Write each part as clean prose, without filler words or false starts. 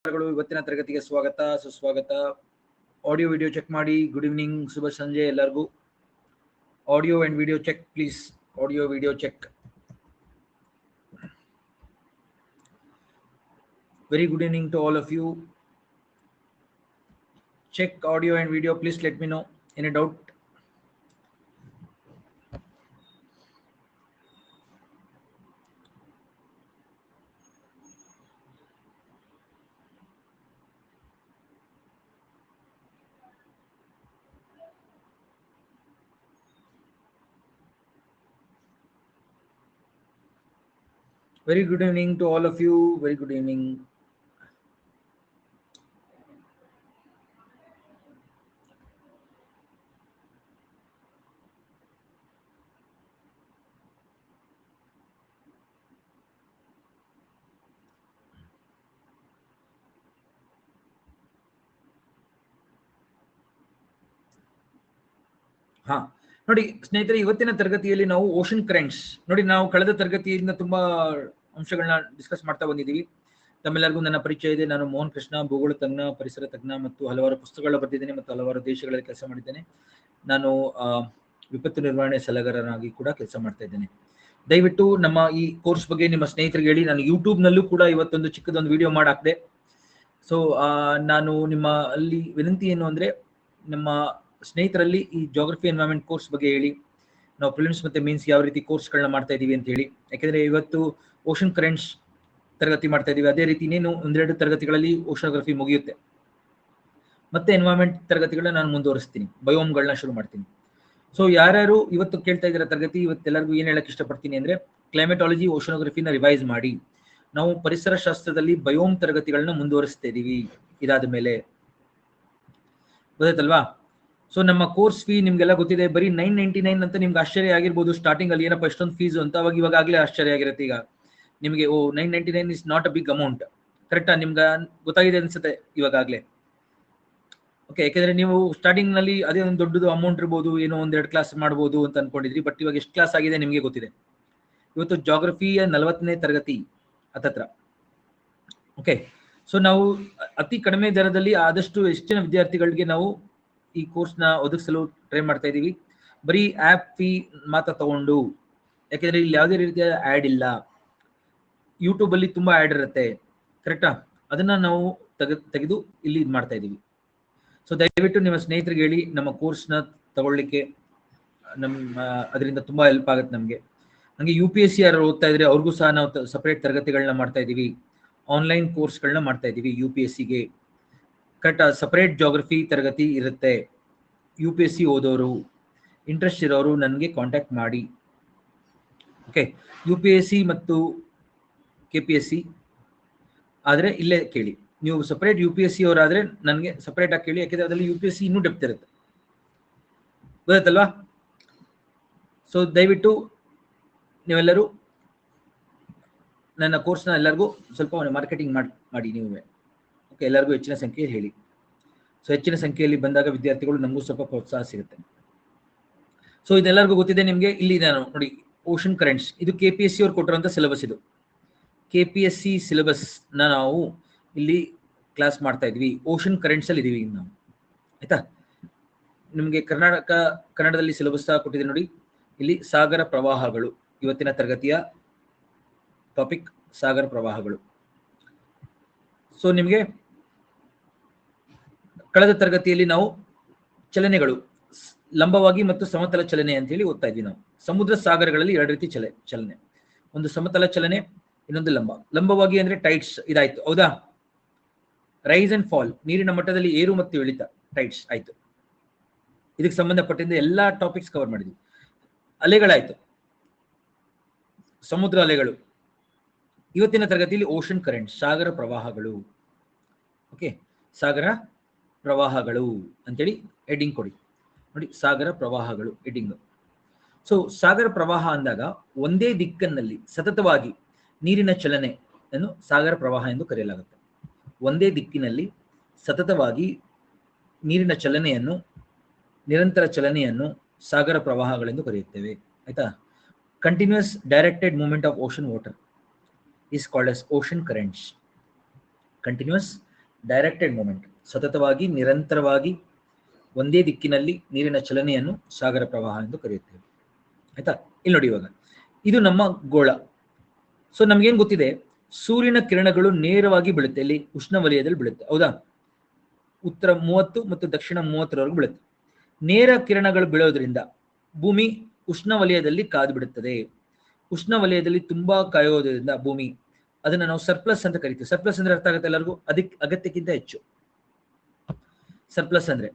ಇವತ್ತಿನ ತರಗತಿಗೆ ಸ್ವಾಗತ ಸುಸ್ವಾಗತ. ಆಡಿಯೋ ವಿಡಿಯೋ ಚೆಕ್ ಮಾಡಿ. ಗುಡ್ ಈವ್ನಿಂಗ್, ಶುಭ ಸಂಜೆ ಎಲ್ಲರಿಗೂ. Audio and video check please. Audio video check. Very good evening to all of you. Check audio and video please. Let me know any doubt. Very good evening to all of you. Very good evening. ಹಾ, ನೋಡಿ ಸ್ನೇಹಿತರೆ, ಇವತ್ತಿನ ತರಗತಿಯಲ್ಲಿ ನಾವು ocean currents ನೋಡಿ, ನಾವು ಕಳೆದ ತರಗತಿಯಿಂದ ತುಂಬಾ ಅಂಶಗಳನ್ನ ಡಿಸ್ಕಸ್ ಮಾಡ್ತಾ ಬಂದಿದ್ದೀವಿ. ತಮ್ಮೆಲ್ಲರಿಗೂ ನನ್ನ ಪರಿಚಯ ಇದೆ. ನಾನು ಮೋಹನ್ ಕೃಷ್ಣ, ಭೂಗೋಳ ತಜ್ಞ, ಪರಿಸರ ತಜ್ಞ ಮತ್ತು ಹಲವಾರು ಪುಸ್ತಕಗಳ ಬರೆದಿದ್ದೇನೆ ಮತ್ತು ಹಲವಾರು ದೇಶಗಳಲ್ಲಿ ಕೆಲಸ ಮಾಡಿದ್ದೇನೆ. ನಾನು ವಿಪತ್ತು ನಿರ್ವಹಣೆ ಸಲಹೆಗಾರನಾಗಿ ಕೂಡ ಕೆಲಸ ಮಾಡ್ತಾ ಇದ್ದೇನೆ. ದಯವಿಟ್ಟು ನಮ್ಮ ಈ ಕೋರ್ಸ್ ಬಗ್ಗೆ ನಿಮ್ಮ ಸ್ನೇಹಿತರಿಗೆ ಹೇಳಿ. ನಾನು ಯೂಟ್ಯೂಬ್ ನಲ್ಲೂ ಕೂಡ ಇವತ್ತೊಂದು ಚಿಕ್ಕದೊಂದು ವಿಡಿಯೋ ಮಾಡಾಕ್ದೆ. ಸೊ ನಾನು ನಿಮ್ಮ ಅಲ್ಲಿ ವಿನಂತಿ ಏನು ಅಂದ್ರೆ, ನಮ್ಮ ಸ್ನೇಹಿತರಲ್ಲಿ ಈ ಜಾಗ್ರಫಿ ಎನ್ವೈರನ್ಮೆಂಟ್ ಕೋರ್ಸ್ ಬಗ್ಗೆ ಹೇಳಿ. ನಾವು ಪ್ರಿಲಿಮ್ಸ್ ಮತ್ತೆ ಮೀನ್ಸ್ ಯಾವ ರೀತಿ ಕೋರ್ಸ್ಗಳನ್ನ ಮಾಡ್ತಾ ಇದೀವಿ ಅಂತ ಹೇಳಿ. ಯಾಕಂದ್ರೆ ಇವತ್ತು ಓಷನ್ ಕರೆಂಟ್ಸ್ ತರಗತಿ ಮಾಡ್ತಾ ಇದೀವಿ. ಅದೇ ರೀತಿ ಇನ್ನೇನು ಒಂದೆರಡು ತರಗತಿಗಳಲ್ಲಿ ಓಷನೋಗ್ರಫಿ ಮುಗಿಯುತ್ತೆ. ಮತ್ತೆ ಎನ್ವೈರನ್ಮೆಂಟ್ ತರಗತಿಗಳನ್ನ ನಾನು ಮುಂದುವರಿಸ್ತೀನಿ, ಬಯೋಮ್ಗಳನ್ನ ಶುರು ಮಾಡ್ತೀನಿ. ಸೊ ಯಾರ್ಯಾರು ಇವತ್ತು ಕೇಳ್ತಾ ಇದ್ದೀರಾ ತರಗತಿ, ಇವತ್ತೆಲ್ಲರಿಗೂ ಏನ್ ಹೇಳಕ್ ಇಷ್ಟಪಡ್ತೀನಿ ಅಂದ್ರೆ, ಕ್ಲೈಮೆಟಾಲಜಿ ಓಷನೋಗ್ರಫಿನ ರಿವೈಸ್ ಮಾಡಿ. ನಾವು ಪರಿಸರ ಶಾಸ್ತ್ರದಲ್ಲಿ ಬಯೋಮ್ ತರಗತಿಗಳನ್ನ ಮುಂದುವರಿಸ್ತಾ ಇದೀವಿ. ಇದಾದ ಮೇಲೆ ಗೊತ್ತಾಯ್ತಲ್ವಾ? ಸೊ ನಮ್ಮ ಕೋರ್ಸ್ ಫೀ ನಿಮ್ಗೆಲ್ಲ ಗೊತ್ತಿದೆ, ಬರೀ 999 ಅಂತ. ನಿಮ್ಗೆ ಆಶ್ಚರ್ಯ ಆಗಿರ್ಬೋದು ಸ್ಟಾರ್ಟಿಂಗ್ ಅಲ್ಲಿ, ಏನಪ್ಪ ಇಷ್ಟೊಂದು ಫೀಸ್ ಅಂತ. ಇವಾಗಲೇ ಆಶ್ಚರ್ಯ ಆಗಿರುತ್ತೆ ಈಗ ನಿಮಗೆ. 999 is not a big amount. ಕರೆಕ್ಟಾ? ನಿಮ್ಗೆ ಗೊತ್ತಾಗಿದೆ ಅನ್ಸುತ್ತೆ ಇವಾಗಲೇ. ಓಕೆ, ಯಾಕಂದ್ರೆ ನೀವು ಸ್ಟಾರ್ಟಿಂಗ್ ನಲ್ಲಿ ಅದೇ ಒಂದು ದೊಡ್ಡದು ಅಮೌಂಟ್ ಇರ್ಬೋದು, ಏನೋ ಒಂದೆರಡು ಕ್ಲಾಸ್ ಮಾಡ್ಬೋದು ಅಂತ ಅನ್ಕೊಂಡಿದ್ರಿ. ಬಟ್ ಇವಾಗ ಎಷ್ಟು ಕ್ಲಾಸ್ ಆಗಿದೆ ನಿಮಗೆ ಗೊತ್ತಿದೆ. ಇವತ್ತು ಜಾಗ್ರಫಿಯ 40ನೇ ತರಗತಿ ಹತ್ತತ್ರ. ಓಕೆ, ಸೊ ನಾವು ಅತಿ ಕಡಿಮೆ ದರದಲ್ಲಿ ಆದಷ್ಟು ಹೆಚ್ಚಿನ ವಿದ್ಯಾರ್ಥಿಗಳಿಗೆ ನಾವು ಈ ಕೋರ್ಸ್ನ ಒದಗಿಸಲು ಟ್ರೈ ಮಾಡ್ತಾ ಇದ್ದೀವಿ. ಬರೀ ಆ್ಯಪ್ ಫೀ ಮಾತ್ರ ತಗೊಂಡು, ಯಾಕೆಂದ್ರೆ ಇಲ್ಲಿ ಯಾವುದೇ ರೀತಿಯ ಆ್ಯಡ್ ಇಲ್ಲ. ಯೂಟ್ಯೂಬ್ ಅಲ್ಲಿ ತುಂಬಾ ಆ್ಯಡ್ ಇರುತ್ತೆ, ಕರೆಕ್ಟಾ? ಅದನ್ನ ನಾವು ತೆಗೆದು ಇಲ್ಲಿ ಇದು ಮಾಡ್ತಾ ಇದ್ದೀವಿ. ಸೊ ದಯವಿಟ್ಟು ನಿಮ್ಮ ಸ್ನೇಹಿತರಿಗೆ ಹೇಳಿ ನಮ್ಮ ಕೋರ್ಸ್ನ ತಗೊಳ್ಳಿಕ್ಕೆ. ಅದರಿಂದ ತುಂಬಾ ಹೆಲ್ಪ್ ಆಗುತ್ತೆ ನಮಗೆ. ಹಂಗೆ UPSC ಯಾರು ಓದ್ತಾ ಇದ್ರೆ ಅವ್ರಿಗೂ ಸಹ ನಾವು ಸಪರೇಟ್ ತರಗತಿಗಳನ್ನ ಮಾಡ್ತಾ ಇದ್ದೀವಿ. ಆನ್ಲೈನ್ ಕೋರ್ಸ್ಗಳನ್ನ ಮಾಡ್ತಾ ಇದ್ದೀವಿ UPSCಗೆ. ಕರೆಕ್ಟ್, ಸಪರೇಟ್ ಜಾಗ್ರಫಿ ತರಗತಿ ಇರುತ್ತೆ. UPSC ಓದೋರು, ಇಂಟ್ರೆಸ್ಟ್ ಇರೋರು ನನಗೆ ಕಾಂಟ್ಯಾಕ್ಟ್ ಮಾಡಿ. ಓಕೆ, UPSC ಮತ್ತು KPSC ಆದರೆ ಇಲ್ಲೇ ಕೇಳಿ. ನೀವು ಸಪರೇಟ್ UPSC ಅವರಾದ್ರೆ ನನಗೆ ಸಪರೇಟ್ ಆಗಿ ಕೇಳಿ, ಯಾಕೆಂದ್ರೆ ಅದರಲ್ಲಿ UPSC ಇನ್ನೂ ಡೆಪ್ತ್ ಇರುತ್ತೆ. ಗೊತ್ತಾಯ್ತಲ್ವಾ? ಸೊ ದಯವಿಟ್ಟು ನೀವೆಲ್ಲರೂ ನನ್ನ ಕೋರ್ಸ್ನ ಎಲ್ಲರಿಗೂ ಸ್ವಲ್ಪ ಮಾರ್ಕೆಟಿಂಗ್ ಮಾಡಿ ನೀವೇ. ಓಕೆ, ಎಲ್ಲರಿಗೂ ಹೆಚ್ಚಿನ ಸಂಖ್ಯೆಯಲ್ಲಿ ಹೇಳಿ. ಸೊ ಹೆಚ್ಚಿನ ಸಂಖ್ಯೆಯಲ್ಲಿ ಬಂದಾಗ ವಿದ್ಯಾರ್ಥಿಗಳು ನಮಗೂ ಸ್ವಲ್ಪ ಪ್ರೋತ್ಸಾಹ ಸಿಗುತ್ತೆ. ಸೊ ಇದೆಲ್ಲರಿಗೂ ಗೊತ್ತಿದೆ ನಿಮಗೆ. ಇಲ್ಲಿ ನಾನು ನೋಡಿ, ಓಷನ್ ಕರೆಂಟ್ಸ್ ಇದು KPSC ಅವ್ರು ಕೊಟ್ಟಿರುವಂಥ ಸಿಲೆಬಸ್. ಇದು KPSC ಸಿಲೆಬಸ್ ನಾವು ಇಲ್ಲಿ ಕ್ಲಾಸ್ ಮಾಡ್ತಾ ಇದ್ವಿ. ಓಷನ್ ಕರೆಂಟ್ಸ್ ಅಲ್ಲಿ ಇದೀವಿ ನಾವು, ಆಯ್ತಾ? ನಿಮಗೆ ಕನ್ನಡದಲ್ಲಿ ಸಿಲೆಬಸ್ ಕೊಟ್ಟಿದೆ ನೋಡಿ. ಇಲ್ಲಿ ಸಾಗರ ಪ್ರವಾಹಗಳು ಇವತ್ತಿನ ತರಗತಿಯ ಟಾಪಿಕ್, ಸಾಗರ ಪ್ರವಾಹಗಳು. ಸೊ ನಿಮಗೆ ಕಳೆದ ತರಗತಿಯಲ್ಲಿ ನಾವು ಚಲನೆಗಳು, ಲಂಬವಾಗಿ ಮತ್ತು ಸಮತಲ ಚಲನೆ ಅಂತ ಹೇಳಿ ಓದ್ತಾ ಇದ್ವಿ ನಾವು. ಸಮುದ್ರ ಸಾಗರಗಳಲ್ಲಿ ಎರಡು ರೀತಿ ಚಲನೆ, ಒಂದು ಸಮತಲ ಚಲನೆ, ಇನ್ನೊಂದು ಲಂಬವಾಗಿ ಅಂದ್ರೆ ಟೈಡ್ಸ್. ಇದಾಯ್ತು, ಹೌದಾ? ರೈಸ್ ಅಂಡ್ ಫಾಲ್, ನೀರಿನ ಮಟ್ಟದಲ್ಲಿ ಏರು ಮತ್ತು ಇಳಿತ, ಟೈಡ್ಸ್ ಆಯ್ತು. ಇದಕ್ಕೆ ಸಂಬಂಧಪಟ್ಟಿದ್ದ ಎಲ್ಲಾ ಟಾಪಿಕ್ಸ್ ಕವರ್ ಮಾಡಿದ್ವಿ. ಅಲೆಗಳಾಯ್ತು, ಸಮುದ್ರ ಅಲೆಗಳು. ಇವತ್ತಿನ ತರಗತಿಯಲ್ಲಿ ಓಷನ್ ಕರೆಂಟ್, ಸಾಗರ ಪ್ರವಾಹಗಳು. ಓಕೆ, ಸಾಗರ ಪ್ರವಾಹಗಳು ಅಂತೇಳಿ ಹೆಡ್ಡಿಂಗ್ ಕೊಡಿ ನೋಡಿ. ಸಾಗರ ಪ್ರವಾಹಗಳು ಹೆಡ್ಡಿಂಗ್. ಸೊ ಸಾಗರ ಪ್ರವಾಹ ಅಂದಾಗ ಒಂದೇ ದಿಕ್ಕಿನಲ್ಲಿ ಸತತವಾಗಿ ನೀರಿನ ಚಲನೆಯನ್ನು ಸಾಗರ ಪ್ರವಾಹ ಎಂದು ಕರೆಯಲಾಗುತ್ತೆ. ಒಂದೇ ದಿಕ್ಕಿನಲ್ಲಿ ಸತತವಾಗಿ ನೀರಿನ ಚಲನೆಯನ್ನು, ನಿರಂತರ ಚಲನೆಯನ್ನು ಸಾಗರ ಪ್ರವಾಹಗಳೆಂದು ಕರೆಯುತ್ತೇವೆ, ಆಯ್ತಾ? Continuous directed movement of ocean water is called as ocean currents. Continuous directed movement, ಸತತವಾಗಿ ನಿರಂತರವಾಗಿ ಒಂದೇ ದಿಕ್ಕಿನಲ್ಲಿ ನೀರಿನ ಚಲನೆಯನ್ನು ಸಾಗರ ಪ್ರವಾಹ ಎಂದು ಕರೆಯುತ್ತೇವೆ. ಆಯ್ತಾ? ಇಲ್ಲಿ ನೋಡಿ, ಇವಾಗ ಇದು ನಮ್ಮ ಗೋಳ. ಸೊ ನಮ್ಗೇನ್ ಗೊತ್ತಿದೆ, ಸೂರ್ಯನ ಕಿರಣಗಳು ನೇರವಾಗಿ ಬೀಳುತ್ತೆ, ಇಲ್ಲಿ ಉಷ್ಣವಲಯದಲ್ಲಿ ಬೀಳುತ್ತೆ, ಹೌದಾ? ಉತ್ತರ 30 ಮತ್ತು ದಕ್ಷಿಣ 30ರವರೆಗೂ ಬೀಳುತ್ತೆ. ನೇರ ಕಿರಣಗಳು ಬೀಳೋದ್ರಿಂದ ಭೂಮಿ ಉಷ್ಣವಲಯದಲ್ಲಿ ಕಾದು ಬಿಡುತ್ತದೆ. ಉಷ್ಣವಲಯದಲ್ಲಿ ತುಂಬಾ ಕಾಯೋದ್ರಿಂದ ಭೂಮಿ, ಅದನ್ನ ನಾವು ಸರ್ಪ್ಲಸ್ ಅಂತ ಕರಿತೀವಿ. ಸರ್ಪ್ಲಸ್ ಅಂದ್ರೆ ಅರ್ಥ ಆಗುತ್ತೆ ಎಲ್ಲರಿಗೂ? ಅದಕ್ಕೆ ಅಗತ್ಯಕ್ಕಿಂತ ಹೆಚ್ಚು. ಸರ್ಪ್ಲಸ್ ಅಂದ್ರೆ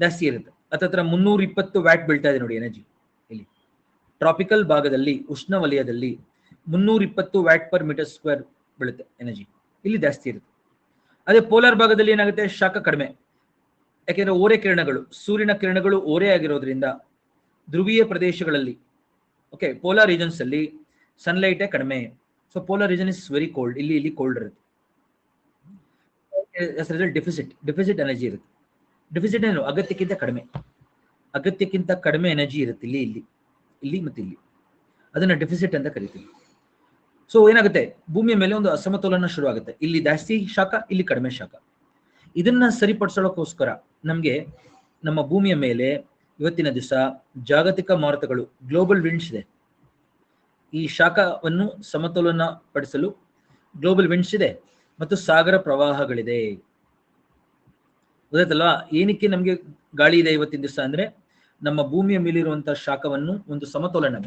ಜಾಸ್ತಿ ಇರುತ್ತೆ. ಹತ್ತತ್ರ 320 ವ್ಯಾಟ್ ಬೀಳ್ತಾ ಇದೆ ನೋಡಿ ಎನರ್ಜಿ. ಇಲ್ಲಿ ಟ್ರಾಪಿಕಲ್ ಭಾಗದಲ್ಲಿ, ಉಷ್ಣವಲಯದಲ್ಲಿ 320 ವ್ಯಾಟ್ ಪರ್ ಮೀಟರ್ ಸ್ಕ್ವೇರ್ ಬೀಳುತ್ತೆ ಎನರ್ಜಿ. ಇಲ್ಲಿ ಜಾಸ್ತಿ ಇರುತ್ತೆ. ಅದೇ ಪೋಲಾರ್ ಭಾಗದಲ್ಲಿ ಏನಾಗುತ್ತೆ, ಶಾಖ ಕಡಿಮೆ. ಯಾಕೆಂದ್ರೆ ಓರೆ ಕಿರಣಗಳು, ಸೂರ್ಯನ ಕಿರಣಗಳು ಓರೆ ಆಗಿರೋದ್ರಿಂದ ಧ್ರುವೀಯ ಪ್ರದೇಶಗಳಲ್ಲಿ, ಓಕೆ, ಪೋಲಾರ್ ರೀಜನ್ಸ್ ಅಲ್ಲಿ ಸನ್ಲೈಟೇ ಕಡಿಮೆ. So polar region is very cold. ಇಲ್ಲಿ ಕೋಲ್ಡ್ ಇರುತ್ತೆ. ಡೆಫಿಸಿಟ್ ಎನರ್ಜಿ ಇರುತ್ತೆ. ಡೆಫಿಸಿಟ್ ಏನು? ಅಗತ್ಯಕ್ಕಿಂತ ಕಡಿಮೆ ಎನರ್ಜಿ ಇರುತ್ತೆ ಇಲ್ಲಿ ಮತ್ತೆ ಇಲ್ಲಿ. ಅದನ್ನ ಡೆಫಿಸಿಟ್ ಅಂತ ಕರಿತೀವಿ. ಸೊ ಏನಾಗುತ್ತೆ, ಭೂಮಿಯ ಮೇಲೆ ಒಂದು ಅಸಮತೋಲನ ಶುರು ಆಗುತ್ತೆ. ಇಲ್ಲಿ ಜಾಸ್ತಿ ಶಾಖ, ಇಲ್ಲಿ ಕಡಿಮೆ ಶಾಖ. ಇದನ್ನ ಸರಿಪಡಿಸೋಕ್ಕೋಸ್ಕರ ನಮ್ಗೆ ನಮ್ಮ ಭೂಮಿಯ ಮೇಲೆ ಇವತ್ತಿನ ದಿವಸ ಜಾಗತಿಕ ಮಾರುತಗಳು, ಗ್ಲೋಬಲ್ ವಿಂಡ್ಸ್ ಇದೆ. ಈ ಶಾಖವನ್ನು ಸಮತೋಲನ ಪಡಿಸಲು ಗ್ಲೋಬಲ್ ವಿಂಡ್ಸ್ ಇದೆ ಮತ್ತು ಸಾಗರ ಪ್ರವಾಹಗಳಿದೆ. ಗೊತ್ತಾಯ್ತಲ್ವಾ? ಏನಕ್ಕೆ ನಮ್ಗೆ ಗಾಳಿ ಇದೆ ಇವತ್ತಿನ ದಿವಸ ಅಂದ್ರೆ, ನಮ್ಮ ಭೂಮಿಯ ಮೇಲಿರುವಂತಹ ಶಾಖವನ್ನು ಒಂದು ಸಮತೋಲನ,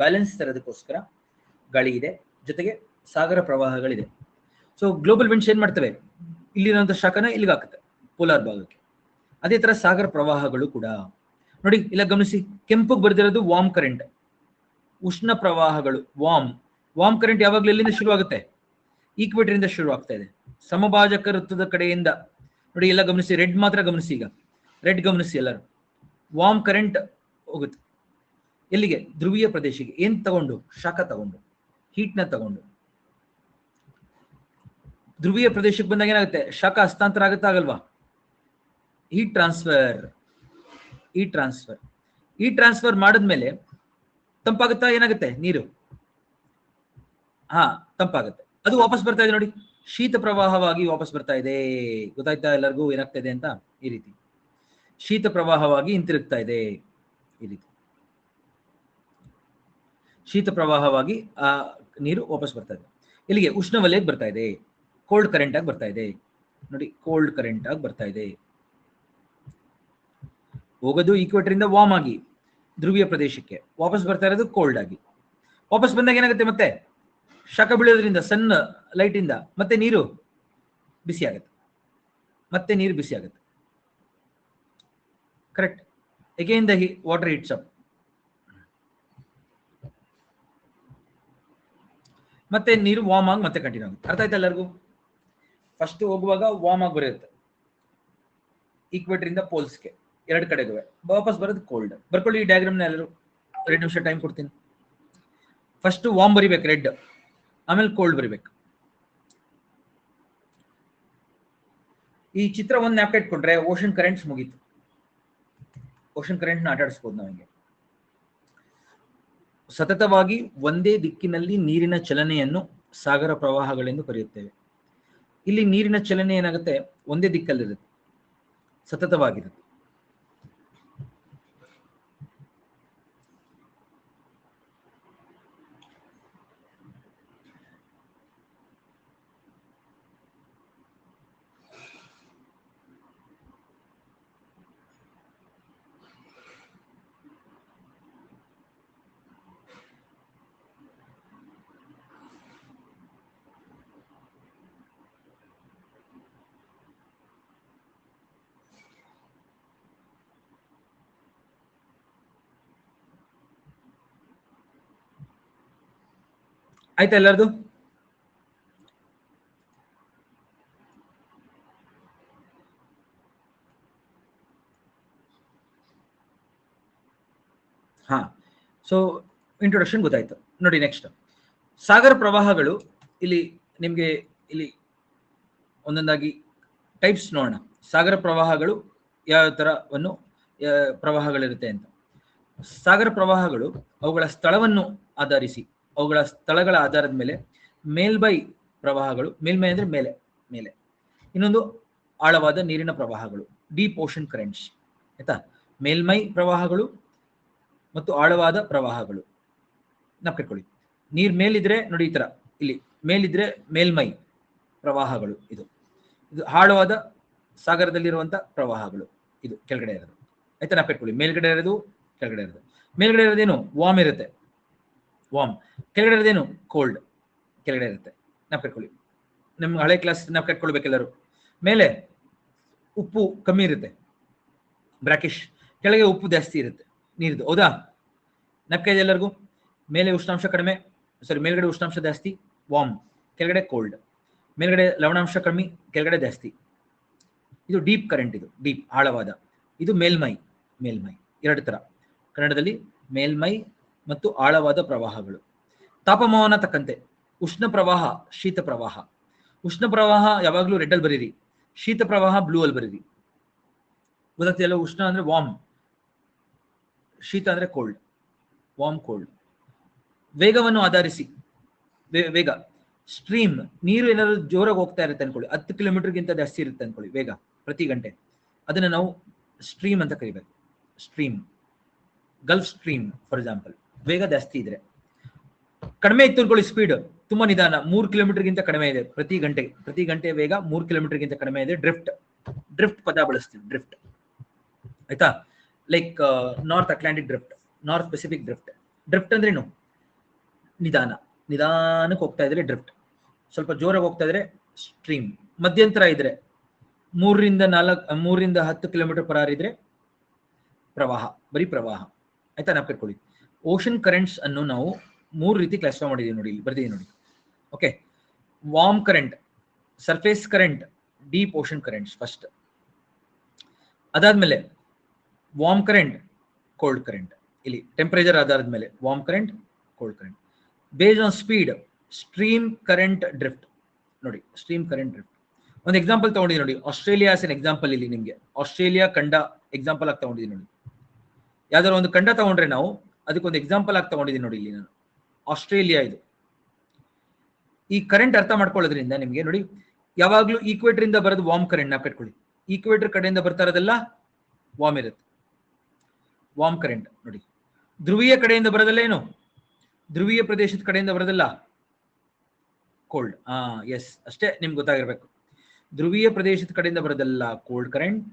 ಬ್ಯಾಲೆನ್ಸ್ ತರೋದಕ್ಕೋಸ್ಕರ ಗಾಳಿ ಇದೆ, ಜೊತೆಗೆ ಸಾಗರ ಪ್ರವಾಹಗಳಿದೆ. ಸೊ ಗ್ಲೋಬಲ್ ವಿಂಡ್ಸ್ ಏನ್ ಮಾಡ್ತವೆ, ಇಲ್ಲಿರುವಂತಹ ಶಾಖನ ಇಲ್ಲಿಗೆ ಹಾಕುತ್ತೆ, ಪೋಲಾರ್ ಭಾಗಕ್ಕೆ. ಅದೇ ತರ ಸಾಗರ ಪ್ರವಾಹಗಳು ಕೂಡ ನೋಡಿ. ಇಲ್ಲ ಗಮನಿಸಿ, ಕೆಂಪುಗೆ ಬರ್ದಿರೋದು ವಾರ್ಮ್ ಕರೆಂಟ್, ಉಷ್ಣ ಪ್ರವಾಹಗಳು. ವಾರ್ಮ್ ಕರೆಂಟ್ ಯಾವಾಗ್ಲೂ ಎಲ್ಲಿಂದ ಶುರು ಆಗುತ್ತೆ? ಈಕ್ವೇಟರ್ ಇಂದ ಶುರು ಆಗ್ತಾ ಇದೆ, ಸಮಭಾಜಕ ವೃತ್ತದ ಕಡೆಯಿಂದ. ನೋಡಿ, ಎಲ್ಲ ಗಮನಿಸಿ, ರೆಡ್ ಮಾತ್ರ ಗಮನಿಸಿ. ಈಗ ರೆಡ್ ಗಮನಿಸಿ ಎಲ್ಲರೂ. ವಾರ್ಮ್ ಕರೆಂಟ್ ಹೋಗುತ್ತೆ ಎಲ್ಲಿಗೆ? ಧ್ರುವೀಯ ಪ್ರದೇಶಕ್ಕೆ. ಏನ್ ತಗೊಂಡು? ಶಾಖ ತಗೊಂಡು, ಹೀಟ್ನ ತಗೊಂಡು. ಧ್ರುವೀಯ ಪ್ರದೇಶಕ್ಕೆ ಬಂದಾಗ ಏನಾಗುತ್ತೆ? ಶಾಖ ಹಸ್ತಾಂತರ ಆಗುತ್ತಾ ಆಗಲ್ವಾ? ಹೀಟ್ ಟ್ರಾನ್ಸ್ಫರ್ ಮಾಡಿದ್ಮೇಲೆ ತಂಪಾಗುತ್ತಾ? ಏನಾಗುತ್ತೆ? ನೀರು ತಂಪಾಗುತ್ತೆ. ಅದು ವಾಪಸ್ ಬರ್ತಾ ಇದೆ ನೋಡಿ, ಶೀತ ಪ್ರವಾಹವಾಗಿ ವಾಪಸ್ ಬರ್ತಾ ಇದೆ. ಗೊತ್ತಾಯ್ತಾ ಎಲ್ಲರಿಗೂ ಏನಾಗ್ತಾ ಇದೆ ಅಂತ? ಈ ರೀತಿ ಶೀತ ಪ್ರವಾಹವಾಗಿ ಹಿಂತಿರುಗ್ತಾ ಇದೆ. ಈ ರೀತಿ ಶೀತ ಪ್ರವಾಹವಾಗಿ ಆ ನೀರು ವಾಪಸ್ ಬರ್ತಾ ಇದೆ. ಇಲ್ಲಿಗೆ ಉಷ್ಣವಲಯಕ್ಕೆ ಬರ್ತಾ ಇದೆ, ಕೋಲ್ಡ್ ಕರೆಂಟ್ ಆಗಿ ಬರ್ತಾ ಇದೆ. ನೋಡಿ, ಕೋಲ್ಡ್ ಕರೆಂಟ್ ಆಗಿ ಬರ್ತಾ ಇದೆ. ಹೋಗೋದು ಈಕ್ವೇಟರ್ ಇಂದ ವಾರ್ಮ್ ಆಗಿ ಧ್ರುವೀಯ ಪ್ರದೇಶಕ್ಕೆ, ವಾಪಸ್ ಬರ್ತಾ ಇರೋದು ಕೋಲ್ಡ್ ಆಗಿ. ವಾಪಸ್ ಬಂದಾಗ ಏನಾಗುತ್ತೆ? ಮತ್ತೆ ಶಾಖ ಬೀಳೋದ್ರಿಂದ, ಸಣ್ಣ ಲೈಟ್ ಇಂದ ಮತ್ತೆ ನೀರು ಬಿಸಿ ಆಗುತ್ತೆ. Correct. Again the water heats up. ಮತ್ತೆ ನೀರು ವಾರ್ಮ್ ಆಗಿ ಮತ್ತೆ ಕಂಟಿನ್ಯೂ ಆಗುತ್ತೆ. ಅರ್ಥ ಆಯ್ತಾ ಎಲ್ಲರಿಗೂ? ಫಸ್ಟ್ ಹೋಗುವಾಗ ವಾರ್ಮ್ ಆಗಿ ಬರುತ್ತೆ ಈಕ್ವೇಟರ್ ಇಂದ ಪೋಲ್ಸ್ಗೆ, ಎರಡು ಕಡೆಗೂ. ವಾಪಸ್ ಬರೋದು ಕೋಲ್ಡ್. ಬರ್ಕೊಳ್ಳಿ ಈ ಡಯಾಗ್ರಾಮ್ನ ಎಲ್ಲರೂ. 2 ನಿಮಿಷ ಟೈಮ್ ಕೊಡ್ತೀನಿ. ಫಸ್ಟ್ ವಾರ್ಮ್ ಬರಿಬೇಕು, ರೆಡ್, ಆಮೇಲೆ ಕೋಲ್ಡ್ ಬರಿಬೇಕು. ಈ ಚಿತ್ರ ಒಂದು ಜ್ಞಾಪಕ ಇಟ್ಕೊಂಡ್ರೆ ಓಷನ್ ಕರೆಂಟ್ಸ್ ಮುಗೀತು. ಓಷನ್ ಕರೆಂಟ್ ನ ಆಟ ಆಡಿಸ್ಬೋದು ನಾವಿಗೆ. ಸತತವಾಗಿ ಒಂದೇ ದಿಕ್ಕಿನಲ್ಲಿ ನೀರಿನ ಚಲನೆಯನ್ನು ಸಾಗರ ಪ್ರವಾಹಗಳೆಂದು ಕರೆಯುತ್ತೇವೆ. ಇಲ್ಲಿ ನೀರಿನ ಚಲನೆ ಏನಾಗುತ್ತೆ? ಒಂದೇ ದಿಕ್ಕಲ್ಲಿರುತ್ತೆ, ಸತತವಾಗಿರುತ್ತೆ. ಆಯ್ತಾ ಎಲ್ಲರದು? ಸೊ ಇಂಟ್ರೊಡಕ್ಷನ್ ಗೊತ್ತಾಯ್ತು. ನೋಡಿ, ನೆಕ್ಸ್ಟ್ ಸಾಗರ ಪ್ರವಾಹಗಳು. ಇಲ್ಲಿ ನಿಮ್ಗೆ ಇಲ್ಲಿ ಒಂದೊಂದಾಗಿ ಟೈಪ್ಸ್ ನೋಡೋಣ. ಸಾಗರ ಪ್ರವಾಹಗಳು ಯಾವ ತರವನ್ನು ಪ್ರವಾಹಗಳಿರುತ್ತೆ ಅಂತ. ಸಾಗರ ಪ್ರವಾಹಗಳು ಅವುಗಳ ಸ್ಥಳವನ್ನು ಆಧರಿಸಿ, ಅವುಗಳ ಸ್ಥಳಗಳ ಆಧಾರದ ಮೇಲೆ ಮೇಲ್ಮೈ ಪ್ರವಾಹಗಳು, ಮೇಲ್ಮೈ ಅಂದ್ರೆ ಮೇಲೆ, ಇನ್ನೊಂದು ಆಳವಾದ ನೀರಿನ ಪ್ರವಾಹಗಳು, ಡೀಪ್ ಓಷನ್ ಕರೆಂಟ್ಸ್. ಆಯ್ತಾ, ಮೇಲ್ಮೈ ಪ್ರವಾಹಗಳು ಮತ್ತು ಆಳವಾದ ಪ್ರವಾಹಗಳು. ನಾವು ಕಟ್ಕೊಳ್ಳಿ, ನೀರ್ ಮೇಲಿದ್ರೆ ನೋಡಿ ಈ ತರ, ಇಲ್ಲಿ ಮೇಲಿದ್ರೆ ಮೇಲ್ಮೈ ಪ್ರವಾಹಗಳು, ಇದು ಆಳವಾದ ಸಾಗರದಲ್ಲಿರುವಂತ ಪ್ರವಾಹಗಳು, ಇದು ಕೆಳಗಡೆ ಇರೋದು. ಆಯ್ತಾ, ನಾವು ಕಟ್ಕೊಳ್ಳಿ, ಮೇಲ್ಗಡೆ ಇರೋದು ಕೆಳಗಡೆ ಇರೋದು. ಮೇಲ್ಗಡೆ ಇರೋದೇನು ವಾರ್ಮ್ ಇರುತ್ತೆ, ವಾರ್ಮ್. ಕೆಳಗಡೆ ಇರೋದೇನು ಕೋಲ್ಡ್, ಕೆಳಗಡೆ ಇರುತ್ತೆ. ನಾವು ಕಟ್ಕೊಳ್ಳಿ, ನಿಮ್ಗೆ ಹಳೆ ಕ್ಲಾಸ್ ನಾವು ಕಟ್ಕೊಳ್ಬೇಕೆಲ್ಲರೂ. ಮೇಲೆ ಉಪ್ಪು ಕಮ್ಮಿ ಇರುತ್ತೆ, ಬ್ರಾಕಿಶ್. ಕೆಳಗೆ ಉಪ್ಪು ಜಾಸ್ತಿ ಇರುತ್ತೆ ನೀರಿದು, ಹೌದಾ? ನಕ್ಕೈದು ಎಲ್ಲರಿಗೂ. ಮೇಲೆ ಉಷ್ಣಾಂಶ ಕಡಿಮೆ, ಸಾರಿ ಮೇಲ್ಗಡೆ ಉಷ್ಣಾಂಶ ಜಾಸ್ತಿ, ವಾರ್ಮ್. ಕೆಳಗಡೆ ಕೋಲ್ಡ್. ಮೇಲ್ಗಡೆ ಲವಣಾಂಶ ಕಮ್ಮಿ, ಕೆಳಗಡೆ ಜಾಸ್ತಿ. ಇದು ಡೀಪ್ ಕರೆಂಟ್, ಇದು ಡೀಪ್ ಆಳವಾದ. ಇದು ಮೇಲ್ಮೈ, ಮೇಲ್ಮೈ ಎರಡು ತರ ಕನ್ನಡದಲ್ಲಿ, ಮೇಲ್ಮೈ ಮತ್ತು ಆಳವಾದ ಪ್ರವಾಹಗಳು. ತಾಪಮಾನ ತಕ್ಕಂತೆ ಉಷ್ಣ ಪ್ರವಾಹ, ಶೀತ ಪ್ರವಾಹ. ಉಷ್ಣ ಪ್ರವಾಹ ಯಾವಾಗಲೂ ರೆಡ್ ಅಲ್ಲಿ ಬರೀರಿ, ಶೀತ ಪ್ರವಾಹ ಬ್ಲೂ ಅಲ್ಲಿ ಬರೀರಿ. ಗೊತ್ತಾಗ್ತಿಲ್ಲ? ಉಷ್ಣ ಅಂದ್ರೆ ವಾರ್ಮ್, ಶೀತ ಅಂದ್ರೆ ಕೋಲ್ಡ್, ವಾರ್ಮ್ ಕೋಲ್ಡ್. ವೇಗವನ್ನು ಆಧರಿಸಿ, ವೇಗ ಸ್ಟ್ರೀಮ್, ನೀರು ಏನಾದ್ರು ಜೋರಾಗಿ ಹೋಗ್ತಾ ಇರುತ್ತೆ ಅನ್ಕೊಳ್ಳಿ, 10 ಕಿಲೋಮೀಟರ್ಗಿಂತ ಜಾಸ್ತಿ ಇರುತ್ತೆ ಅನ್ಕೊಳ್ಳಿ ವೇಗ ಪ್ರತಿ ಗಂಟೆ, ಅದನ್ನ ನಾವು ಸ್ಟ್ರೀಮ್ ಅಂತ ಕರಿಬೇಕು. Stream, Gulf stream for example, ವೇಗ ಜಾಸ್ತಿ ಇದ್ರೆ. ಕಡಿಮೆ ಇತ್ತು ಅನ್ಕೊಳ್ಳಿ, ಸ್ಪೀಡ್ ತುಂಬಾ ನಿಧಾನ, 3 ಕಿಲೋಮೀಟರ್ಗಿಂತ ಕಡಿಮೆ ಇದೆ ಪ್ರತಿ ಗಂಟೆ ವೇಗ 3 ಕಿಲೋಮೀಟರ್ಗಿಂತ ಕಡಿಮೆ ಇದೆ, ಡ್ರಿಫ್ಟ್. ಡ್ರಿಫ್ಟ್ ಪದ ಬಳಸ್ತೀವಿ, ಡ್ರಿಫ್ಟ್. ಆಯ್ತಾ, like north Atlantic drift, north Pacific drift. Drift ಅಂದ್ರೇನು? ನಿಧಾನ, ನಿಧಾನಕ್ಕೆ ಹೋಗ್ತಾ ಇದ್ರೆ ಡ್ರಿಫ್ಟ್. ಸ್ವಲ್ಪ ಜೋರಾಗಿ ಹೋಗ್ತಾ ಇದ್ರೆ ಸ್ಟ್ರೀಮ್. ಮಧ್ಯಂತರ ಇದ್ರೆ 3 ರಿಂದ 10 ಕಿಲೋಮೀಟರ್ ಪರ್ ಅವರ್ ಇದ್ರೆ ಪ್ರವಾಹ, ಬರೀ ಪ್ರವಾಹ. ಆಯ್ತಾ, ನೆನಪಿಟ್ಕೊಳ್ಳಿ. ಓಷನ್ ಕರೆಂಟ್ಸ್ ಅನ್ನು ನಾವು 3 ರೀತಿ ಕ್ಲಾಸಿಫೈ ಮಾಡಿದೀವಿ ನೋಡಿ, ಇಲ್ಲಿ ಬರ್ದಿದ್ದೀವಿ ನೋಡಿ. Okay, warm current, surface current, deep ocean currents first. ಅದಾದ್ಮೇಲೆ ವಾರ್ಮ್ ಕರೆಂಟ್, ಕೋಲ್ಡ್ ಕರೆಂಟ್. ಇಲ್ಲಿ ಟೆಂಪರೇಚರ್ ಆಧಾರದ ಮೇಲೆ warm current, cold current. Based on speed, stream current, drift. ನೋಡಿ, ಸ್ಟ್ರೀಮ್ ಕರೆಂಟ್, ಡ್ರಿಫ್ಟ್. ಒಂದು ಎಕ್ಸಾಂಪಲ್ ತಗೊಂಡಿದ್ದೀನಿ ನೋಡಿ, ಆಸ್ಟ್ರೇಲಿಯಾ ಆಸ್ ಎನ್ ಎಕ್ಸಾಂಪಲ್. ಇಲ್ಲಿ ನಿಮಗೆ ಆಸ್ಟ್ರೇಲಿಯಾ ಖಂಡ ಎಕ್ಸಾಂಪಲ್ ಆಗಿ ತಗೊಂಡಿದ್ದೀನಿ ನೋಡಿ. ಯಾವ್ದಾದ್ರು ಒಂದು ಖಂಡ ತಗೊಂಡ್ರೆ ನಾವು ಅದಕ್ಕೊಂದು ಎಕ್ಸಾಂಪಲ್ ಆಗಿ ತಗೊಂಡಿದ್ದೀನಿ ನೋಡಿ ಇಲ್ಲಿ ನಾನು, ಆಸ್ಟ್ರೇಲಿಯಾ. ಇದು ಈ ಕರೆಂಟ್ ಅರ್ಥ ಮಾಡ್ಕೊಳ್ಳೋದ್ರಿಂದ ನಿಮಗೆ ನೋಡಿ, ಯಾವಾಗ್ಲೂ ಈಕ್ವೇಟರ್ ಇಂದ ಬರೋದು ವಾರ್ಮ್ ಕರೆಂಟ್ ನಾ ಕಟ್ಕೊಳ್ಳಿ. ಈಕ್ವೇಟರ್ ಕಡೆಯಿಂದ ಬರ್ತಾ ಇರೋದೆಲ್ಲ ವಾರ್ಮ್ ಇರುತ್ತೆ, ವಾರ್ಮ್ ಕರೆಂಟ್. ನೋಡಿ, ಧ್ರುವೀಯ ಕಡೆಯಿಂದ ಬರೋದಲ್ಲ ಏನು, ಧ್ರುವೀಯ ಪ್ರದೇಶದ ಕಡೆಯಿಂದ ಬರೋದಲ್ಲ ಕೋಲ್ಡ್. ಎಸ್, ಅಷ್ಟೇ ನಿಮ್ಗೆ ಗೊತ್ತಾಗಿರ್ಬೇಕು. ಧ್ರುವೀಯ ಪ್ರದೇಶದ ಕಡೆಯಿಂದ ಬರೋದಲ್ಲ ಕೋಲ್ಡ್ ಕರೆಂಟ್,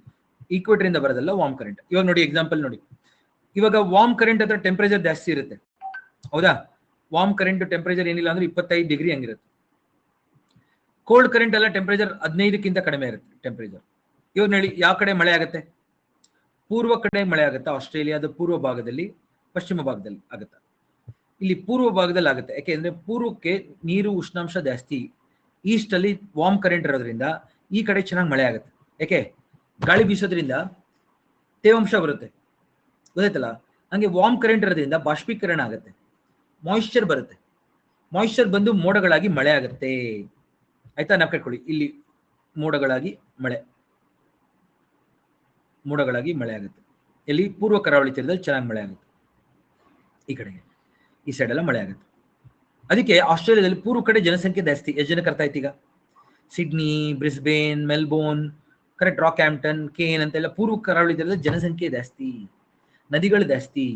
ಈಕ್ವೇಟರ್ ಇಂದ ಬರೋದಲ್ಲ ವಾರ್ಮ್ ಕರೆಂಟ್. ಇವಾಗ ನೋಡಿ ಎಕ್ಸಾಂಪಲ್ ನೋಡಿ, ಇವಾಗ ವಾರ್ಮ್ ಕರೆಂಟ್ ಹತ್ರ ಟೆಂಪರೇಚರ್ ಜಾಸ್ತಿ ಇರುತ್ತೆ, ಹೌದಾ? ವಾರ್ಮ್ ಕರೆಂಟ್ ಟೆಂಪರೇಚರ್ ಏನಿಲ್ಲ ಅಂದ್ರೆ 25 ಡಿಗ್ರಿ ಹಂಗಿರುತ್ತೆ. ಕೋಲ್ಡ್ ಕರೆಂಟ್ ಎಲ್ಲ ಟೆಂಪರೇಚರ್ 15ಕ್ಕಿಂತ ಕಡಿಮೆ ಇರುತ್ತೆ ಟೆಂಪರೇಚರ್. ಇವಾಗ ನೋಡಿ, ಯಾವ ಕಡೆ ಮಳೆ ಆಗುತ್ತೆ? ಪೂರ್ವ ಕಡೆ ಮಳೆ ಆಗುತ್ತಾ? ಆಸ್ಟ್ರೇಲಿಯಾದ ಪೂರ್ವ ಭಾಗದಲ್ಲಿ, ಪಶ್ಚಿಮ ಭಾಗದಲ್ಲಿ ಆಗುತ್ತಾ? ಇಲ್ಲಿ ಪೂರ್ವ ಭಾಗದಲ್ಲಿ ಆಗುತ್ತೆ. ಯಾಕೆಂದ್ರೆ ಪೂರ್ವಕ್ಕೆ ನೀರು ಉಷ್ಣಾಂಶ ಜಾಸ್ತಿ, ಈಸ್ಟ್ ಅಲ್ಲಿ ವಾರ್ಮ್ ಕರೆಂಟ್ ಇರೋದ್ರಿಂದ ಈ ಕಡೆ ಚೆನ್ನಾಗಿ ಮಳೆ ಆಗುತ್ತೆ. ಯಾಕೆ? ಗಾಳಿ ಬೀಸೋದ್ರಿಂದ ತೇವಾಂಶ ಬರುತ್ತೆ, ಗೊತ್ತಾಯ್ತಲ್ಲ? ಹಂಗೆ ವಾರ್ಮ್ ಕರೆಂಟ್ ಇರೋದ್ರಿಂದ ಬಾಷ್ಪೀಕರಣ ಆಗುತ್ತೆ, ಮಾಯಿಶ್ಚರ್ ಬರುತ್ತೆ. ಮಾಯಿಶ್ಚರ್ ಬಂದು ಮೋಡಗಳಾಗಿ ಮಳೆ ಆಗುತ್ತೆ. ಆಯ್ತಾ, ನಾವು ಕಟ್ಕೊಳ್ಳಿ, ಇಲ್ಲಿ ಮೋಡಗಳಾಗಿ ಮಳೆ, ಮೋಡಗಳಾಗಿ ಮಳೆ ಆಗುತ್ತೆ. ಇಲ್ಲಿ ಪೂರ್ವ ಕರಾವಳಿ ತೀರದಲ್ಲಿ ಚೆನ್ನಾಗಿ ಮಳೆ ಆಗುತ್ತೆ, ಈ ಕಡೆಗೆ ಈ ಸೈಡ್ ಎಲ್ಲ ಮಳೆ ಆಗುತ್ತೆ. ಅದಕ್ಕೆ ಆಸ್ಟ್ರೇಲಿಯಾದಲ್ಲಿ ಪೂರ್ವ ಕಡೆ ಜನಸಂಖ್ಯೆ ಜಾಸ್ತಿ. ಎಷ್ಟು ಜನಕ್ಕೆ ಅರ್ಥ ಆಯ್ತು ಈಗ? Sydney, Brisbane, Melbourne, correct, Rockhampton, Cairns ಅಂತೆಲ್ಲ ಪೂರ್ವ ಕರಾವಳಿ ತೀರದಲ್ಲಿ ಜನಸಂಖ್ಯೆ ಜಾಸ್ತಿ, ನದಿಗಳು ಜಾಸ್ತಿ.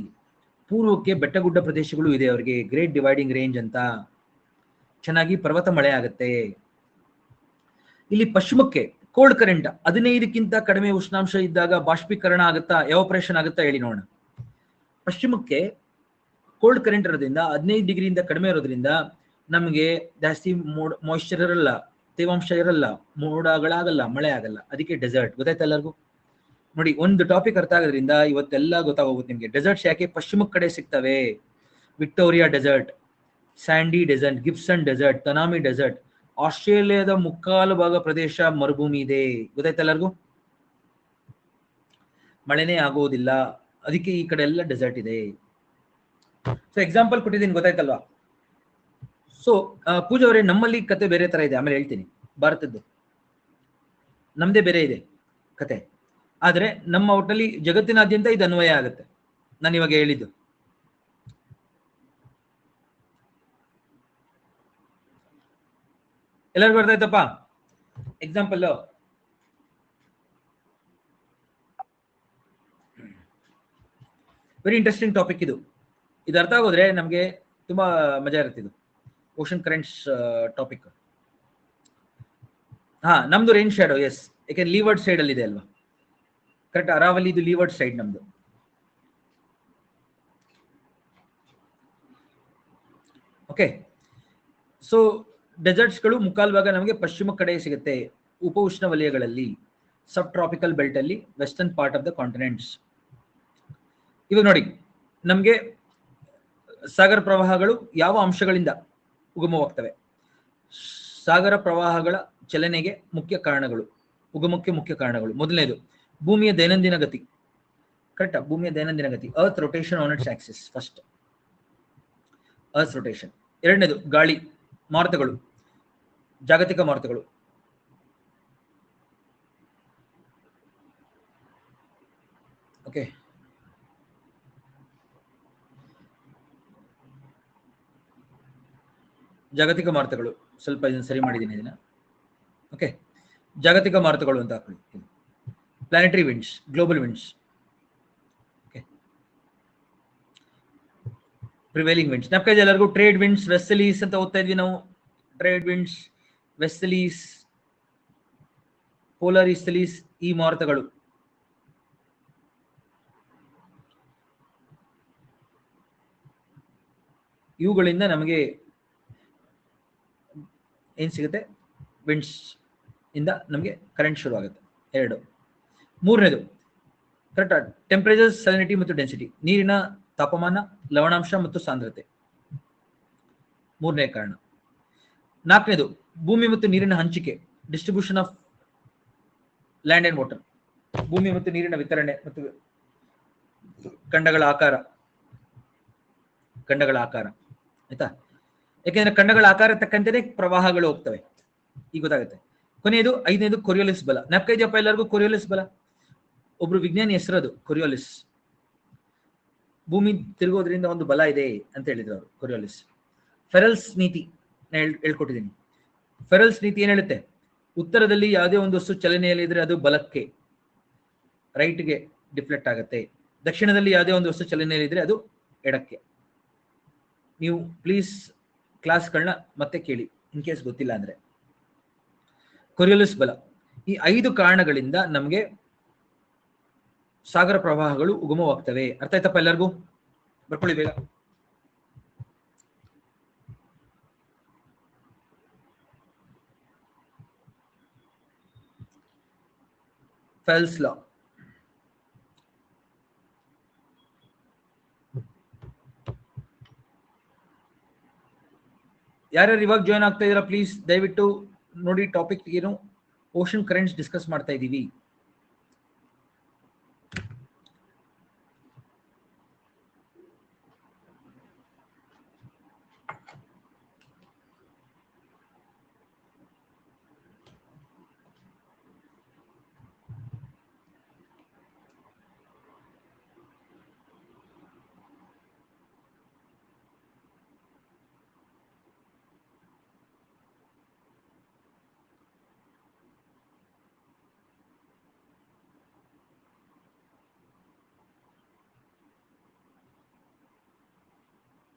ಪೂರ್ವಕ್ಕೆ ಬೆಟ್ಟಗುಡ್ಡ ಪ್ರದೇಶಗಳು ಇದೆ ಅವರಿಗೆ, ಗ್ರೇಟ್ ಡಿವೈಡಿಂಗ್ ರೇಂಜ್ ಅಂತ, ಚೆನ್ನಾಗಿ ಪರ್ವತ ಮಳೆ ಆಗುತ್ತೆ. ಇಲ್ಲಿ ಪಶ್ಚಿಮಕ್ಕೆ ಕೋಲ್ಡ್ ಕರೆಂಟ್, 15ಕ್ಕಿಂತ ಕಡಿಮೆ ಉಷ್ಣಾಂಶ ಇದ್ದಾಗ ಬಾಷ್ಪೀಕರಣ ಆಗುತ್ತಾ, ಎವಾಪರೇಷನ್ ಆಗುತ್ತಾ ಹೇಳಿ ನೋಡೋಣ. ಪಶ್ಚಿಮಕ್ಕೆ ಕೋಲ್ಡ್ ಕರೆಂಟ್ ಇರೋದ್ರಿಂದ 15 ಡಿಗ್ರಿಯಿಂದ ಕಡಿಮೆ ಇರೋದ್ರಿಂದ ನಮಗೆ ಜಾಸ್ತಿ ಮಾಯಿಶ್ಚರ್ ಇರಲ್ಲ, ತೇವಾಂಶ ಇರಲ್ಲ, ಮೋಡಗಳಾಗಲ್ಲ, ಮಳೆ ಆಗಲ್ಲ. ಅದಕ್ಕೆ ಡೆಸರ್ಟ್. ಗೊತ್ತಾಯ್ತಾ ಎಲ್ಲರಿಗೂ? ನೋಡಿ, ಒಂದು ಟಾಪಿಕ್ ಅರ್ಥ ಆಗೋದ್ರಿಂದ ಇವತ್ತೆಲ್ಲ ಗೊತ್ತಾಗೋಗುತ್ತೆ ನಿಮಗೆ. ಡೆಸರ್ಟ್ಸ್ ಯಾಕೆ ಪಶ್ಚಿಮ ಕಡೆ ಸಿಗ್ತವೆ? Victoria desert, sandy desert, Gibson desert, Tanami desert. ಆಸ್ಟ್ರೇಲಿಯಾದ ಮುಕ್ಕಾಲು ಭಾಗ ಪ್ರದೇಶ ಮರುಭೂಮಿ ಇದೆ. ಗೊತ್ತಾಯ್ತಾ ಎಲ್ಲರಿಗೂ? ಮಳೆನೇ ಆಗೋದಿಲ್ಲ, ಅದಕ್ಕೆ ಈ ಕಡೆ ಎಲ್ಲ ಡೆಸರ್ಟ್ ಇದೆ. ಸೊ ಎಕ್ಸಾಂಪಲ್ ಕೊಟ್ಟಿದ್ದೀನಿ, ಗೊತ್ತಾಯ್ತಲ್ವಾ? ಸೊ ಪೂಜಾ ಅವರೇ, ನಮ್ಮಲ್ಲಿ ಕತೆ ಬೇರೆ ತರ ಇದೆ, ಆಮೇಲೆ ಹೇಳ್ತೀನಿ. ಭಾರತದ್ದು ನಮ್ದೇ ಬೇರೆ ಇದೆ ಕತೆ, ಆದ್ರೆ ನಮ್ಮ ಒಟ್ಟಲ್ಲಿ ಜಗತ್ತಿನಾದ್ಯಂತ ಇದು ಅನ್ವಯ ಆಗುತ್ತೆ, ನಾನು ಇವಾಗ ಹೇಳಿದ್ದು. ಎಲ್ಲರಿಗೂ ಅರ್ಥ ಆಯ್ತಪ್ಪ? ಎಕ್ಸಾಂಪಲ್, ವೆರಿ ಇಂಟ್ರೆಸ್ಟಿಂಗ್ ಟಾಪಿಕ್ ಇದು. ಇದು ಅರ್ಥ ಆಗೋದ್ರೆ ನಮಗೆ ತುಂಬಾ ಮಜಾ ಇರುತ್ತೆ. ಇದು ಓಷನ್ ಕರೆಂಟ್ಸ್ ಟಾಪಿಕ್. ಹಾ, ನಮ್ದು ರೇನ್ ಶ್ಯಾಡೋ. ಎಸ್, ಯಾಕೆಂದ್ರೆ ಲೀವರ್ಡ್ ಸೈಡ್ ಅಲ್ಲಿ ಇದೆ ಅಲ್ವಾ. ಕರೆಕ್ಟ್, ಅರಾವಲಿ ಇದು ಲೀವರ್ಡ್ ಸೈಡ್ ನಮ್ದು. ಓಕೆ, ಸೊ ಡೆಸರ್ಟ್ಸ್ಗಳು ಮುಕ್ಕಾಲು ಭಾಗ ನಮಗೆ ಪಶ್ಚಿಮ ಕಡೆ ಸಿಗುತ್ತೆ, ಉಪ ಉಷ್ಣ ವಲಯಗಳಲ್ಲಿ, ಸಬ್ ಟ್ರಾಪಿಕಲ್ ಬೆಲ್ಟ್ ಅಲ್ಲಿ, western part of the continents. ಇವಾಗ ನೋಡಿ, ನಮಗೆ ಸಾಗರ ಪ್ರವಾಹಗಳು ಯಾವ ಅಂಶಗಳಿಂದ ಉಗಮವಾಗ್ತವೆ? ಸಾಗರ ಪ್ರವಾಹಗಳ ಚಲನೆಗೆ ಮುಖ್ಯ ಕಾರಣಗಳು, ಉಗಮಕ್ಕೆ ಮುಖ್ಯ ಕಾರಣಗಳು. ಮೊದಲನೇದು ಭೂಮಿಯ ದೈನಂದಿನ ಗತಿ. ಕರೆಕ್ಟ್, ಭೂಮಿಯ ದೈನಂದಿನ ಗತಿ, earth rotation on its Axis. First earth rotation. ಎರಡನೇದು ಗಾಳಿ ಮಾರುತಗಳು, ಜಾಗತಿಕ ಮಾರುತಗಳು. ಓಕೆ, ಜಾಗತಿಕ ಮಾರುತಗಳು. ಸ್ವಲ್ಪ ಇದನ್ನು ಸರಿ ಮಾಡಿದ್ದೀನಿ ಇದನ್ನ. ಓಕೆ, ಜಾಗತಿಕ ಮಾರುತಗಳು ಅಂತ ಹಾಕೊಳ್ಳಿ. Planetary winds, global winds. Okay, prevailing winds. ಜ್ಞಾಪಕ ಇದೆ ಎಲ್ಲರಿಗೂ? ಟ್ರೇಡ್ ವಿಂಡ್ಸ್, ವೆಸ್ಟಲೀಸ್ ಅಂತ ಓದ್ತಾ ಇದ್ವಿ ನಾವು. ಟ್ರೇಡ್ ವಿಂಡ್ಸ್, ವೆಸ್ಟಲೀಸ್, ಪೋಲಾರ್ ಈಸ್ಟಲೀಸ್, ಈ ಮಾರುತಗಳು. ಇವುಗಳಿಂದ ನಮಗೆ ಏನ್ ಸಿಗುತ್ತೆ? ವಿಂಡ್ಸ್ ಇಂದ ನಮಗೆ ಕರೆಂಟ್ ಶುರು ಆಗುತ್ತೆ. ಎರಡು. ಮೂರನೇದು ಕರೆಕ್ಟ್, ಟೆಂಪರೇಚರ್, ಸಲಿನಿಟಿ ಮತ್ತು ಡೆನ್ಸಿಟಿ, ನೀರಿನ ತಾಪಮಾನ, ಲವಣಾಂಶ ಮತ್ತು ಸಾಂದ್ರತೆ. ಮೂರನೇ ಕಾರಣ. ನಾಲ್ಕನೇದು ಭೂಮಿ ಮತ್ತು ನೀರಿನ ಹಂಚಿಕೆ, distribution of land and water. ಭೂಮಿ ಮತ್ತು ನೀರಿನ ವಿತರಣೆ ಮತ್ತು ಖಂಡಗಳ ಆಕಾರ. ಖಂಡಗಳ ಆಕಾರ, ಆಯ್ತಾ? ಯಾಕೆಂದ್ರೆ ಖಂಡಗಳ ಆಕಾರ ತಕ್ಕಂತೆಯೇ ಪ್ರವಾಹಗಳು ಹೋಗ್ತವೆ, ಈಗ ಗೊತ್ತಾಗುತ್ತೆ. ಕೊನೆಯದು ಐದನೇದು ಕೊರಿಯೋಲಿಸ್ ಬಲ. ಜ್ಞಾಪಕ ಇದೆಯಪ್ಪ ಎಲ್ಲರಿಗೂ? ಕೊರಿಯೋಲಿಸ್ ಬಲ, ಒಬ್ರು ವಿಜ್ಞಾನಿ ಹೆಸರದು ಕೊರಿಯೋಲಿಸ್. ಭೂಮಿ ತಿರುಗೋದ್ರಿಂದ ಒಂದು ಬಲ ಇದೆ ಅಂತ ಹೇಳಿದ್ರು ಅವರು, ಕೊರಿಯೋಲಿಸ್. ಫೆರಲ್ಸ್ ನೀತಿ ಹೇಳ್ಕೊಟ್ಟಿದ್ದೀನಿ. ಫೆರಲ್ಸ್ ನೀತಿ ಏನ್ ಹೇಳುತ್ತೆ? ಉತ್ತರದಲ್ಲಿ ಯಾವುದೇ ಒಂದು ವಸ್ತು ಚಲನೆಯಲ್ಲಿ ಇದ್ರೆ ಅದು ಬಲಕ್ಕೆ, ರೈಟ್ಗೆ ಡಿಫ್ಲೆಕ್ಟ್ ಆಗುತ್ತೆ. ದಕ್ಷಿಣದಲ್ಲಿ ಯಾವುದೇ ಒಂದು ವಸ್ತು ಚಲನೆಯಲ್ಲಿ ಇದ್ರೆ ಅದು ಎಡಕ್ಕೆ. ನೀವು ಪ್ಲೀಸ್ ಕ್ಲಾಸ್ಗಳನ್ನ ಮತ್ತೆ ಕೇಳಿ, ಇನ್ ಕೇಸ್ ಗೊತ್ತಿಲ್ಲ ಅಂದ್ರೆ. ಕೊರಿಯೋಲಿಸ್ ಬಲ. ಈ 5 ಕಾರಣಗಳಿಂದ ನಮಗೆ ಸಾಗರ ಪ್ರವಾಹಗಳು ಉಗಮವಾಗ್ತವೆ. ಅರ್ಥ ಆಯ್ತಪ್ಪ ಎಲ್ಲರಿಗೂ? ಬರ್ಕೊಳ್ಳಿ ಬೇಗ. ಫೆಲ್ಸ್ ಲಾ. ಯಾರ್ಯಾರು ಇವಾಗ ಜಾಯ್ನ್ ಆಗ್ತಾ ಇದೀರಾ ಪ್ಲೀಸ್ ದಯವಿಟ್ಟು ನೋಡಿ. ಟಾಪಿಕ್ ಏನು? ಓಷನ್ ಕರೆಂಟ್ಸ್ ಡಿಸ್ಕಸ್ ಮಾಡ್ತಾ ಇದ್ದೀವಿ.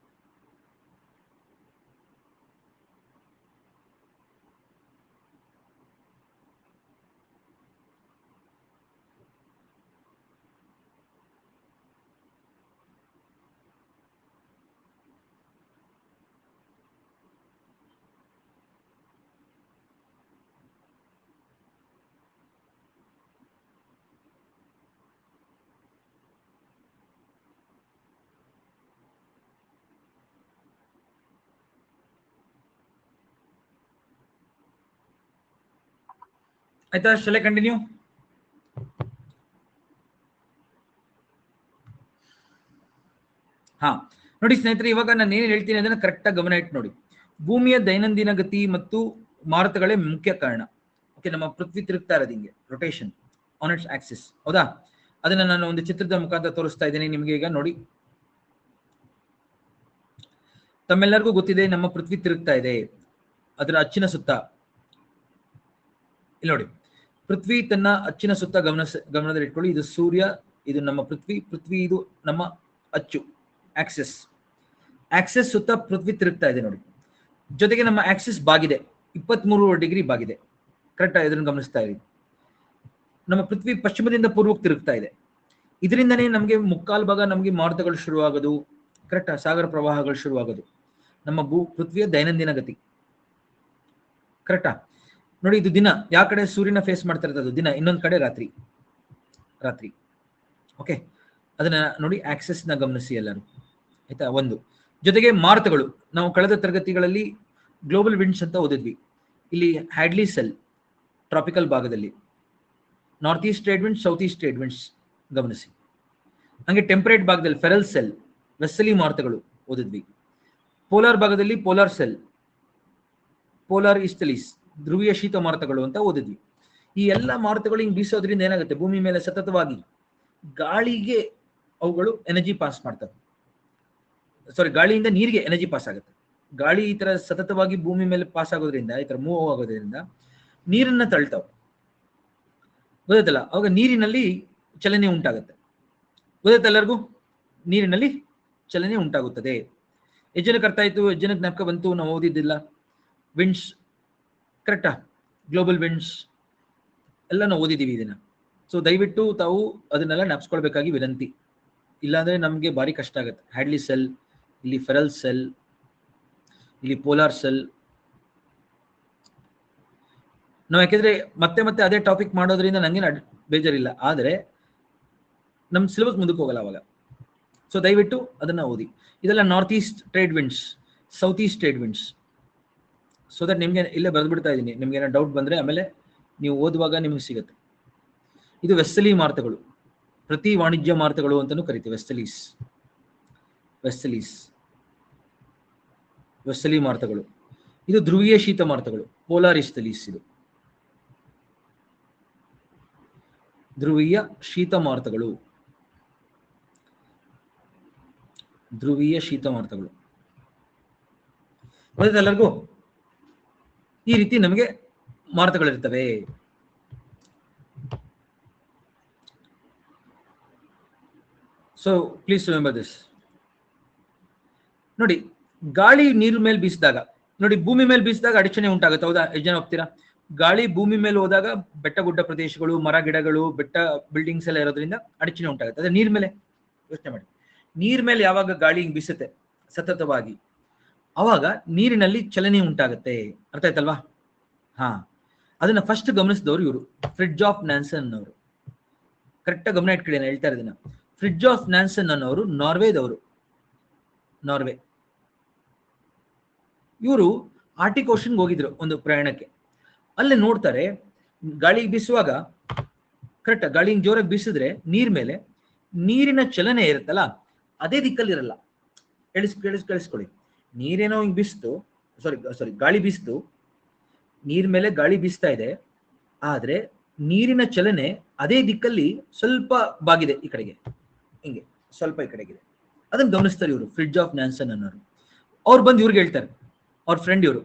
ಆಯ್ತಾ? ಶಲೆ ಕಂಟಿನ್ಯೂ. ಹಾ ನೋಡಿ ಸ್ನೇಹಿತರೆ, ಇವಾಗ ನಾನು ಏನೇನು ಹೇಳ್ತೀನಿ ಅದನ್ನ ಕರೆಕ್ಟ್ ಆಗಿ ಗಮನ ಇಟ್ಟು ನೋಡಿ. ಭೂಮಿಯ ದೈನಂದಿನ ಗತಿ ಮತ್ತು ಮಾರುತಗಳೇ ಮುಖ್ಯ ಕಾರಣ. ಓಕೆ, ನಮ್ಮ ಪೃಥ್ವಿ ತಿರುಗ್ತಾ ಇರೋದು ಹಿಂಗೆ, ರೊಟೇಷನ್ ಆನ್ ಇಟ್ಸ್ ಆಕ್ಸಿಸ್. ಹೌದಾ? ಅದನ್ನ ನಾನು ಒಂದು ಚಿತ್ರದ ಮುಖಾಂತರ ತೋರಿಸ್ತಾ ಇದ್ದೀನಿ ನಿಮಗೆ. ಈಗ ನೋಡಿ, ತಮ್ಮೆಲ್ಲರಿಗೂ ಗೊತ್ತಿದೆ ನಮ್ಮ ಪೃಥ್ವಿ ತಿರುಗ್ತಾ ಇದೆ ಅದರ ಅಚ್ಚಿನ ಸುತ್ತ. ಇಲ್ಲಿ ನೋಡಿ, ಪೃಥ್ವಿ ತನ್ನ ಅಚ್ಚಿನ ಸುತ್ತ ಗಮನದಲ್ಲಿ ಇಟ್ಕೊಳ್ಳಿ. ಇದು ಸೂರ್ಯ, ಇದು ನಮ್ಮ ಪೃಥ್ವಿ ಇದು ನಮ್ಮ ಅಚ್ಚು, ಆಕ್ಸಿಸ್. ಆಕ್ಸಿಸ್ ಸುತ್ತ ಪೃಥ್ವಿ ತಿರುಗ್ತಾ ಇದೆ ನೋಡಿ. ಜೊತೆಗೆ ನಮ್ಮ ಆಕ್ಸಿಸ್ ಬಾಗಿದೆ, 23 ಡಿಗ್ರಿ ಬಾಗಿದೆ. ಕರೆಕ್ಟ್, ಇದನ್ನು ಗಮನಿಸ್ತಾ ಇರಿ. ನಮ್ಮ ಪೃಥ್ವಿ ಪಶ್ಚಿಮದಿಂದ ಪೂರ್ವಕ್ಕೆ ತಿರುಗ್ತಾ ಇದೆ. ಇದರಿಂದನೇ ನಮಗೆ ಮುಕ್ಕಾಲು ಭಾಗ ನಮಗೆ ಮಾರುತಗಳು ಶುರುವಾಗೋದು, ಕರೆಕ್ಟ್, ಸಾಗರ ಪ್ರವಾಹಗಳು ಶುರುವಾಗೋದು. ನಮ್ಮ ಪೃಥ್ವಿಯ ದೈನಂದಿನ ಗತಿ. ಕರೆಕ್ಟಾ? ನೋಡಿ, ಇದು ದಿನ, ಯಾವ ಕಡೆ ಸೂರ್ಯನ ಫೇಸ್ ಮಾಡ್ತಾ ಇರ್ತದೆ ದಿನ, ಇನ್ನೊಂದು ಕಡೆ ರಾತ್ರಿ. ಓಕೆ, ಅದನ್ನ ನೋಡಿ, ಆಕ್ಸೆಸ್ ನ ಗಮನಿಸಿ ಎಲ್ಲರೂ, ಆಯ್ತಾ? ಒಂದು ಜೊತೆಗೆ ಮಾರುತಗಳು, ನಾವು ಕಳೆದ ತರಗತಿಗಳಲ್ಲಿ ಗ್ಲೋಬಲ್ ವಿಂಡ್ಸ್ ಅಂತ ಓದಿದ್ವಿ. ಇಲ್ಲಿ ಹ್ಯಾಡ್ಲಿ ಸೆಲ್ ಟ್ರಾಪಿಕಲ್ ಭಾಗದಲ್ಲಿ, north East trade winds, south East trade winds ಗಮನಿಸಿ. ಹಂಗೆ ಟೆಂಪರೇಟ್ ಭಾಗದಲ್ಲಿ ಫೆರಲ್ ಸೆಲ್, ವೆಸ್ಸಲಿ ಮಾರುತಗಳು ಓದಿದ್ವಿ. ಪೋಲಾರ್ ಭಾಗದಲ್ಲಿ ಪೋಲಾರ್ ಸೆಲ್, ಪೋಲಾರ್ ಈಸ್ಟಲೀಸ್, ಧ್ರುವೀಯ ಶೀತ ಮಾರುತಗಳು ಅಂತ ಓದಿದ್ವಿ. ಈ ಎಲ್ಲ ಮಾರುತಗಳು ಹಿಂಗೆ ಬೀಸೋದ್ರಿಂದ ಏನಾಗುತ್ತೆ, ಭೂಮಿ ಮೇಲೆ ಸತತವಾಗಿ ಗಾಳಿಗೆ ಅವುಗಳು ಎನರ್ಜಿ ಪಾಸ್ ಮಾಡ್ತವೆ. ಗಾಳಿಯಿಂದ ನೀರಿಗೆ ಎನರ್ಜಿ ಪಾಸ್ ಆಗುತ್ತೆ. ಗಾಳಿ ಈ ತರ ಸತತವಾಗಿ ಭೂಮಿ ಮೇಲೆ ಪಾಸ್ ಆಗೋದ್ರಿಂದ, ಈ ತರ ಮೂವ್ ಆಗೋದ್ರಿಂದ ನೀರನ್ನ ತಳ್ತಾವೆ, ಗೊತ್ತಾಯ್ತಲ್ಲ? ಅವಾಗ ನೀರಿನಲ್ಲಿ ಚಲನೆ ಉಂಟಾಗುತ್ತೆ. ಗೊತ್ತಾಯ್ತು ಎಲ್ಲರಿಗೂ? ನೀರಿನಲ್ಲಿ ಚಲನೆ ಉಂಟಾಗುತ್ತದೆ. ಎಷ್ಟು ಜನಕ್ಕೆ ಅರ್ಥ ಆಯ್ತು? ಎಷ್ಟು ಜನಕ್ಕೆ ಜ್ಞಾಪಕ ಬಂತು? ನಾವು ಓದಿದ್ದಿಲ್ಲ ವಿಂಡ್ಸ್, ಕರೆಕ್ಟಾ? ಗ್ಲೋಬಲ್ ವಿಂಡ್ಸ್ ಎಲ್ಲ ನಾವು ಓದಿದ್ದೀವಿ ಇದನ್ನ. ಸೊ ದಯವಿಟ್ಟು ತಾವು ಅದನ್ನೆಲ್ಲ ಜ್ಞಾಪಿಸ್ಕೊಳ್ಬೇಕಾಗಿ ವಿನಂತಿ. ಇಲ್ಲಾಂದ್ರೆ ನಮಗೆ ಭಾರಿ ಕಷ್ಟ ಆಗುತ್ತೆ. ಹ್ಯಾಡ್ಲಿ ಸೆಲ್, ಇಲ್ಲಿ ಫೆರಲ್ ಸೆಲ್, ಇಲ್ಲಿ ಪೋಲಾರ್ ಸೆಲ್. ನಾವು ಯಾಕೆಂದ್ರೆ ಮತ್ತೆ ಮತ್ತೆ ಅದೇ ಟಾಪಿಕ್ ಮಾಡೋದ್ರಿಂದ ನಂಗೆ ಬೇಜಾರಿಲ್ಲ, ಆದರೆ ನಮ್ಮ ಸಿಲೆಬಸ್ ಮುಂದಕ್ಕೆ ಹೋಗಲ್ಲ ಅವಾಗ. ಸೊ ದಯವಿಟ್ಟು ಅದನ್ನ ಓದಿ. ಇದೆಲ್ಲ north East trade winds, south East trade winds. So that ನಿಮ್ಗೆ ಇಲ್ಲೇ ಬರೆದು ಬಿಡ್ತಾ ಇದ್ದೀನಿ. ನಿಮ್ಗೆ ಏನೋ ಡೌಟ್ ಬಂದ್ರೆ ಆಮೇಲೆ ನೀವು ಓದುವಾಗ ನಿಮ್ಗೆ ಸಿಗುತ್ತೆ. ಇದು ವೆಸ್ಸಲಿ ಮಾರುತಗಳು, ಪ್ರತಿ ವಾಣಿಜ್ಯ ಮಾರುತಗಳು ಅಂತಾನೂ ಕರಿತೀವಿ. ವೆಸ್ಸಲಿ ಮಾರುತಗಳು. ಇದು ಧ್ರುವೀಯ ಶೀತ ಮಾರುತಗಳು, ಪೋಲಾರ್ ಈಸ್ಟಲೀಸ್. ಇದು ಧ್ರುವೀಯ ಶೀತ ಮಾರುತಗಳು, ಗೊತ್ತಾಯ್ತು ಎಲ್ಲರಿಗೂ? ಈ ರೀತಿ ನಮಗೆ ಮಾರುತಗಳಿರ್ತವೆ. So please remember this. ನೋಡಿ, ಗಾಳಿ ನೀರು ಮೇಲೆ ಬೀಸಿದಾಗ, ನೋಡಿ ಭೂಮಿ ಮೇಲೆ ಬೀಸಿದಾಗ ಅಡಚಣೆ ಉಂಟಾಗುತ್ತೆ, ಹೌದಾ? ಎಷ್ಟು ಜನ ಹೋಗ್ತೀರಾ? ಗಾಳಿ ಭೂಮಿ ಮೇಲೆ ಹೋದಾಗ ಬೆಟ್ಟ ಗುಡ್ಡ ಪ್ರದೇಶಗಳು, ಮರ ಗಿಡಗಳು, ಬೆಟ್ಟ ಬಿಲ್ಡಿಂಗ್ಸ್ ಎಲ್ಲ ಇರೋದ್ರಿಂದ ಅಡಚಣೆ ಉಂಟಾಗುತ್ತೆ. ಅದೇ ನೀರ್ ಮೇಲೆ ಯೋಚನೆ ಮಾಡಿ. ನೀರ್ ಮೇಲೆ ಯಾವಾಗ ಗಾಳಿ ಹಿಂಗ್ ಬೀಸುತ್ತೆ ಸತತವಾಗಿ, ಅವಾಗ ನೀರಿನಲ್ಲಿ ಚಲನೆ ಉಂಟಾಗುತ್ತೆ. ಅರ್ಥ ಆಯ್ತಲ್ವಾ? ಹಾ, ಅದನ್ನ ಫಸ್ಟ್ ಗಮನಿಸಿದವರು ಇವರು, ಫ್ರಿಡ್ಜಾಫ್ ನ್ಯಾನ್ಸನ್ ಅವರು. ಕರೆಕ್ಟ್ ಗಮನ ಇಟ್ಕೊಳ್ಳಿ, ನಾನು ಹೇಳ್ತಾ ಇರೋದನ್ನ. ಫ್ರಿಡ್ಜಾಫ್ ನ್ಯಾನ್ಸನ್ ಅನ್ನೋರು ನಾರ್ವೆ. ಇವರು ಆರ್ಟಿಕ್ ಓಷನ್ಗೆ ಹೋಗಿದ್ರು ಒಂದು ಪ್ರಯಾಣಕ್ಕೆ. ಅಲ್ಲೇ ನೋಡ್ತಾರೆ, ಗಾಳಿ ಬೀಸುವಾಗ, ಕರೆಕ್ಟ್ ಗಾಳಿ ಜೋರಾಗಿ ಬೀಸಿದ್ರೆ ನೀರ್ ಮೇಲೆ ನೀರಿನ ಚಲನೆ ಇರುತ್ತಲ್ಲ, ಅದೇ ದಿಕ್ಕಲ್ಲಿ ಇರಲ್ಲ. ಕೇಳಿಸ್ಕೊಳ್ಳಿ. ನೀರೇನೋ ಹಿಂಗ್ ಬೀಸ್ತು, ಗಾಳಿ ಬೀಸ್ತು, ನೀರ್ ಮೇಲೆ ಗಾಳಿ ಬೀಸ್ತಾ ಇದೆ, ಆದ್ರೆ ನೀರಿನ ಚಲನೆ ಅದೇ ದಿಕ್ಕಲ್ಲಿ ಸ್ವಲ್ಪ ಬಾಗಿದೆ, ಈ ಕಡೆಗೆ, ಹಿಂಗೆ ಸ್ವಲ್ಪ ಈ ಕಡೆಗಿದೆ. ಅದನ್ನ ಗಮನಿಸ್ತಾರೆ ಇವರು, ಫ್ರಿಡ್ಜಾಫ್ ನ್ಯಾನ್ಸನ್ ಅನ್ನೋರು. ಅವ್ರು ಬಂದು ಇವ್ರಿಗೆ ಹೇಳ್ತಾರೆ, ಅವ್ರ ಫ್ರೆಂಡ್ ಇವರು,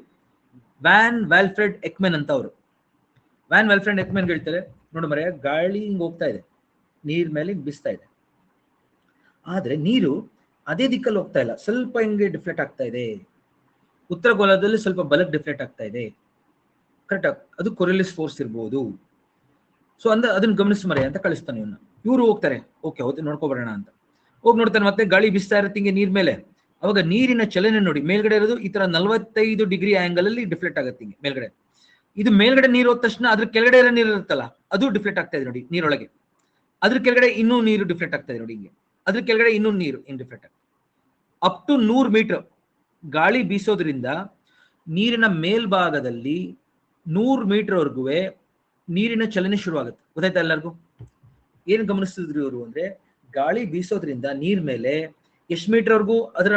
ವ್ಯಾನ್ ವಾಲ್ಫ್ರೆಡ್ ಎಕ್ಮೆನ್ ಅಂತ ಅವರು. ವ್ಯಾನ್ ವಾಲ್ಫ್ರೆಡ್ ಎಕ್ಮೆನ್ ಹೇಳ್ತಾರೆ, ನೋಡು ಮರೆ, ಗಾಳಿ ಹಿಂಗ್ ಹೋಗ್ತಾ ಇದೆ, ನೀರ್ ಮೇಲೆ ಬೀಸ್ತಾ ಇದೆ, ಆದ್ರೆ ನೀರು ಅದೇ ದಿಕ್ಕಲ್ಲಿ ಹೋಗ್ತಾ ಇಲ್ಲ, ಸ್ವಲ್ಪ ಹಿಂಗೆ ಡಿಫ್ಲೆಕ್ಟ್ ಆಗ್ತಾ ಇದೆ. ಉತ್ತರ ಗೋಳದಲ್ಲಿ ಸ್ವಲ್ಪ ಬಲಕ್ಕೆ ಡಿಫ್ಲೆಕ್ಟ್ ಆಗ್ತಾ ಇದೆ. ಕರೆಕ್ಟ್, ಅದು ಕೊರಿಯಲಿಸ್ ಫೋರ್ಸ್ ಇರ್ಬೋದು. ಸೊ ಅದನ್ನ ಗಮನಿಸಿ ಮರೆ ಅಂತ ಕಳಿಸ್ತಾನೆ ಇವನ್ನ. ಇವ್ರು ಹೋಗ್ತಾರೆ, ಓಕೆ ಹೋಗಿ ನೋಡ್ಕೊಬರೋಣ ಅಂತ ಹೋಗಿ ನೋಡ್ತಾರೆ. ಮತ್ತೆ ಗಾಳಿ ಬೀಸ್ತಾ ಇರುತ್ತೆ ಹಿಂಗೆ ನೀರ್ ಮೇಲೆ. ಅವಾಗ ನೀರಿನ ಚಲನೆ ನೋಡಿ, ಮೇಲ್ಗಡೆ ಇರೋದು ಈ ತರ 45 ಡಿಗ್ರಿ ಆಂಗಲ್ ಅಲ್ಲಿ ಡಿಫ್ಲೆಕ್ಟ್ ಆಗುತ್ತೆ ಹಿಂಗೆ ಮೇಲ್ಗಡೆ. ಇದು ಮೇಲ್ಗಡೆ ನೀರು ಹೋದ ತಕ್ಷಣ ಅದ್ರ ಕೆಳಗಡೆ ಇರೋ ನೀರು ಇರುತ್ತಲ್ಲ, ಅದು ಡಿಫ್ಲೆಕ್ಟ್ ಆಗ್ತಾ ಇದೆ ನೋಡಿ ನೀರೊಳಗೆ. ಅದ್ರ ಕೆಳಗಡೆ ಇನ್ನೂ ನೀರು ಡಿಫ್ಲೆಕ್ಟ್ ಆಗ್ತಾ ಇದೆ ನೋಡಿ ಹಿಂಗೆ. ಅದ್ರ ಕೆಳಗಡೆ ಇನ್ನೂ ನೀರು ಹಿಂಗ್ ಡಿಫ್ಲೆಕ್ಟ್ ಆಗ್ತದೆ. ಅಪ್ ಟು 100 ಮೀಟರ್ ಗಾಳಿ ಬೀಸೋದ್ರಿಂದ ನೀರಿನ ಮೇಲ್ಭಾಗದಲ್ಲಿ 100 ಮೀಟರ್ವರೆಗೂ ನೀರಿನ ಚಲನೆ ಶುರುವಾಗುತ್ತೆ. ಗೊತ್ತಾಯ್ತಾ ಎಲ್ಲರಿಗೂ? ಏನ್ ಗಮನಿಸ್ತಿದ್ರು ಇವರು ಅಂದ್ರೆ, ಗಾಳಿ ಬೀಸೋದ್ರಿಂದ ನೀರ್ ಮೇಲೆ ಎಷ್ಟು ಮೀಟರ್ವರೆಗೂ ಅದರ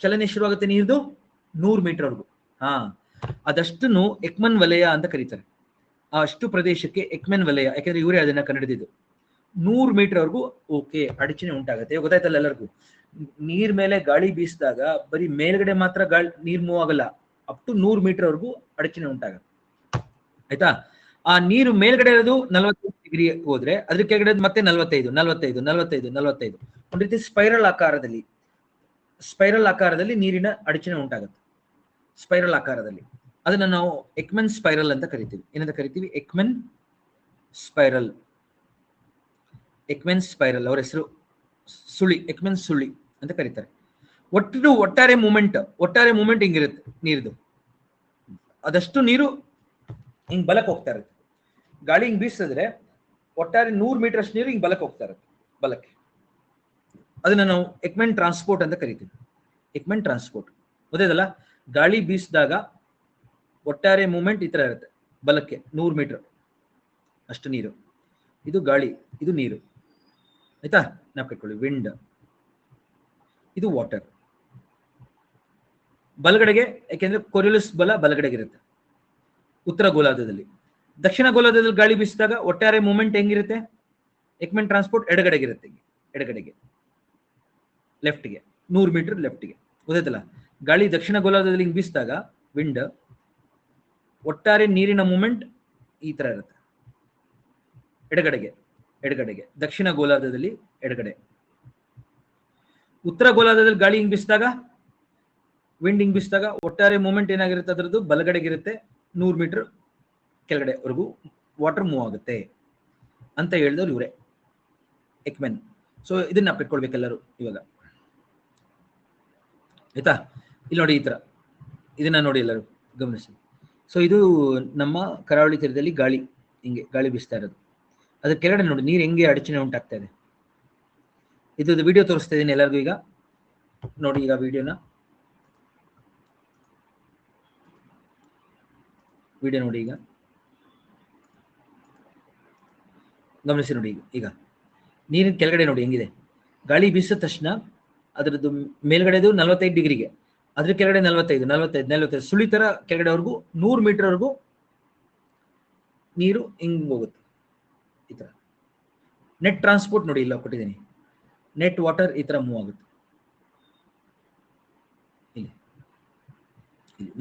ಚಲನೆ ಶುರುವಾಗುತ್ತೆ ನೀರ್ದು? 100 ಮೀಟರ್ವರೆಗೂ. ಹಾ, ಅದಷ್ಟನ್ನು ಎಕ್ಮನ್ ವಲಯ ಅಂತ ಕರೀತಾರೆ. ಆ ಅಷ್ಟು ಪ್ರದೇಶಕ್ಕೆ ಎಕ್ಮೆನ್ ವಲಯ, ಯಾಕಂದ್ರೆ ಇವರೇ ಅದನ್ನ ಕಂಡುಹಿಡಿದಿದ್ದು. 100 ಮೀಟರ್ವರೆಗೂ ಓಕೆ ಅಡಚಣೆ ಉಂಟಾಗುತ್ತೆ. ಗೊತ್ತಾಯ್ತಲ್ಲ ಎಲ್ಲರಿಗೂ? ನೀರ್ ಮೇಲೆ ಗಾಳಿ ಬೀಸಿದಾಗ ಬರೀ ಮೇಲ್ಗಡೆ ಮಾತ್ರ ನೀರ್ ಮೂವ್ ಆಗಲ್ಲ, ಅಪ್ ಟು 100 ಮೀಟರ್ವರೆಗೂ ಅಡಚಣೆ ಉಂಟಾಗುತ್ತೆ. ಆಯ್ತಾ? ಆ ನೀರು ಮೇಲ್ಗಡೆ ಇರೋದು 45 ಡಿಗ್ರಿ ಹೋದ್ರೆ ಅದ್ರ ಕೆಳಗಡೆ ಮತ್ತೆ 45 45 45 45 ಒಂದು ರೀತಿ ಸ್ಪೈರಲ್ ಆಕಾರದಲ್ಲಿ ನೀರಿನ ಅಡಚಣೆ ಉಂಟಾಗುತ್ತೆ. ಸ್ಪೈರಲ್ ಆಕಾರದಲ್ಲಿ ಅದನ್ನ ನಾವು ಎಕ್ಮೆನ್ ಸ್ಪೈರಲ್ ಅಂತ ಕರಿತೀವಿ. ಏನಂತ ಕರಿತೀವಿ? ಎಕ್ಮೆನ್ ಸ್ಪೈರಲ್. ಎಕ್ಮೆನ್ ಸ್ಪೈರಲ್ ಅವರ ಹೆಸರು ಸುಳಿ, ಎಕ್ಮೆನ್ ಸುಳಿ ಅಂತ ಕರೀತಾರೆ. ಒಟ್ಟಾರೆ ಮೂಮೆಂಟ್ ಹಿಂಗಿರುತ್ತೆ ನೀರಿದು. ಅದಷ್ಟು ನೀರು ಹಿಂಗ್ ಬಲಕ್ಕೆ ಹೋಗ್ತಾ ಇರುತ್ತೆ. ಗಾಳಿ ಹಿಂಗ್ ಬೀಸಿದ್ರೆ ಒಟ್ಟಾರೆ 100 ಮೀಟರ್ ಅಷ್ಟು ನೀರು ಹಿಂಗ್ ಬಲಕ್ಕೆ ಹೋಗ್ತಾ ಇರುತ್ತೆ, ಬಲಕ್ಕೆ. ಅದನ್ನ ನಾವು ಎಕ್ಮೆನ್ ಟ್ರಾನ್ಸ್ಪೋರ್ಟ್ ಅಂತ ಕರಿತೀವಿ. ಎಕ್ಮೆನ್ ಟ್ರಾನ್ಸ್ಪೋರ್ಟ್ ಗೊತ್ತಾಯ್ತಲ್ಲ? ಗಾಳಿ ಬೀಸಿದಾಗ ಒಟ್ಟಾರೆ ಮೂವ್ಮೆಂಟ್ ಈ ತರ ಇರುತ್ತೆ, ಬಲಕ್ಕೆ 100 ಮೀಟರ್ ಅಷ್ಟು ನೀರು. ಇದು ಗಾಳಿ, ಇದು ನೀರು. ಆಯ್ತಾ? ನೆನಪಿಟ್ಕೊಳ್ಳಿ. ವಿಂಡ್, ಇದು ವಾಟರ್. ಬಲಗಡೆಗೆ, ಯಾಕೆಂದ್ರೆ ಕೊರಿಯಲಿಸ್ ಬಲ ಬಲಗಡೆಗೆ ಇರುತ್ತೆ ಉತ್ತರ ಗೋಲಾರ್ಧದಲ್ಲಿ. ದಕ್ಷಿಣ ಗೋಲಾರ್ಧದಲ್ಲಿ ಗಾಳಿ ಬೀಸಿದಾಗ ಒಟ್ಟಾರೆ ಮೂವ್ಮೆಂಟ್ ಹೆಂಗಿರುತ್ತೆ? ಎಕ್ಮೆನ್ ಟ್ರಾನ್ಸ್ಪೋರ್ಟ್ ಎಡಗಡೆಗಿರುತ್ತೆ, ಎಡಗಡೆಗೆ, ಲೆಫ್ಟ್ಗೆ 100 ಮೀಟರ್ ಲೆಫ್ಟ್ಗೆ. ಗೊತ್ತಾಯ್ತಲ್ಲ? ಗಾಳಿ ದಕ್ಷಿಣ ಗೋಲಾರ್ಧದಲ್ಲಿ ಹಿಂಗ್ ಬೀಸಿದಾಗ ವಿಂಡ್, ಒಟ್ಟಾರೆ ನೀರಿನ ಮೂವ್ಮೆಂಟ್ ಈ ತರ ಇರುತ್ತೆ, ಎಡಗಡೆಗೆ. ದಕ್ಷಿಣ ಗೋಲಾರ್ಧದಲ್ಲಿ ಎಡಗಡೆ. ಉತ್ತರ ಗೋಲಾರ್ಧದಲ್ಲಿ ಗಾಳಿ ಹಿಂಗ್ ಬೀಸಿದಾಗ, ವಿಂಡ್ ಹಿಂಗ್ ಬೀಸಿದಾಗ ಒಟ್ಟಾರೆ ಮೂವ್ಮೆಂಟ್ ಏನಾಗಿರುತ್ತೆ ಅದರದ್ದು? ಬಲಗಡೆಗಿರುತ್ತೆ, 100 ಮೀಟರ್ ಕೆಳಗಡೆವರೆಗೂ ವಾಟರ್ ಮೂವ್ ಆಗುತ್ತೆ ಅಂತ ಹೇಳಿದವ್ರು ಇವರೇ, ಎಕ್ಮೆನ್. ಸೊ ಇದನ್ನ ನೆನಪಿಟ್ಕೊಳ್ಬೇಕೆಲ್ಲರೂ ಇವಾಗ. ಆಯ್ತಾ? ಇಲ್ಲಿ ನೋಡಿ, ಈ ತರ ಇದನ್ನ ನೋಡಿ ಎಲ್ಲರೂ ಗಮನಿಸಿ. ಸೊ ಇದು ನಮ್ಮ ಕರಾವಳಿ ತೀರದಲ್ಲಿ ಗಾಳಿ ಬೀಸ್ತಾ ಇರೋದು. ಅದ್ರ ಕೆಳಗಡೆ ನೋಡಿ ನೀರು ಹೆಂಗೆ ಅಡಚಣೆ ಉಂಟಾಗ್ತಾ ಇದೆ. ಇದು ವಿಡಿಯೋ ತೋರಿಸ್ತಾ ಇದೀನಿ ಎಲ್ಲರಿಗೂ. ಈಗ ನೋಡಿ, ಈಗ ವಿಡಿಯೋ ನೋಡಿ, ಈಗ ಗಮನಿಸಿ ನೋಡಿ. ಈಗ ನೀರಿನ ಕೆಳಗಡೆ ನೋಡಿ ಹೆಂಗಿದೆ. ಗಾಳಿ ಬೀಸಿದ ತಕ್ಷಣ ಅದರದ್ದು ಮೇಲ್ಗಡೆದು 45 ಡಿಗ್ರಿಗೆ, ಅದ್ರ ಕೆಳಗಡೆ 45 ಸುಳಿ ತರ ಕೆಳಗಡೆವರೆಗೂ 100 ಮೀಟರ್ ವರೆಗೂ ನೀರು ಹಿಂಗ್ ಹೋಗುತ್ತೆ ಈ ತರ. ನೆಟ್ ಟ್ರಾನ್ಸ್ಪೋರ್ಟ್ ನೋಡಿ, ಇಲ್ಲ ಕೊಟ್ಟಿದ್ದೀನಿ, ನೆಟ್ ವಾಟರ್ ಈ ತರ ಮೂವ್ ಆಗುತ್ತೆ. ಇಲ್ಲಿ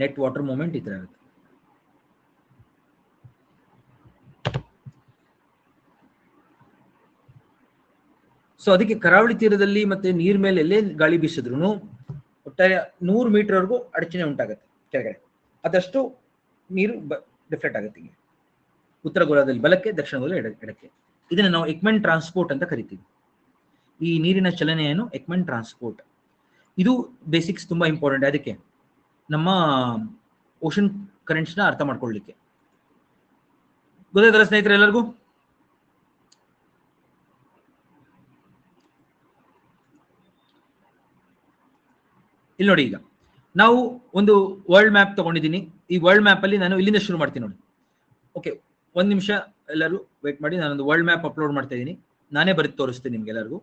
ನೆಟ್ ವಾಟರ್ ಮೂವ್ಮೆಂಟ್ ಈ ತರ ಆಗುತ್ತೆ. ಸೊ ಅದಕ್ಕೆ ಕರಾವಳಿ ತೀರದಲ್ಲಿ ಮತ್ತೆ ನೀರ್ ಮೇಲೆ ಎಲ್ಲೇ ಗಾಳಿ ಬೀಸಿದ್ರು ಒಟ್ಟಾರೆ 100 ಮೀಟರ್ ವರೆಗೂ ಅಡಚಣೆ ಉಂಟಾಗುತ್ತೆ ಕೆಳಗಡೆ. ಅದಷ್ಟು ನೀರು ಡಿಫ್ಲೆಕ್ಟ್ ಆಗುತ್ತೆ ಹಿಂಗೆ ಉತ್ತರ ಗೋಳದಲ್ಲಿ ಬಲಕ್ಕೆ, ದಕ್ಷಿಣ ಗೋಳ ಎಡಕ್ಕೆ. ಇದನ್ನ ನಾವು ಎಕ್ಮೆನ್ ಟ್ರಾನ್ಸ್ಪೋರ್ಟ್ ಅಂತ ಕರಿತೀವಿ. ಈ ನೀರಿನ ಚಲನೆಯನ್ನು ಎಕ್ಮೆನ್ ಟ್ರಾನ್ಸ್ಪೋರ್ಟ್. ಇದು ಬೇಸಿಕ್ಸ್ ತುಂಬಾ ಇಂಪಾರ್ಟೆಂಟ್. ಅದಕ್ಕೆ ನಮ್ಮ ಓಷನ್ ಕರೆಂಟ್ಸ್ ನ ಅರ್ಥ ಮಾಡ್ಕೊಳ್ಳಿಕ್ಕೆ. ಗೊತ್ತಾಯ್ತಲ್ಲ ಸ್ನೇಹಿತರೆ ಎಲ್ಲರಿಗೂ? ಇಲ್ಲಿ ನೋಡಿ, ಈಗ ನಾವು ಒಂದು ವರ್ಲ್ಡ್ ಮ್ಯಾಪ್ ತಗೊಂಡಿದ್ದೀನಿ. ಈ ವರ್ಲ್ಡ್ ಮ್ಯಾಪ್ ಅಲ್ಲಿ ನಾನು ಇಲ್ಲಿಂದ ಶುರು ಮಾಡ್ತೀನಿ ನೋಡಿ. ಓಕೆ, ಒಂದ್ ನಿಮಿಷ ಎಲ್ಲರೂ ವೇಟ್ ಮಾಡಿ. ನಾನೊಂದು ವರ್ಲ್ಡ್ ಮ್ಯಾಪ್ ಅಪ್ಲೋಡ್ ಮಾಡ್ತಾ ಇದ್ದೀನಿ. ನಾನೇ ಬರೆದು ತೋರಿಸ್ತೀನಿ ನಿಮ್ಗೆಲ್ಲರಿಗೂ.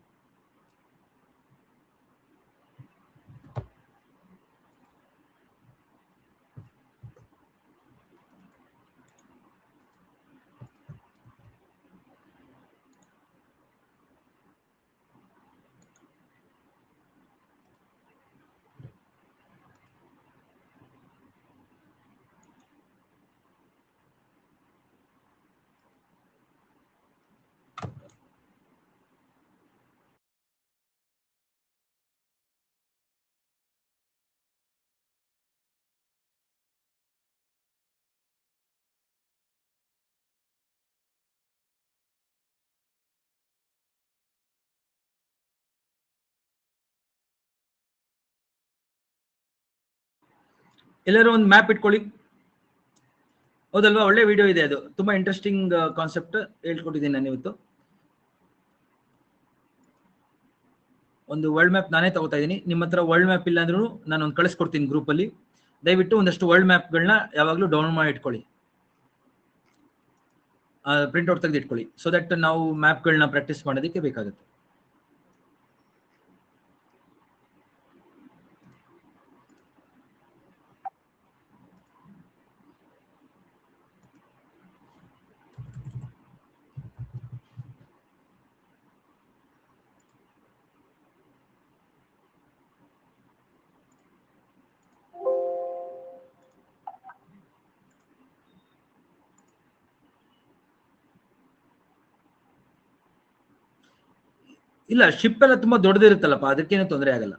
ಎಲ್ಲರೂ ಒಂದು ಮ್ಯಾಪ್ ಇಟ್ಕೊಳ್ಳಿ. ಹೌದಲ್ವಾ? ಒಳ್ಳೆ ವಿಡಿಯೋ ಇದೆ, ಅದು ತುಂಬಾ ಇಂಟ್ರೆಸ್ಟಿಂಗ್ ಕಾನ್ಸೆಪ್ಟ್ ಹೇಳ್ಕೊಟ್ಟಿದ್ದೀನಿ ನಾನು ಇವತ್ತು. ಒಂದು ವರ್ಲ್ಡ್ ಮ್ಯಾಪ್ ನಾನೇ ತಗೋತಾ ಇದ್ದೀನಿ. ನಿಮ್ಮ ಹತ್ರ ವರ್ಲ್ಡ್ ಮ್ಯಾಪ್ ಇಲ್ಲ ಅಂದ್ರೂ ನಾನು ಒಂದು ಕಳಿಸ್ಕೊಡ್ತೀನಿ ಗ್ರೂಪ್ ಅಲ್ಲಿ. ದಯವಿಟ್ಟು ಒಂದಷ್ಟು ವರ್ಲ್ಡ್ ಮ್ಯಾಪ್ಗಳನ್ನ ಯಾವಾಗಲೂ ಡೌನ್ಲೋಡ್ ಮಾಡಿ ಇಟ್ಕೊಳ್ಳಿ, ಪ್ರಿಂಟ್ ಔಟ್ ತೆಗೆದು ಇಟ್ಕೊಳ್ಳಿ. ಸೊ ದಟ್ ನಾವು ಮ್ಯಾಪ್ಗಳನ್ನ ಪ್ರಾಕ್ಟೀಸ್ ಮಾಡೋದಕ್ಕೆ ಬೇಕಾಗುತ್ತೆ. ಇಲ್ಲ, ಶಿಪ್ ಎಲ್ಲ ತುಂಬಾ ದೊಡ್ಡದಿರುತ್ತಲ್ಲಪ್ಪ, ಅದಕ್ಕೇನು ತೊಂದರೆ ಆಗಲ್ಲ.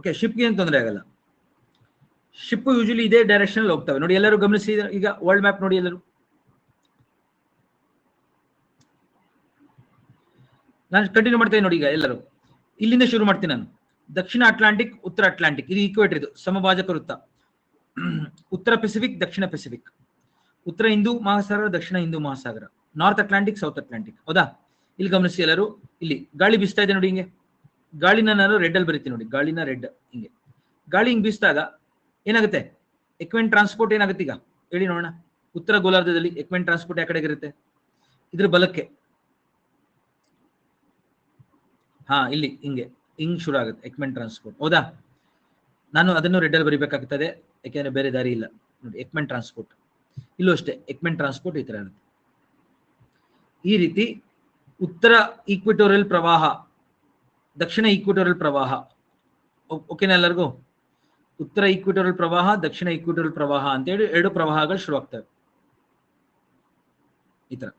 ಓಕೆ, ಶಿಪ್ಗೆ ಏನು ತೊಂದರೆ ಆಗಲ್ಲ. ಶಿಪ್ ಯೂಶಲಿ ಇದೇ ಡೈರೆಕ್ಷನ್ ಅಲ್ಲಿ ಹೋಗ್ತವೆ ನೋಡಿ. ಎಲ್ಲರೂ ಗಮನಿಸಿ, ಈಗ ವರ್ಲ್ಡ್ ಮ್ಯಾಪ್ ನೋಡಿ ಎಲ್ಲರೂ. ನಾನು ಕಂಟಿನ್ಯೂ ಮಾಡ್ತೇನೆ ನೋಡಿ. ಈಗ ಎಲ್ಲರೂ ಇಲ್ಲಿಂದ ಶುರು ಮಾಡ್ತೀನಿ ನಾನು. ದಕ್ಷಿಣ ಅಟ್ಲಾಂಟಿಕ್, ಉತ್ತರ ಅಟ್ಲಾಂಟಿಕ್, ಇದು ಈಕ್ವೇಟರ್, ಇದು ಸಮಭಾಜಕ ವೃತ್ತ. ಉತ್ತರ ಪೆಸಿಫಿಕ್, ದಕ್ಷಿಣ ಪೆಸಿಫಿಕ್, ಉತ್ತರ ಹಿಂದೂ ಮಹಾಸಾಗರ, ದಕ್ಷಿಣ ಹಿಂದೂ ಮಹಾಸಾಗರ, ನಾರ್ತ್ ಅಟ್ಲಾಂಟಿಕ್, ಸೌತ್ ಅಟ್ಲಾಂಟಿಕ್. ಹೌದಾ? ಇಲ್ಲಿ ಗಮನಿಸಿ ಎಲ್ಲರೂ. ಇಲ್ಲಿ ಗಾಳಿ ಬೀಸ್ತಾ ಇದೆ ನೋಡಿ. ಹಿಂಗೆ ಗಾಳಿನ ನಾನು ರೆಡ್ ಅಲ್ಲಿ ಬರೀತೀನಿ ನೋಡಿ. ಗಾಳಿನ ರೆಡ್. ಹಿಂಗೆ ಗಾಳಿ ಹಿಂಗ್ ಬೀಸಿದಾಗ ಏನಾಗುತ್ತೆ? ಎಕ್ವೆನ್ ಟ್ರಾನ್ಸ್ಪೋರ್ಟ್ ಏನಾಗುತ್ತೆ ಈಗ ಹೇಳಿ ನೋಡೋಣ. ಉತ್ತರ ಗೋಲಾರ್ಧದಲ್ಲಿ ಎಕ್ವೆನ್ ಟ್ರಾನ್ಸ್ಪೋರ್ಟ್ ಯಾವ ಕಡೆಗೆ ಇರುತ್ತೆ? ಇದ್ರ ಬಲಕ್ಕೆ. ಹಾ, ಇಲ್ಲಿ ಹಿಂಗೆ ಹಿಂಗ್ ಶುರು ಆಗುತ್ತೆ ಎಕ್ಮೆನ್ ಟ್ರಾನ್ಸ್ಪೋರ್ಟ್. ಹೌದಾ? ನಾನು ಅದನ್ನು ರೆಡ್ ಅಲ್ಲಿ ಬರಿಬೇಕಾಗ್ತದೆ, ಯಾಕೆಂದ್ರೆ ಬೇರೆ ದಾರಿ ಇಲ್ಲ ನೋಡಿ. ಎಕ್ಮೆನ್ ಟ್ರಾನ್ಸ್ಪೋರ್ಟ್ ಇಲ್ಲೂ ಅಷ್ಟೇ. ಎಕ್ಮೆನ್ ಟ್ರಾನ್ಸ್ಪೋರ್ಟ್ ಈ ತರ ಇರುತ್ತೆ. ಈ ರೀತಿ ಉತ್ತರ ಈಕ್ವಿಟೋರಿಯಲ್ ಪ್ರವಾಹ, ದಕ್ಷಿಣ ಈಕ್ವಿಟೋರಿಯಲ್ ಪ್ರವಾಹ. ಓಕೆನಾ ಎಲ್ಲರಿಗೂ? ಉತ್ತರ ಈಕ್ವಿಟೋರಿಯಲ್ ಪ್ರವಾಹ, ದಕ್ಷಿಣ ಈಕ್ವಿಟೋರಿಯಲ್ ಪ್ರವಾಹ ಅಂತೇಳಿ ಎರಡು ಪ್ರವಾಹಗಳು ಶುರುವಾಗ್ತವೆ. ಈ ತರ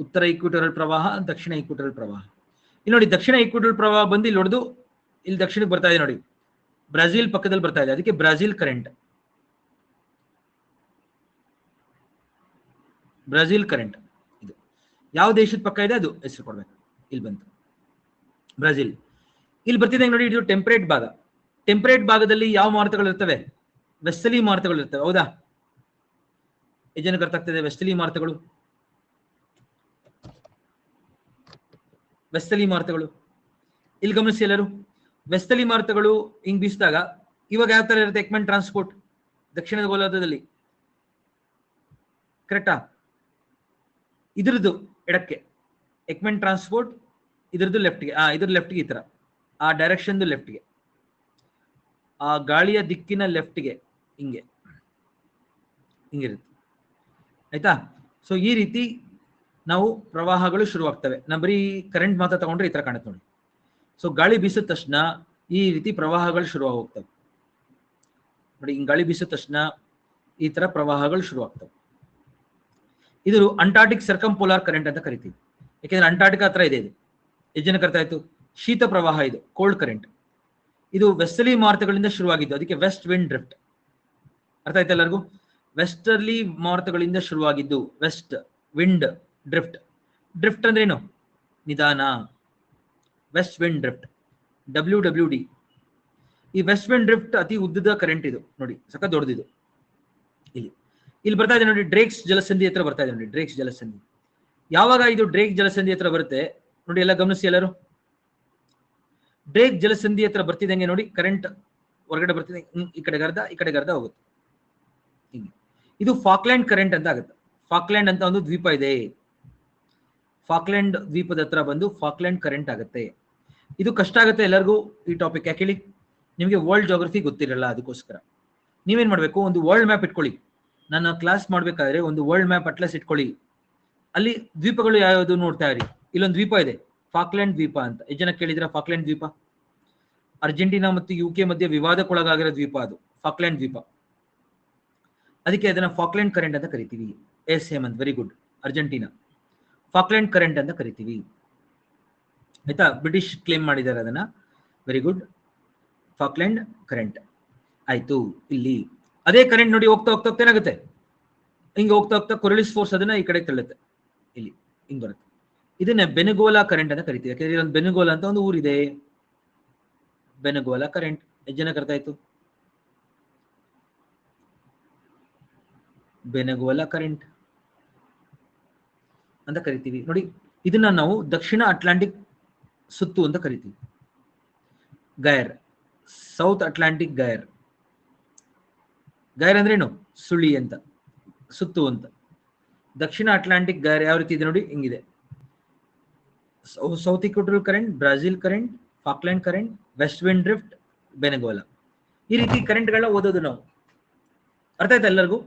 ಉತ್ತರ ಈಕ್ವಿಟೋರಿಯಲ್ ಪ್ರವಾಹ, ದಕ್ಷಿಣ ಈಕ್ವಿಟೋರಿಯಲ್ ಪ್ರವಾಹ. ಇಲ್ಲಿ ನೋಡಿ, ದಕ್ಷಿಣ ಈಕ್ವಿಟೋರಿಯಲ್ ಪ್ರವಾಹ ಬಂದು ಇಲ್ಲಿ ಹೊಡೆದು ಇಲ್ಲಿ ದಕ್ಷಿಣಕ್ಕೆ ಬರ್ತಾ ಇದೆ ನೋಡಿ. ಬ್ರೆಜಿಲ್ ಪಕ್ಕದಲ್ಲಿ ಬರ್ತಾ ಇದೆ, ಅದಕ್ಕೆ ಬ್ರೆಜಿಲ್ ಕರೆಂಟ್. ಬ್ರೆಜಿಲ್ ಕರೆಂಟ್ ಇದು ಯಾವ ದೇಶದ ಪಕ್ಕ ಇದೆ ಅದು ಹೆಸರು ಕೊಡ್ಬೇಕು. ಇಲ್ಲಿ ಬಂತು ಬ್ರೆಜಿಲ್. ಇಲ್ಲಿ ಬರ್ತಿದೆ ನೋಡಿ, ಇದು ಟೆಂಪರೇಟ್ ಭಾಗ. ಟೆಂಪರೇಟ್ ಭಾಗದಲ್ಲಿ ಯಾವ ಮಾರುತಗಳು ಇರ್ತವೆ? ವೆಸ್ಟಲಿ ಮಾರುತಗಳು ಇರ್ತವೆ. ಹೌದಾ? ಜನಕ್ಕೆ ಅರ್ಥ ಆಗ್ತದೆ ವೆಸ್ಟಲಿ ಮಾರುತಗಳು? ವೆಸ್ಟಲಿ ಮಾರುತಗಳು ಇಲ್ಲಿ ಗಮನಿಸಿ ಎಲ್ಲರೂ. ವೆಸ್ಟಲಿ ಮಾರುತಗಳು ಹಿಂಗ್ ಬೀಸಿದಾಗ ಇವಾಗ ಯಾವ ತರ ಇರುತ್ತೆ? ಎಕ್ಮೆನ್ ಟ್ರಾನ್ಸ್ಪೋರ್ಟ್ ದಕ್ಷಿಣದ ಗೋಲಾರ್ಧದಲ್ಲಿ, ಕರೆಕ್ಟಾ? ಇದ್ರದ್ದು ಎಡಕ್ಕೆ ಎಕ್ಮೆನ್ ಟ್ರಾನ್ಸ್ಪೋರ್ಟ್, ಇದ್ರದ್ದು ಲೆಫ್ಟ್ಗೆ. ಇದ್ರ ಲೆಫ್ಟ್ಗೆ ಈ ತರ, ಆ ಡೈರೆಕ್ಷನ್ ಲೆಫ್ಟ್ಗೆ, ಆ ಗಾಳಿಯ ದಿಕ್ಕಿನ ಲೆಫ್ಟ್ಗೆ ಹಿಂಗೆ ಹಿಂಗಿರುತ್ತೆ. ಆಯ್ತಾ? ಸೊ ಈ ರೀತಿ ನಾವು ಪ್ರವಾಹಗಳು ಶುರುವಾಗ್ತವೆ. ನಾವು ಬರೀ ಕರೆಂಟ್ ಮಾತ್ರ ತಗೊಂಡ್ರೆ ಈ ತರ ಕಾಣುತ್ತೆ ನೋಡಿ. ಸೊ ಗಾಳಿ ಬೀಸಿದ ತಕ್ಷಣ ಈ ರೀತಿ ಪ್ರವಾಹಗಳು ಶುರುವಾಗಿ ಹೋಗ್ತವೆ ನೋಡಿ. ಹಿಂಗ್ ಗಾಳಿ ಬೀಸಿದ ತಕ್ಷಣ ಈ ತರ ಪ್ರವಾಹಗಳು ಶುರುವಾಗ್ತವೆ. ಇದು ಅಂಟಾರ್ಟಿಕ್ ಸರ್ಕಂಪೋಲಾರ್ ಕರೆಂಟ್ ಅಂತ ಕರಿತೀವಿ. ಯಾಕೆಂದ್ರೆ ಅಂಟಾರ್ಟಿಕಾ ಹತ್ರ ಇದೆ ಇದು. ಎಷ್ಟು ಜನಕ್ಕೆ ಅರ್ಥ ಆಯ್ತು? ಶೀತ ಪ್ರವಾಹ ಇದು, ಕೋಲ್ಡ್ ಕರೆಂಟ್. ಇದು ವೆಸ್ಟರ್ಲಿ ಮಾರುತಗಳಿಂದ ಶುರುವಾಗಿದ್ದು, ಅದಕ್ಕೆ ವೆಸ್ಟ್ ವಿಂಡ್ ಡ್ರಿಫ್ಟ್. ಅರ್ಥ ಆಯ್ತು ಎಲ್ಲರಿಗೂ? ವೆಸ್ಟರ್ಲಿ ಮಾರುತಗಳಿಂದ ಶುರುವಾಗಿದ್ದು ವೆಸ್ಟ್ ವಿಂಡ್ ಡ್ರಿಫ್ಟ್. ಡ್ರಿಫ್ಟ್ ಅಂದ್ರೆ ಏನು? ನಿಧಾನ. West wind drift, WWD. ಈ ವೆಸ್ಟ್ ವಿಂಡ್ ಡ್ರಿಫ್ಟ್ ಅತಿ ಉದ್ದದ ಕರೆಂಟ್ ಇದು ನೋಡಿ, ಸಖತ್ ದೊಡ್ಡದಿದು. ಇಲ್ಲಿ ಬರ್ತಾ ಇದೆ ನೋಡಿ, ಡ್ರೇಕ್ಸ್ ಜಲಸಂಧಿ ಹತ್ರ ಬರ್ತಾ ಇದೆ ನೋಡಿ. ಡ್ರೇಕ್ಸ್ ಜಲಸಂಧಿ ಯಾವಾಗ ಇದು ಡ್ರೇಕ್ ಜಲಸಂಧಿ ಹತ್ರ ಬರುತ್ತೆ ನೋಡಿ, ಎಲ್ಲ ಗಮನಿಸಿ ಎಲ್ಲರೂ. ಡ್ರೇಕ್ ಜಲಸಂಧಿ ಹತ್ರ ಬರ್ತಿದಂಗೆ ನೋಡಿ, ಕರೆಂಟ್ ಹೊರಗಡೆ ಬರ್ತಿದೆ. ಈ ಕಡೆಗೆ ಅರ್ಧ, ಈ ಕಡೆಗೆ ಅರ್ಧ ಹೋಗುತ್ತೆ. ಇದು ಫಾಕ್ಲ್ಯಾಂಡ್ ಕರೆಂಟ್ ಅಂತ ಆಗುತ್ತೆ. ಫಾಕ್ಲ್ಯಾಂಡ್ ಅಂತ ಒಂದು ದ್ವೀಪ ಇದೆ. ಫಾಕ್ಲ್ಯಾಂಡ್ ದ್ವೀಪದ ಹತ್ರ ಬಂದು ಫಾಕ್ಲ್ಯಾಂಡ್ ಕರೆಂಟ್ ಆಗುತ್ತೆ. ಇದು ಕಷ್ಟ ಆಗುತ್ತೆ ಎಲ್ಲರಿಗೂ ಈ ಟಾಪಿಕ್. ಯಾಕೆ ಹೇಳಿ? ನಿಮಗೆ ವರ್ಲ್ಡ್ ಜಾಗ್ರಫಿ ಗೊತ್ತಿರಲ್ಲ. ಅದಕ್ಕೋಸ್ಕರ ನೀವೇನ್ ಮಾಡ್ಬೇಕು? ಒಂದು ವರ್ಲ್ಡ್ ಮ್ಯಾಪ್ ಇಟ್ಕೊಳ್ಳಿ. ನಾನು ಕ್ಲಾಸ್ ಮಾಡ್ಬೇಕಾದ್ರೆ ಒಂದು ವರ್ಲ್ಡ್ ಮ್ಯಾಪ್ ಅಟ್ಲಸ್ ಇಟ್ಕೊಳ್ಳಿ. ಅಲ್ಲಿ ದ್ವೀಪಗಳು ಯಾವ್ಯಾವುದು ನೋಡ್ತಾ ಇರಿ. ಇಲ್ಲೊಂದು ದ್ವೀಪ ಇದೆ, ಫಾಕ್ಲ್ಯಾಂಡ್ ದ್ವೀಪ ಅಂತ. ಎಷ್ಟು ಜನ ಕೇಳಿದ್ರ ಫಾಕ್ಲ್ಯಾಂಡ್ ದ್ವೀಪ? ಅರ್ಜೆಂಟೀನಾ ಮತ್ತು UK ಮಧ್ಯೆ ವಿವಾದಕ್ಕೊಳಗಾಗಿರೋ ದ್ವೀಪ ಅದು, ಫಾಕ್ಲ್ಯಾಂಡ್ ದ್ವೀಪ. ಅದಕ್ಕೆ ಅದನ್ನ ಫಾಕ್ಲ್ಯಾಂಡ್ ಕರೆಂಟ್ ಅಂತ ಕರಿತೀವಿ. Yes Hemant, very good. Argentina Falkland current ಅಂತ ಕರಿತೀವಿ. ಆಯ್ತಾ? ಬ್ರಿಟಿಷ್ ಕ್ಲೇಮ್ ಮಾಡಿದ್ದಾರೆ ಅದನ್ನ. Very good. ಫಾಕ್ಲ್ಯಾಂಡ್ ಕರೆಂಟ್ ಆಯ್ತು. ಇಲ್ಲಿ ಅದೇ ಕರೆಂಟ್ ನೋಡಿ ಹೋಗ್ತಾ ಹೋಗ್ತಾ ಏನಾಗುತ್ತೆ? ಹಿಂಗೆ ಹೋಗ್ತಾ ಹೋಗ್ತಾ ಕೊರಳಿಸ್ ಫೋರ್ಸ್ ಅದನ್ನ ಈ ಕಡೆ ತಳ್ಳುತ್ತೆ. ಇಲ್ಲಿ ಹಿಂಗ್ ಬರುತ್ತೆ. ಇದನ್ನ ಬೆನಗೋಲಾ ಕರೆಂಟ್ ಅಂತ ಕರಿತೀವಿ. ಯಾಕಂದ್ರೆ ಒಂದು ಬೆನಗೋಲಾ ಅಂತ ಒಂದು ಊರಿದೆ. ಬೆನಗೋಲಾ ಕರೆಂಟ್. ಎಷ್ಟು ಜನ ಅರ್ಥ ಆಯ್ತು? ಬೆನಗೋಲಾ ಕರೆಂಟ್ ಅಂತ ಕರಿತೀವಿ ನೋಡಿ. ಇದನ್ನ ನಾವು ದಕ್ಷಿಣ ಅಟ್ಲಾಂಟಿಕ್ ಸುತ್ತು ಅಂತ ಕರಿತೀವಿ. ಗೈರ್, ಸೌತ್ ಅಟ್ಲಾಂಟಿಕ್ ಗೈರ್. ಗೈರ್ ಅಂದ್ರೆ ಏನು? ಸುಳಿ ಅಂತ, ಸುತ್ತು ಅಂತ. ದಕ್ಷಿಣ ಅಟ್ಲಾಂಟಿಕ್ ಗೈರ್ ಯಾವ ರೀತಿ ಇದೆ ನೋಡಿ, ಹಿಂಗಿದೆ. South equatorial current, Brazil current, Falkland current, west wind drift, Benguela. ಈ ರೀತಿ ಕರೆಂಟ್ಗಳನ್ನ ಓದೋದು ನಾವು. ಅರ್ಥ ಆಯ್ತಾ ಎಲ್ಲರಿಗೂ?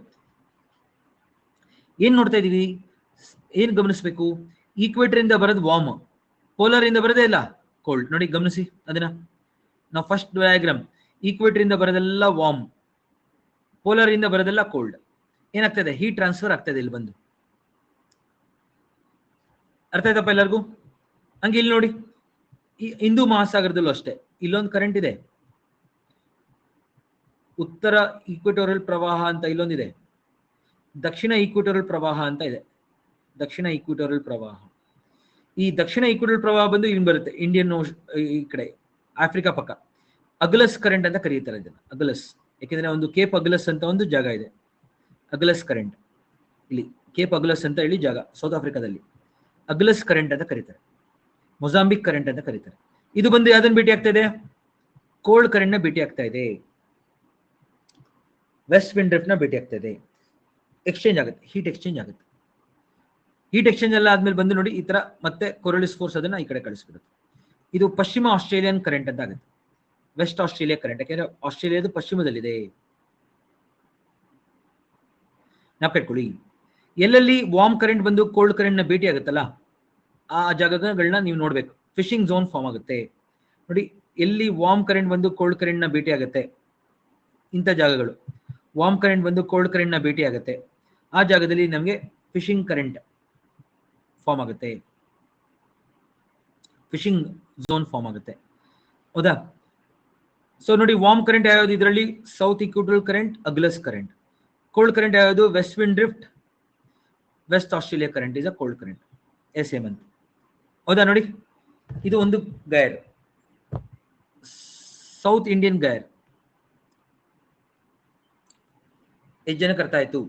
ಏನ್ ನೋಡ್ತಾ ಇದೀವಿ, ಏನ್ ಗಮನಿಸ್ಬೇಕು, ಈಕ್ವೇಟರ್ ಇಂದ ಬರೋದು ವಾರ್ಮ್, ಪೋಲಾರ್ ಇಂದ ಬರೋದೇ ಇಲ್ಲ ಕೋಲ್ಡ್. ನೋಡಿ ಗಮನಿಸಿ ಅದನ್ನ. ನಾವು ಫಸ್ಟ್ ಡಯಾಗ್ರಾಮ್, ಈಕ್ವೇಟರ್ ಇಂದ ಬರೋದೆಲ್ಲ ವಾರ್ಮ್, ಪೋಲಾರ್ ಇಂದ ಬರೋದೆಲ್ಲ ಕೋಲ್ಡ್. ಏನಾಗ್ತದೆ, ಹೀಟ್ ಟ್ರಾನ್ಸ್ಫರ್ ಆಗ್ತದೆ ಇಲ್ಲಿ ಬಂದು. ಅರ್ಥ ಆಯ್ತಪ್ಪ ಎಲ್ಲರಿಗೂ? ಹಂಗೆ ಇಲ್ಲಿ ನೋಡಿ, ಈ ಹಿಂದೂ ಮಹಾಸಾಗರದಲ್ಲೂ ಅಷ್ಟೇ ಇಲ್ಲೊಂದು ಕರೆಂಟ್ ಇದೆ, ಉತ್ತರ ಈಕ್ವೆಟೋರಿಯಲ್ ಪ್ರವಾಹ ಅಂತ ಇಲ್ಲೊಂದಿದೆ, ದಕ್ಷಿಣ ಈಕ್ವೆಟೋರಿಯಲ್ ಪ್ರವಾಹ ಅಂತ ಇದೆ. ದಕ್ಷಿಣ ಈಕ್ವೆಟೋರಿಯಲ್ ಪ್ರವಾಹ, ಈ ದಕ್ಷಿಣ ಈಕ್ವೆಟೋರಿಯಲ್ ಪ್ರವಾಹ ಬಂದು ಇಲ್ಲಿ ಬರುತ್ತೆ ಇಂಡಿಯನ್ ಈ ಕಡೆ ಆಫ್ರಿಕಾ ಪಕ್ಕ. ಅಗಲಸ್ ಕರೆಂಟ್ ಅಂತ ಕರೀತಾರೆ ಇದನ್ನ, ಅಗಲಸ್. ಯಾಕೆಂದ್ರೆ ಒಂದು ಕೇಪ್ ಅಗಲಸ್ ಅಂತ ಒಂದು ಜಾಗ ಇದೆ, ಅಗಲಸ್ ಕರೆಂಟ್. ಇಲ್ಲಿ ಕೇಪ್ ಅಗಲಸ್ ಅಂತ ಹೇಳಿ ಜಾಗ ಸೌತ್ ಆಫ್ರಿಕಾದಲ್ಲಿ, ಅಗಲಸ್ ಕರೆಂಟ್ ಅಂತ ಕರೀತಾರೆ. ಮೊಜಾಂಬಿಕ್ ಕರೆಂಟ್ ಅಂತ ಕರೀತಾರೆ. ಇದು ಬಂದು ಯಾವ್ದನ್ನ ಭೇಟಿ ಆಗ್ತಾ ಇದೆ, ಕೋಲ್ಡ್ ಕರೆಂಟ್ ನ ಭೇಟಿ ಆಗ್ತಾ ಇದೆ, ವೆಸ್ಟ್ ವಿಂಡ್ ಡ್ರಿಫ್ಟ್ ನ ಭೇಟಿ ಆಗ್ತಾ ಇದೆ. ಎಕ್ಸ್ಚೇಂಜ್ ಆಗುತ್ತೆ, ಹೀಟ್ ಎಕ್ಸ್ಚೇಂಜ್ ಆಗುತ್ತೆ. ಹೀಟ್ ಎಕ್ಸ್ಚೇಂಜ್ ಎಲ್ಲ ಆದ್ಮೇಲೆ ಬಂದು ನೋಡಿ ಈ ತರ ಮತ್ತೆ ಕೊರಳಿಸ್ ಫೋರ್ಸ್ ಅದನ್ನ ಈ ಕಡೆ ಕಳಿಸ್ಬಿಡುತ್ತೆ. ಇದು ಪಶ್ಚಿಮ ಆಸ್ಟ್ರೇಲಿಯನ್ ಕರೆಂಟ್ ಅಂತ ಆಗುತ್ತೆ, ವೆಸ್ಟ್ ಆಸ್ಟ್ರೇಲಿಯಾ ಕರೆಂಟ್. ಯಾಕೆಂದ್ರೆ ಆಸ್ಟ್ರೇಲಿಯಾದ ಪಶ್ಚಿಮದಲ್ಲಿದೆ. ನಾಪಿಟ್ಕೊಳ್ಳಿ, ಎಲ್ಲೆಲ್ಲಿ ವಾರ್ಮ್ ಕರೆಂಟ್ ಬಂದು ಕೋಲ್ಡ್ ಕರೆಂಟ್ ನ ಭೇಟಿ ಆಗುತ್ತಲ್ಲ ಆ ಜಾಗಗಳನ್ನ ನೀವು ನೋಡ್ಬೇಕು. ಫಿಶಿಂಗ್ ಝೋನ್ ಫಾರ್ಮ್ ಆಗುತ್ತೆ ನೋಡಿ, ಎಲ್ಲಿ ವಾರ್ಮ್ ಕರೆಂಟ್ ಬಂದು ಕೋಲ್ಡ್ ಕರೆಂಟ್ ನ ಭೇಟಿ ಆಗುತ್ತೆ, ಇಂಥ ಜಾಗಗಳು ವಾರ್ಮ್ ಕರೆಂಟ್ ಬಂದು ಕೋಲ್ಡ್ ಕರೆಂಟ್ ನ ಭೇಟಿ ಆಗುತ್ತೆ, ಆ ಜಾಗದಲ್ಲಿ ನಮಗೆ ಫಿಶಿಂಗ್ ಕರೆಂಟ್ ಫಾರ್ಮ್ ಆಗುತ್ತೆ, ಫಿಶಿಂಗ್ ಝೋನ್ ಫಾರ್ಮ್ ಆಗುತ್ತೆ. ಹೌದಾ? ಸೊ ನೋಡಿ, ವಾರ್ಮ್ ಕರೆಂಟ್ ಯಾವ್ದು ಇದರಲ್ಲಿ, south equatorial current, Agulhas current. Cold current ಯಾವುದು, west wind drift, west Australia current is a cold current, yes month. ಹೌದಾ? ನೋಡಿ, ಇದು ಒಂದು ಗೈರ್, ಸೌತ್ ಇಂಡಿಯನ್ ಗೈರ್. ಎಷ್ಟು ಜನಕ್ಕೆ ಅರ್ಥ ಆಯ್ತು?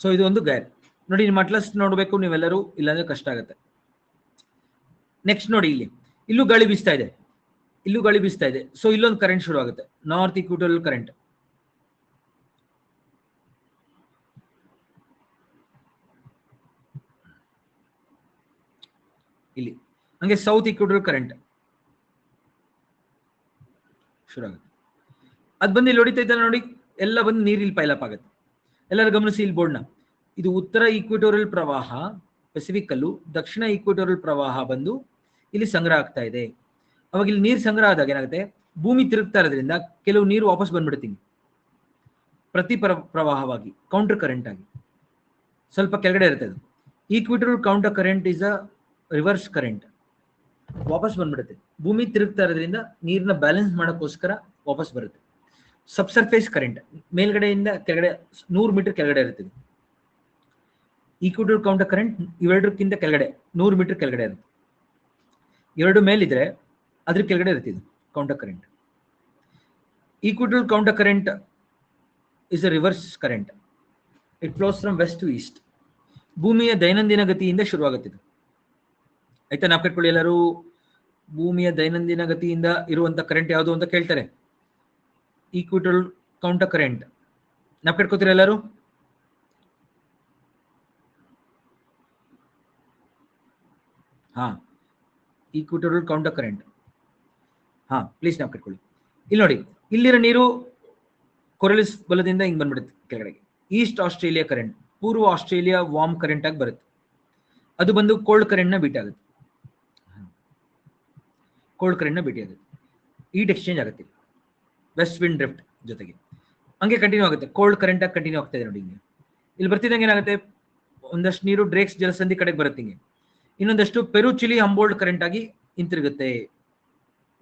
ಸೊ ಇದು ಒಂದು ಗೈರ್ ನೋಡಿ. ನಿಮ್ಮ ಅಟ್ಲಸ್ ನೋಡ್ಬೇಕು ನೀವೆಲ್ಲರೂ, ಇಲ್ಲಾಂದ್ರೆ ಕಷ್ಟ ಆಗುತ್ತೆ. ನೆಕ್ಸ್ಟ್ ನೋಡಿ, ಇಲ್ಲೂ ಗಾಳಿ ಬೀಸ್ತಾ ಇದೆ, ಇಲ್ಲೂ ಗಾಳಿ ಬೀಸ್ತಾ ಇದೆ. ಸೊ ಇಲ್ಲೊಂದು ಕರೆಂಟ್ ಶುರು ಆಗುತ್ತೆ, ನಾರ್ತ್ ಈಕ್ವೆಟೋರಿಯಲ್ ಕರೆಂಟ್. ಇಲ್ಲಿ ಹಂಗೆ ಸೌತ್ ಈಕ್ವೆಟೋರಿಯಲ್ ಕರೆಂಟ್ ಶುರು ಆಗುತ್ತೆ. ಅದ್ ಬಂದು ಇಲ್ಲಿ ಹೊಡಿತಾ ಇದ್ದಾರೆ ನೋಡಿ, ಎಲ್ಲ ಬಂದು ನೀರಿಲ್ಲಿ ಪೈಲಪ್ ಆಗುತ್ತೆ. ಎಲ್ಲರೂ ಗಮನಿಸಿ ಇಲ್ಲಿ ಬೋರ್ಡ್ನ. ಇದು ಉತ್ತರ ಈಕ್ವೆಟೋರಿಯಲ್ ಪ್ರವಾಹ ಪೆಸಿಫಿಕ್ ಅಲ್ಲೂ, ದಕ್ಷಿಣ ಈಕ್ವೆಟೋರಿಯಲ್ ಪ್ರವಾಹ ಬಂದು ಇಲ್ಲಿ ಸಂಗ್ರಹ ಆಗ್ತಾ ಇದೆ. ಅವಾಗ ಇಲ್ಲಿ ನೀರು ಸಂಗ್ರಹ ಆದಾಗ ಏನಾಗುತ್ತೆ, ಭೂಮಿ ತಿರುಗ್ತಾ ಇರೋದ್ರಿಂದ ಕೆಲವು ನೀರು ವಾಪಸ್ ಬಂದ್ಬಿಡ್ತೀನಿ ಪ್ರತಿ ಪ್ರವಾಹವಾಗಿ, ಕೌಂಟರ್ ಕರೆಂಟ್ ಆಗಿ ಸ್ವಲ್ಪ ಕೆಳಗಡೆ ಇರುತ್ತೆ. ಅದು equatorial counter current is a reverse current, ವಾಪಸ್ ಬಂದ್ಬಿಡುತ್ತೆ. ಭೂಮಿ ತಿರುಗ್ತಾ ಇರೋದ್ರಿಂದ ನೀರನ್ನ ಬ್ಯಾಲೆನ್ಸ್ ಮಾಡೋಕ್ಕೋಸ್ಕರ ವಾಪಸ್ ಬರುತ್ತೆ. ಸಬ್ಸರ್ಫೇಸ್ ಕರೆಂಟ್, ಮೇಲ್ಗಡೆಯಿಂದ ಕೆಳಗಡೆ 100 ಮೀಟರ್ ಕೆಳಗಡೆ ಇರುತ್ತೆ. ಈಕ್ವೆಟೋರಿಯಲ್ ಕೌಂಟರ್ ಕರೆಂಟ್ ಇವೆರಡಕ್ಕಿಂತ ಕೆಳಗಡೆ 100 ಮೀಟರ್ ಕೆಳಗಡೆ ಇರುತ್ತೆ. ಎರಡು ಮೇಲಿದ್ರೆ ಅದ್ರ ಕೆಳಗಡೆ ಇರ್ತಿದ್ದು counter current. Equatorial counter current is a reverse current, it flows from west to east. ಭೂಮಿಯ ದೈನಂದಿನ ಗತಿಯಿಂದ ಶುರುವಾಗುತ್ತಿದ್ದು. ಆಯ್ತಾ? ನಾಪ್ಕಟ್ಕೊಳ್ಳಿ ಎಲ್ಲರೂ. ಭೂಮಿಯ ದೈನಂದಿನ ಗತಿಯಿಂದ ಇರುವಂತ ಕರೆಂಟ್ ಯಾವುದು ಅಂತ ಕೇಳ್ತಾರೆ, ಈಕ್ವೆಟೋರಿಯಲ್ ಕೌಂಟರ್ ಕರೆಂಟ್. ನಾಪ್ಕಟ್ಕೋತೀರಾ ಎಲ್ಲರೂ? ಹಾ, ಈಕ್ವೆಟೋರಿಯಲ್ ಕೌಂಟರ್ ಕರೆಂಟ್. ಹಾ, ಪ್ಲೀಸ್ ನಾಪ್ಕಟ್ಕೊಳ್ಳಿ. ಇಲ್ಲಿ ನೋಡಿ, ಇಲ್ಲಿರೋ ನೀರು ಕೊರಳಿಸ್ ಬಲದಿಂದ ಹಿಂಗ್ ಬಂದ್ಬಿಡುತ್ತೆ ಕೆಳಗಡೆಗೆ. ಈಸ್ಟ್ ಆಸ್ಟ್ರೇಲಿಯಾ ಕರೆಂಟ್, ಪೂರ್ವ ಆಸ್ಟ್ರೇಲಿಯಾ ವಾರ್ಮ್ ಕರೆಂಟ್ ಆಗಿ ಬರುತ್ತೆ. ಅದು ಬಂದು ಕೋಲ್ಡ್ ಕರೆಂಟ್ ನ ಭೇಟಿ ಆಗುತ್ತೆ, ಕೋಲ್ಡ್ ಕರೆಂಟ್ ನ ಭೇಟಿ ಆಗುತ್ತೆ. ಹೀಟ್ ಎಕ್ಸ್ಚೇಂಜ್ ಆಗುತ್ತೆ ವೆಸ್ಟ್ ವಿಂಡ್ ಡ್ರಿಫ್ಟ್ ಜೊತೆಗೆ. ಹಂಗೆ ಕಂಟಿನ್ಯೂ ಆಗುತ್ತೆ, ಕೋಲ್ಡ್ ಕರೆಂಟ್ ಆಗಿ ಕಂಟಿನ್ಯೂ ಆಗ್ತಾ ಇದೆ ನೋಡಿ. ಹಿಂಗೆ ಇಲ್ಲಿ ಬರ್ತಿದ್ದಂಗೆ ಏನಾಗುತ್ತೆ, ಒಂದಷ್ಟು ನೀರು ಡ್ರೇಕ್ಸ್ ಜಲಸಂಧಿ ಕಡೆಗೆ ಬರುತ್ತೆ ಹಿಂಗೆ. ಇನ್ನೊಂದಷ್ಟು ಪೆರು ಚಿಲಿ ಹಂಬೋಲ್ಡ್ ಕರೆಂಟ್ ಆಗಿ ಹಿಂತಿರುಗುತ್ತೆ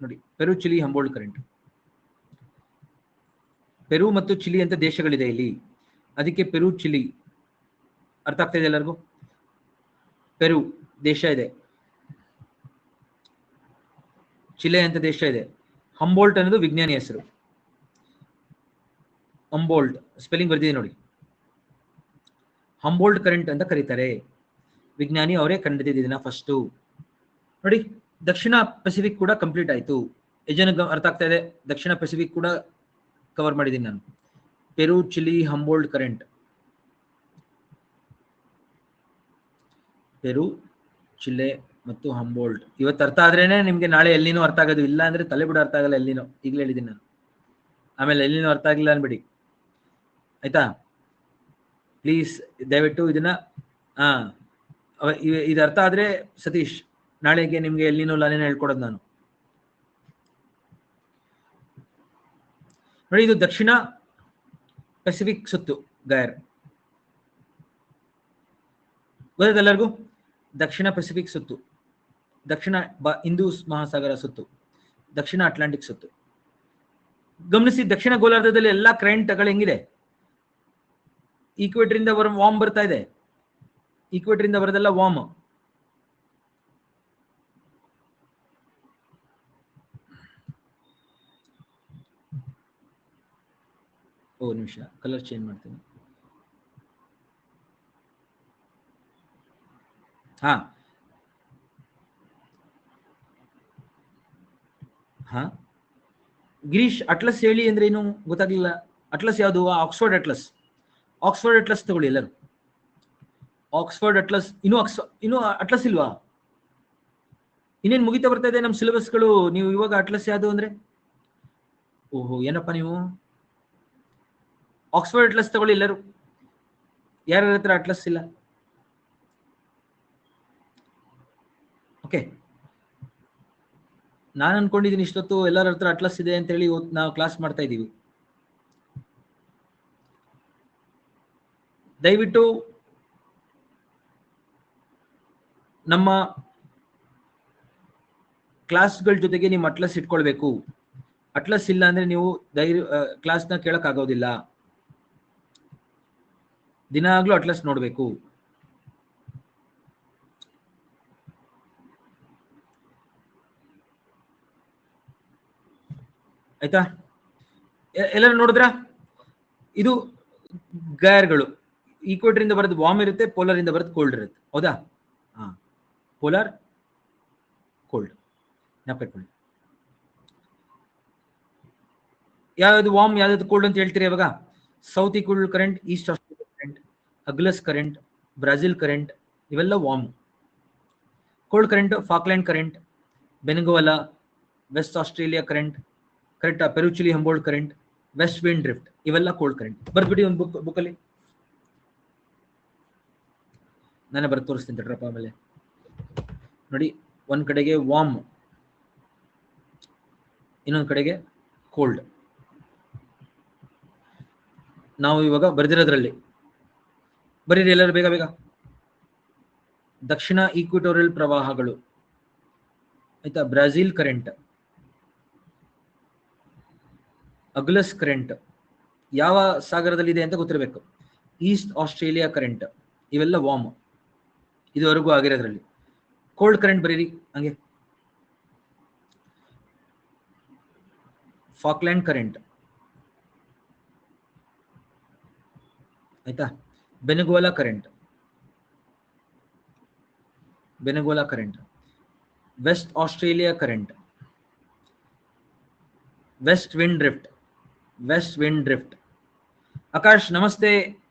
ನೋಡಿ. ಪೆರು ಚಿಲಿ ಹಂಬೋಲ್ಡ್ ಕರೆಂಟ್, ಪೆರು ಮತ್ತು ಚಿಲಿ ಅಂತ ದೇಶಗಳಿದೆ ಇಲ್ಲಿ, ಅದಕ್ಕೆ ಪೆರು ಚಿಲಿ. ಅರ್ಥ ಆಗ್ತಾ ಇದೆ ಎಲ್ಲರಿಗೂ? ಪೆರು ದೇಶ ಇದೆ, ಚಿಲೆ ಅಂತ ದೇಶ ಇದೆ. ಹಂಬೋಲ್ಟ್ ಅನ್ನೋದು ವಿಜ್ಞಾನಿ ಹೆಸರು. ಹಂಬೋಲ್ಟ್ ಸ್ಪೆಲ್ಲಿಂಗ್ ಬರ್ದಿದೆ ನೋಡಿ, ಹಂಬೋಲ್ಟ್ ಕರೆಂಟ್ ಅಂತ ಕರೀತಾರೆ. ವಿಜ್ಞಾನಿ ಅವರೇ ಕಂಡುಹಿಡಿದಿದ್ದನ್ನ ಫಸ್ಟು ನೋಡಿ. ದಕ್ಷಿಣ ಪೆಸಿಫಿಕ್ ಕೂಡ ಕಂಪ್ಲೀಟ್ ಆಯ್ತು. ಜನ ಅರ್ಥ ಆಗ್ತಾ ಇದೆ? ದಕ್ಷಿಣ ಪೆಸಿಫಿಕ್ ಕೂಡ ಕವರ್ ಮಾಡಿದ್ದೀನಿ ನಾನು. ಪೆರು, ಚಿಲಿ, ಹಂಬೋಲ್ಡ್ ಕರೆಂಟ್. ಪೆರು, ಚಿಲೆ ಮತ್ತು ಹಂಬೋಲ್ಡ್. ಇವತ್ತು ಅರ್ಥ ಆದ್ರೇನೆ ನಿಮ್ಗೆ ನಾಳೆ ಎಲ್ಲಿನೂ ಅರ್ಥ ಆಗೋದು. ಇಲ್ಲ ಅಂದ್ರೆ ತಲೆ ಬಿಡ ಅರ್ಥ ಆಗಲ್ಲ ಎಲ್ಲಿನೋ. ಈಗಲೇ ಹೇಳಿದ್ದೀನಿ ನಾನು. ಆಮೇಲೆ ಎಲ್ಲಿನೂ ಅರ್ಥ ಆಗಿಲ್ಲ ಅನ್ಬಿಡಿ, ಆಯ್ತಾ? ಪ್ಲೀಸ್ ದಯವಿಟ್ಟು ಇದನ್ನ ಇದು ಅರ್ಥ ಆದ್ರೆ ಸತೀಶ್, ನಾಳೆಗೆ ನಿಮ್ಗೆ ಎಲ್ಲಿನೂ ಲಾನೇನ ಹೇಳ್ಕೊಡೋದು ನಾನು. ನೋಡಿ, ಇದು ದಕ್ಷಿಣ ಪೆಸಿಫಿಕ್ ಸುತ್ತು ಗೈರ್. ಗೊತ್ತಾಯ್ತು ಎಲ್ಲರಿಗೂ? ದಕ್ಷಿಣ ಪೆಸಿಫಿಕ್ ಸುತ್ತು, ದಕ್ಷಿಣ ಹಿಂದೂ ಮಹಾಸಾಗರ ಸುತ್ತು, ದಕ್ಷಿಣ ಅಟ್ಲಾಂಟಿಕ್ ಸುತ್ತು. ಗಮನಿಸಿ, ದಕ್ಷಿಣ ಗೋಲಾರ್ಧದಲ್ಲಿ ಎಲ್ಲಾ ಕರೆಂಟ್ಗಳು ಹೆಂಗಿದೆ? ಈಕ್ವೇಟರ್ ಇಂದ ವಾರ್ಮ್ ಬರ್ತಾ ಇದೆ. ಈಕ್ವೇಟರ್ ಇಂದ ಬರೋದೆಲ್ಲ ವಾರ್ಮ್. ನಿಮಿಷ, ಕಲರ್ ಚೇಂಜ್ ಮಾಡ್ತೀನಿ. ಗಿರೀಶ್, ಅಟ್ಲಸ್ ಹೇಳಿ ಅಂದ್ರೆ ಏನು ಗೊತ್ತಾಗ್ಲಿಲ್ಲ. ಅಟ್ಲಸ್ ಯಾವುದು? Oxford atlas. ಆಕ್ಸ್ಫರ್ಡ್ ಅಟ್ಲಸ್ ತಗೊಳ್ಳಿ ಎಲ್ಲರೂ. Oxford atlas. ಇನ್ನು ಅಟ್ಲಸ್ ಇಲ್ವಾ? ಇನ್ನೇನು ಮುಗಿತಾ ಬರ್ತಾ ಇದೆ ನಮ್ಮ ಸಿಲೆಬಸ್ಗಳು. ನೀವು ಇವಾಗ ಅಟ್ಲಸ್ ಯಾವುದು ಅಂದ್ರೆ, ಓಹೋ ಏನಪ್ಪ ನೀವು. ಆಕ್ಸ್ಫರ್ಡ್ ಅಟ್ಲಸ್ ತಗೊಳ್ಳಿ ಎಲ್ಲರೂ. ಯಾರ್ಯಾರ ಹತ್ರ ಅಟ್ಲಸ್ ಇಲ್ಲ? ಓಕೆ, ನಾನು ಅನ್ಕೊಂಡಿದ್ದೀನಿ ಇಷ್ಟೊತ್ತು ಎಲ್ಲರ ಹತ್ರ ಅಟ್ಲಸ್ ಇದೆ ಅಂತ ಹೇಳಿ ನಾವು ಕ್ಲಾಸ್ ಮಾಡ್ತಾ ಇದ್ದೀವಿ. ದಯವಿಟ್ಟು ನಮ್ಮ ಕ್ಲಾಸ್ಗಳ ಜೊತೆಗೆ ನಿಮ್ಮ ಅಟ್ಲಸ್ ಇಟ್ಕೊಳ್ಬೇಕು. ಅಟ್ಲಸ್ ಇಲ್ಲ ಅಂದ್ರೆ ನೀವು ಕ್ಲಾಸ್ನ ಕೇಳಕ್ ಆಗೋದಿಲ್ಲ. ದಿನಾಗ್ಲೂ ಅಟ್ಲಸ್ ನೋಡ್ಬೇಕು. ಆಯ್ತಾ? ಎಲ್ಲರೂ ನೋಡಿದ್ರ? ಇದು ಗೈರ್ಗಳು. ಈಕ್ವೇಟರ್ ಇಂದ ಬರೋದು ವಾರ್ಮ್ ಇರುತ್ತೆ, ಪೋಲಾರ್ ಇಂದ ಬರೋದು ಕೋಲ್ಡ್ ಇರುತ್ತೆ. ಹೌದಾ? ಪೋಲಾರ್, ಕೋಲ್ಡ್ ನೆನಪಿಟ್ಕೊಳ್ಳಿ. ಯಾವ್ದು ವಾರ್ಮ್, ಯಾವ್ದು ಕೋಲ್ಡ್ ಅಂತ ಹೇಳ್ತೀರಿ ಇವಾಗ? South equal current, east Australia current, Agulhas current, Brazil current, ಇವೆಲ್ಲ warm. Cold current, Falkland current, Benguela, west Australia current, ಕರೆಕ್ಟಾ? Peru, Chile, Humboldt current, west wind drift, ಇವೆಲ್ಲ ಕೋಲ್ಡ್ ಕರೆಂಟ್. ಬರ್ದ್ಬಿಡಿ ಒಂದು ಬುಕ್ಕಲ್ಲಿ. ನಾನೇ ಬರ್ದು ತೋರಿಸ್ತೀನಿ ತಡ್ರಪ್ಪ. ಆಮೇಲೆ ನೋಡಿ, ಒಂದ್ ಕಡೆಗೆ ವಾರ್ಮ್, ಇನ್ನೊಂದು ಕಡೆಗೆ ಕೋಲ್ಡ್. ನಾವು ಇವಾಗ ಬರೆದಿರೋದ್ರಲ್ಲಿ ಬರೀರಿ ಎಲ್ಲರೂ ಬೇಗ ಬೇಗ. ದಕ್ಷಿಣ ಈಕ್ವಿಟೋರಿಯಲ್ ಪ್ರವಾಹಗಳು, ಆಯ್ತಾ? ಬ್ರಾಜಿಲ್ ಕರೆಂಟ್, ಅಗ್ಲಸ್ ಕರೆಂಟ್ ಯಾವ ಸಾಗರದಲ್ಲಿ ಇದೆ ಅಂತ ಗೊತ್ತಿರಬೇಕು. ಈಸ್ಟ್ ಆಸ್ಟ್ರೇಲಿಯಾ ಕರೆಂಟ್, ಇವೆಲ್ಲ ವಾರ್ಮ್ ಇದುವರೆಗೂ ಆಗಿರೋದ್ರಲ್ಲಿ. ಕೋಲ್ಡ್ ಕರೆಂಟ್ ಬರೀರಿ ಹಂಗೆ. ಫಾಕ್ಲ್ಯಾಂಡ್ ಕರೆಂಟ್, ಆಯ್ತಾ? Benguela current, Benguela current, west Australia current, west wind drift, west wind drift. Akash ನಮಸ್ತೆ,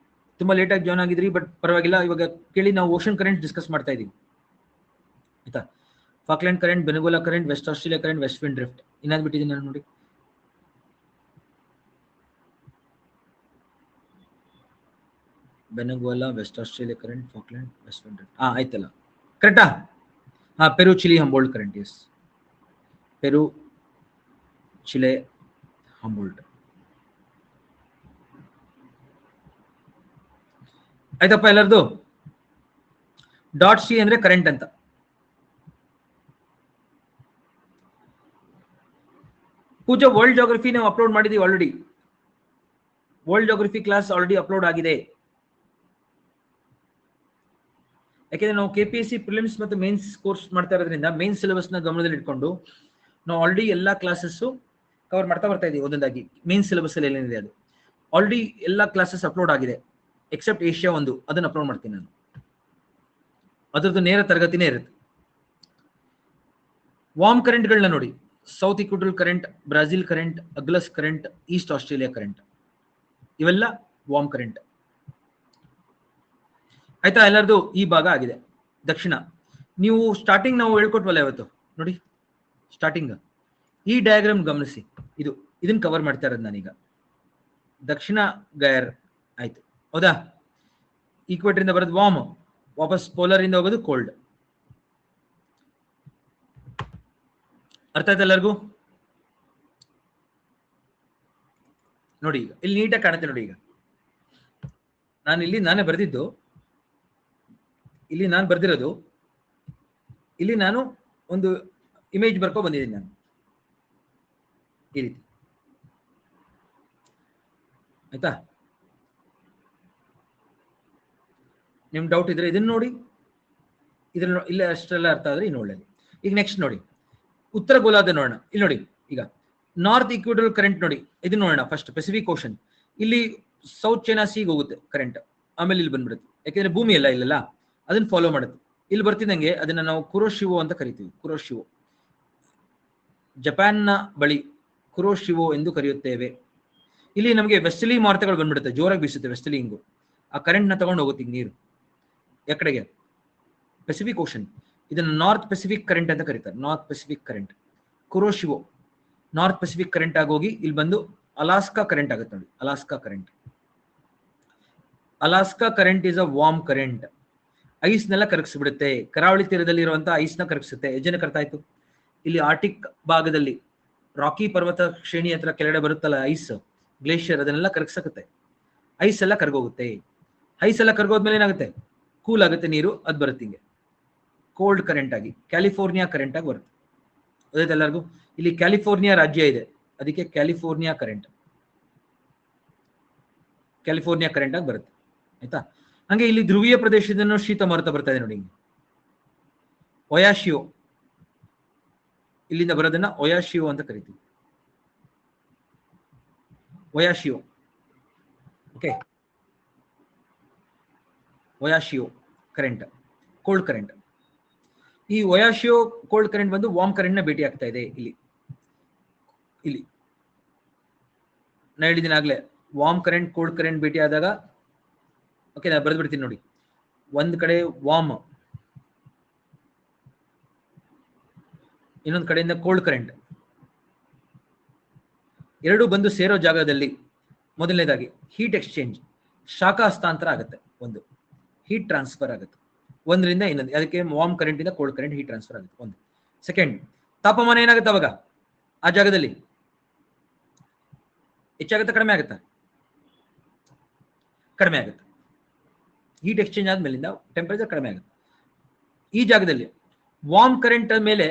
ತುಂಬಾ ಲೇಟ್ ಆಗಿ ಜಾಯ್ನ್ ಆಗಿದ್ರಿ, ಬಟ್ ಪರವಾಗಿಲ್ಲ. ಇವಾಗ ಕೇಳಿ, ನಾವು ಓಷನ್ ಕರೆಂಟ್ ಡಿಸ್ಕಸ್ ಮಾಡ್ತಾ ಇದೀವಿ, ಆಯ್ತಾ? Falkland current, Benguela current, west Australia current, west wind drift. ಇನ್ನಾದ್ ಬಿಟ್ಟಿದ್ದೀನಿ ನಾನು ನೋಡಿ. Benguela, west Australia current, Falkland, west wind drift. ಆಯ್ತಲ್ಲ, ಕರೆಕ್ಟಾ? Peru, Chile, Humboldt current. Yes, Peru, Chile, Humboldt. ಆಯ್ತಪ್ಪ ಎಲ್ಲರದು? .c ಅಂದ್ರೆ ಕರೆಂಟ್ ಅಂತ. ಪೂಜಾ, ವರ್ಲ್ಡ್ ಜಾಗ್ರಫಿ ನಾವು ಅಪ್ಲೋಡ್ ಮಾಡಿದೀವಿ already. World geography class already upload ಆಗಿದೆ. ಯಾಕೆಂದ್ರೆ ನಾವು KPSC ಪ್ರಿಲಿಮ್ಸ್ ಮತ್ತು ಮೇನ್ಸ್ ಕೋರ್ಸ್ ಮಾಡ್ತಾ ಇರೋದ್ರಿಂದ ಮೇನ್ ಸಿಲೆಬಸ್ ನ ಗಮನದಲ್ಲಿ ಇಟ್ಕೊಂಡು ನಾವು ಆಲ್ರೆಡಿ ಎಲ್ಲಾ ಕ್ಲಾಸಸ್ ಕವರ್ ಮಾಡ್ತಾ ಬರ್ತಾ ಇದೀವಿ ಒಂದೊಂದಾಗಿ. ಮೇನ್ ಸಿಲೆಬಸ್ ಅಲ್ಲಿ ಏನಿದೆ ಅದು ಆಲ್ರೆಡಿ ಎಲ್ಲಾ ಕ್ಲಾಸಸ್ ಅಪ್ಲೋಡ್ ಆಗಿದೆ, ಎಕ್ಸೆಪ್ಟ್ ಏಷ್ಯಾ ಒಂದು, ಅದನ್ನ ಅಪ್ಲೋಡ್ ಮಾಡ್ತೀನಿ ನಾನು. ಅದರದ್ದು ನೇರ ತರಗತಿನೇ ಇರುತ್ತೆ. ವಾರ್ಮ್ ಕರೆಂಟ್ಗಳನ್ನ ನೋಡಿ: south equatorial current, Brazil current, Agulhas current, east Australia current. ಇವೆಲ್ಲ ವಾರ್ಮ್ ಕರೆಂಟ್. ಆಯ್ತಾ, ಎಲ್ಲರದು ಈ ಭಾಗ ಆಗಿದೆ. ದಕ್ಷಿಣ ನೀವು ಸ್ಟಾರ್ಟಿಂಗ್ ನಾವು ಹೇಳ್ಕೊಟ್ವಲ್ಲ ಇವತ್ತು ನೋಡಿ, ಸ್ಟಾರ್ಟಿಂಗ್ ಈ ಡಯಾಗ್ರಾಮ್ ಗಮನಿಸಿ, ಇದನ್ನ ಕವರ್ ಮಾಡ್ತಾ ಇರೋದು ನಾನೀಗ. ದಕ್ಷಿಣ ಗೈರ್ ಆಯ್ತು, ಹೌದಾ? ಈಕ್ವೇಟರ್ ಇಂದ ಬರೋದು ವಾರ್ಮ್, ವಾಪಸ್ ಪೋಲರ್ ಇಂದ ಹೋಗೋದು ಕೋಲ್ಡ್. ಅರ್ಥ ಆಯ್ತು ಎಲ್ಲರಿಗೂ? ನೋಡಿ ಈಗ ಇಲ್ಲಿ ನೀಟಾಗಿ ಕಾಣುತ್ತೆ ನೋಡಿ. ಈಗ ನಾನೇ ಬರೆದಿದ್ದು, ಇಲ್ಲಿ ನಾನು ಬರ್ದಿರೋದು, ಇಲ್ಲಿ ನಾನು ಒಂದು ಇಮೇಜ್ ಬರ್ಕೊ ಬಂದಿದ್ದೀನಿ ನಾನು ಈ ರೀತಿ. ಆಯ್ತಾ? ನಿಮ್ ಡೌಟ್ ಇದ್ರೆ ಇದನ್ನ ನೋಡಿ, ಇದ್ರ ಇಲ್ಲ ಅಷ್ಟೆಲ್ಲ ಅರ್ಥ ಆದ್ರೆ ಇನ್ನು ಒಳ್ಳೇದು. ಈಗ ನೆಕ್ಸ್ಟ್ ನೋಡಿ, ಉತ್ತರ ಗೋಲಾರ್ಧ ನೋಡೋಣ. ಇಲ್ಲಿ ನೋಡಿ, ಈಗ ನಾರ್ತ್ ಈಕ್ವೇಟರಲ್ ಕರೆಂಟ್ ನೋಡಿ, ಇದನ್ನ ನೋಡೋಣ ಫಸ್ಟ್. ಪೆಸಿಫಿಕ್ ಓಷನ್, ಇಲ್ಲಿ ಸೌತ್ ಚೈನಾ ಸೀಗೆ ಹೋಗುತ್ತೆ ಕರೆಂಟ್, ಆಮೇಲೆ ಇಲ್ಲಿ ಬಂದ್ಬಿಡುತ್ತೆ. ಯಾಕೆಂದ್ರೆ ಭೂಮಿ ಎಲ್ಲ ಇಲ್ಲಲ್ಲ, ಅದನ್ನ ಫಾಲೋ ಮಾಡುತ್ತೆ. ಇಲ್ಲಿ ಬರ್ತಿದ್ದಂಗೆ ಅದನ್ನ ನಾವು ಕುರೋಶಿವೋ ಅಂತ ಕರಿತೀವಿ. ಕುರೋಶಿವೋ, ಜಪಾನ್ನ ಬಳಿ ಕುರೋಶಿವೋ ಎಂದು ಕರೆಯುತ್ತೇವೆ. ಇಲ್ಲಿ ನಮಗೆ ವೆಸ್ಟಲಿ ಮಾರುತಗಳು ಬಂದ್ಬಿಡುತ್ತೆ, ಜೋರಾಗಿ ಬೀಸುತ್ತೆ ವೆಸ್ಟಲಿ ಹಿಂಗು. ಆ ಕರೆಂಟ್ ನ ತಗೊಂಡು ಹೋಗುತ್ತೆ ಈಗ ನೀರು ಎಕಡೆಗೆ, ಪೆಸಿಫಿಕ್ ಓಷನ್. ಇದನ್ನ ನಾರ್ತ್ ಪೆಸಿಫಿಕ್ ಕರೆಂಟ್ ಅಂತ ಕರೀತಾರೆ, north Pacific current. Kuroshio north Pacific current ಆಗೋಗಿ ಇಲ್ಲಿ ಬಂದು ಅಲಾಸ್ಕಾ ಕರೆಂಟ್ ಆಗುತ್ತೆ ನೋಡಿ, Alaska current. Alaska current is a warm current. ಐಸ್ನೆಲ್ಲ ಕರಗಿಸ್ಬಿಡುತ್ತೆ, ಕರಾವಳಿ ತೀರದಲ್ಲಿ ಇರುವಂತಹ ಐಸ್ನ ಕರಗಿಸುತ್ತೆ. ಎಷ್ಟು ಅರ್ಥ ಆಯ್ತು? ಇಲ್ಲಿ ಆರ್ಟಿಕ್ ಭಾಗದಲ್ಲಿ ರಾಕಿ ಪರ್ವತ ಶ್ರೇಣಿ ಹತ್ರ ಕೆಳಗಡೆ ಬರುತ್ತಲ್ಲ ಐಸ್, ಗ್ಲೇಷಿಯರ್, ಅದನ್ನೆಲ್ಲ ಕರಗಿಸಕತ್ತೆ. ಐಸ್ ಎಲ್ಲ ಕರ್ಗೋಗುತ್ತೆ. ಐಸ್ ಎಲ್ಲ ಕರ್ಗೋದ್ಮೇಲೆ ಏನಾಗುತ್ತೆ? ಕೂಲ್ ಆಗುತ್ತೆ ನೀರು, ಅದು ಬರುತ್ತೆ ಹಿಂಗೆ ಕೋಲ್ಡ್ ಕರೆಂಟ್ ಆಗಿ, ಕ್ಯಾಲಿಫೋರ್ನಿಯಾ ಕರೆಂಟ್ ಆಗಿ ಬರುತ್ತೆ. ಅದಾಯ್ತು ಎಲ್ಲರಿಗೂ? ಇಲ್ಲಿ ಕ್ಯಾಲಿಫೋರ್ನಿಯಾ ರಾಜ್ಯ ಇದೆ, ಅದಕ್ಕೆ ಕ್ಯಾಲಿಫೋರ್ನಿಯಾ ಕರೆಂಟ್, ಕ್ಯಾಲಿಫೋರ್ನಿಯಾ ಕರೆಂಟ್ ಆಗಿ ಬರುತ್ತೆ. ಆಯ್ತಾ? ಹಂಗೆ ಇಲ್ಲಿ ಧ್ರುವೀಯ ಪ್ರದೇಶದಿಂದ ಶೀತ ಮಾರುತ ಬರ್ತಾ ಇದೆ ನೋಡಿ, ಒಯಾಶಿಯೋ, ಇಲ್ಲಿಂದ ಬರೋದನ್ನ ಒಯಾಶಿಯೋ ಅಂತ ಕರಿತೀವಿ. ಒಯಾಶಿಯೋ, ಓಕೆ, ಒಯಾಶಿಯೋ ಕರೆಂಟ್, ಕೋಲ್ಡ್ ಕರೆಂಟ್. ಈ ಒಯಾಶಿಯೋ ಕೋಲ್ಡ್ ಕರೆಂಟ್ ಬಂದು ವಾರ್ಮ್ ಕರೆಂಟ್ ನ ಭೇಟಿ ಆಗ್ತಾ ಇದೆ. ಇಲ್ಲಿ ನಾ ಹೇಳಿದ್ದೀನಿ ಆಗ್ಲೇ, ವಾರ್ಮ್ ಕರೆಂಟ್ ಕೋಲ್ಡ್ ಕರೆಂಟ್ ಭೇಟಿ ಆದಾಗ, ಓಕೆ ನಾನು ಬರೆದ್ಬಿಡ್ತೀನಿ ನೋಡಿ, ಒಂದ್ ಕಡೆ ವಾರ್ಮ್, ಇನ್ನೊಂದು ಕಡೆಯಿಂದ ಕೋಲ್ಡ್ ಕರೆಂಟ್, ಎರಡು ಬಂದು ಸೇರೋ ಜಾಗದಲ್ಲಿ ಮೊದಲನೇದಾಗಿ ಹೀಟ್ ಎಕ್ಸ್ಚೇಂಜ್, ಶಾಖ ಹಸ್ತಾಂತರ ಆಗುತ್ತೆ, ಒಂದು ಹೀಟ್ ಟ್ರಾನ್ಸ್ಫರ್ ಆಗುತ್ತೆ ಒಂದರಿಂದ ಇನ್ನೊಂದು. ಅದಕ್ಕೆ ವಾರ್ಮ್ ಕರೆಂಟ್ ಇಂದ ಕೋಲ್ಡ್ ಕರೆಂಟ್ ಹೀಟ್ ಟ್ರಾನ್ಸ್ಫರ್ ಆಗುತ್ತೆ ಒಂದು. ಸೆಕೆಂಡ್, ತಾಪಮಾನ ಏನಾಗುತ್ತೆ ಅವಾಗ ಆ ಜಾಗದಲ್ಲಿ? ಹೆಚ್ಚಾಗುತ್ತೆ ಕಡಿಮೆ ಆಗುತ್ತಾ? ಕಡಿಮೆ ಆಗುತ್ತೆ. ಹೀಟ್ ಎಕ್ಸ್ಚೇಂಜ್ ಆದ್ಮೇಲಿಂದ ಟೆಂಪರೇಚರ್ ಕಡಿಮೆ ಆಗುತ್ತೆ. ಈ ಜಾಗದಲ್ಲಿ ವಾರ್ಮ್ ಕರೆಂಟ್ ಮೇಲೆ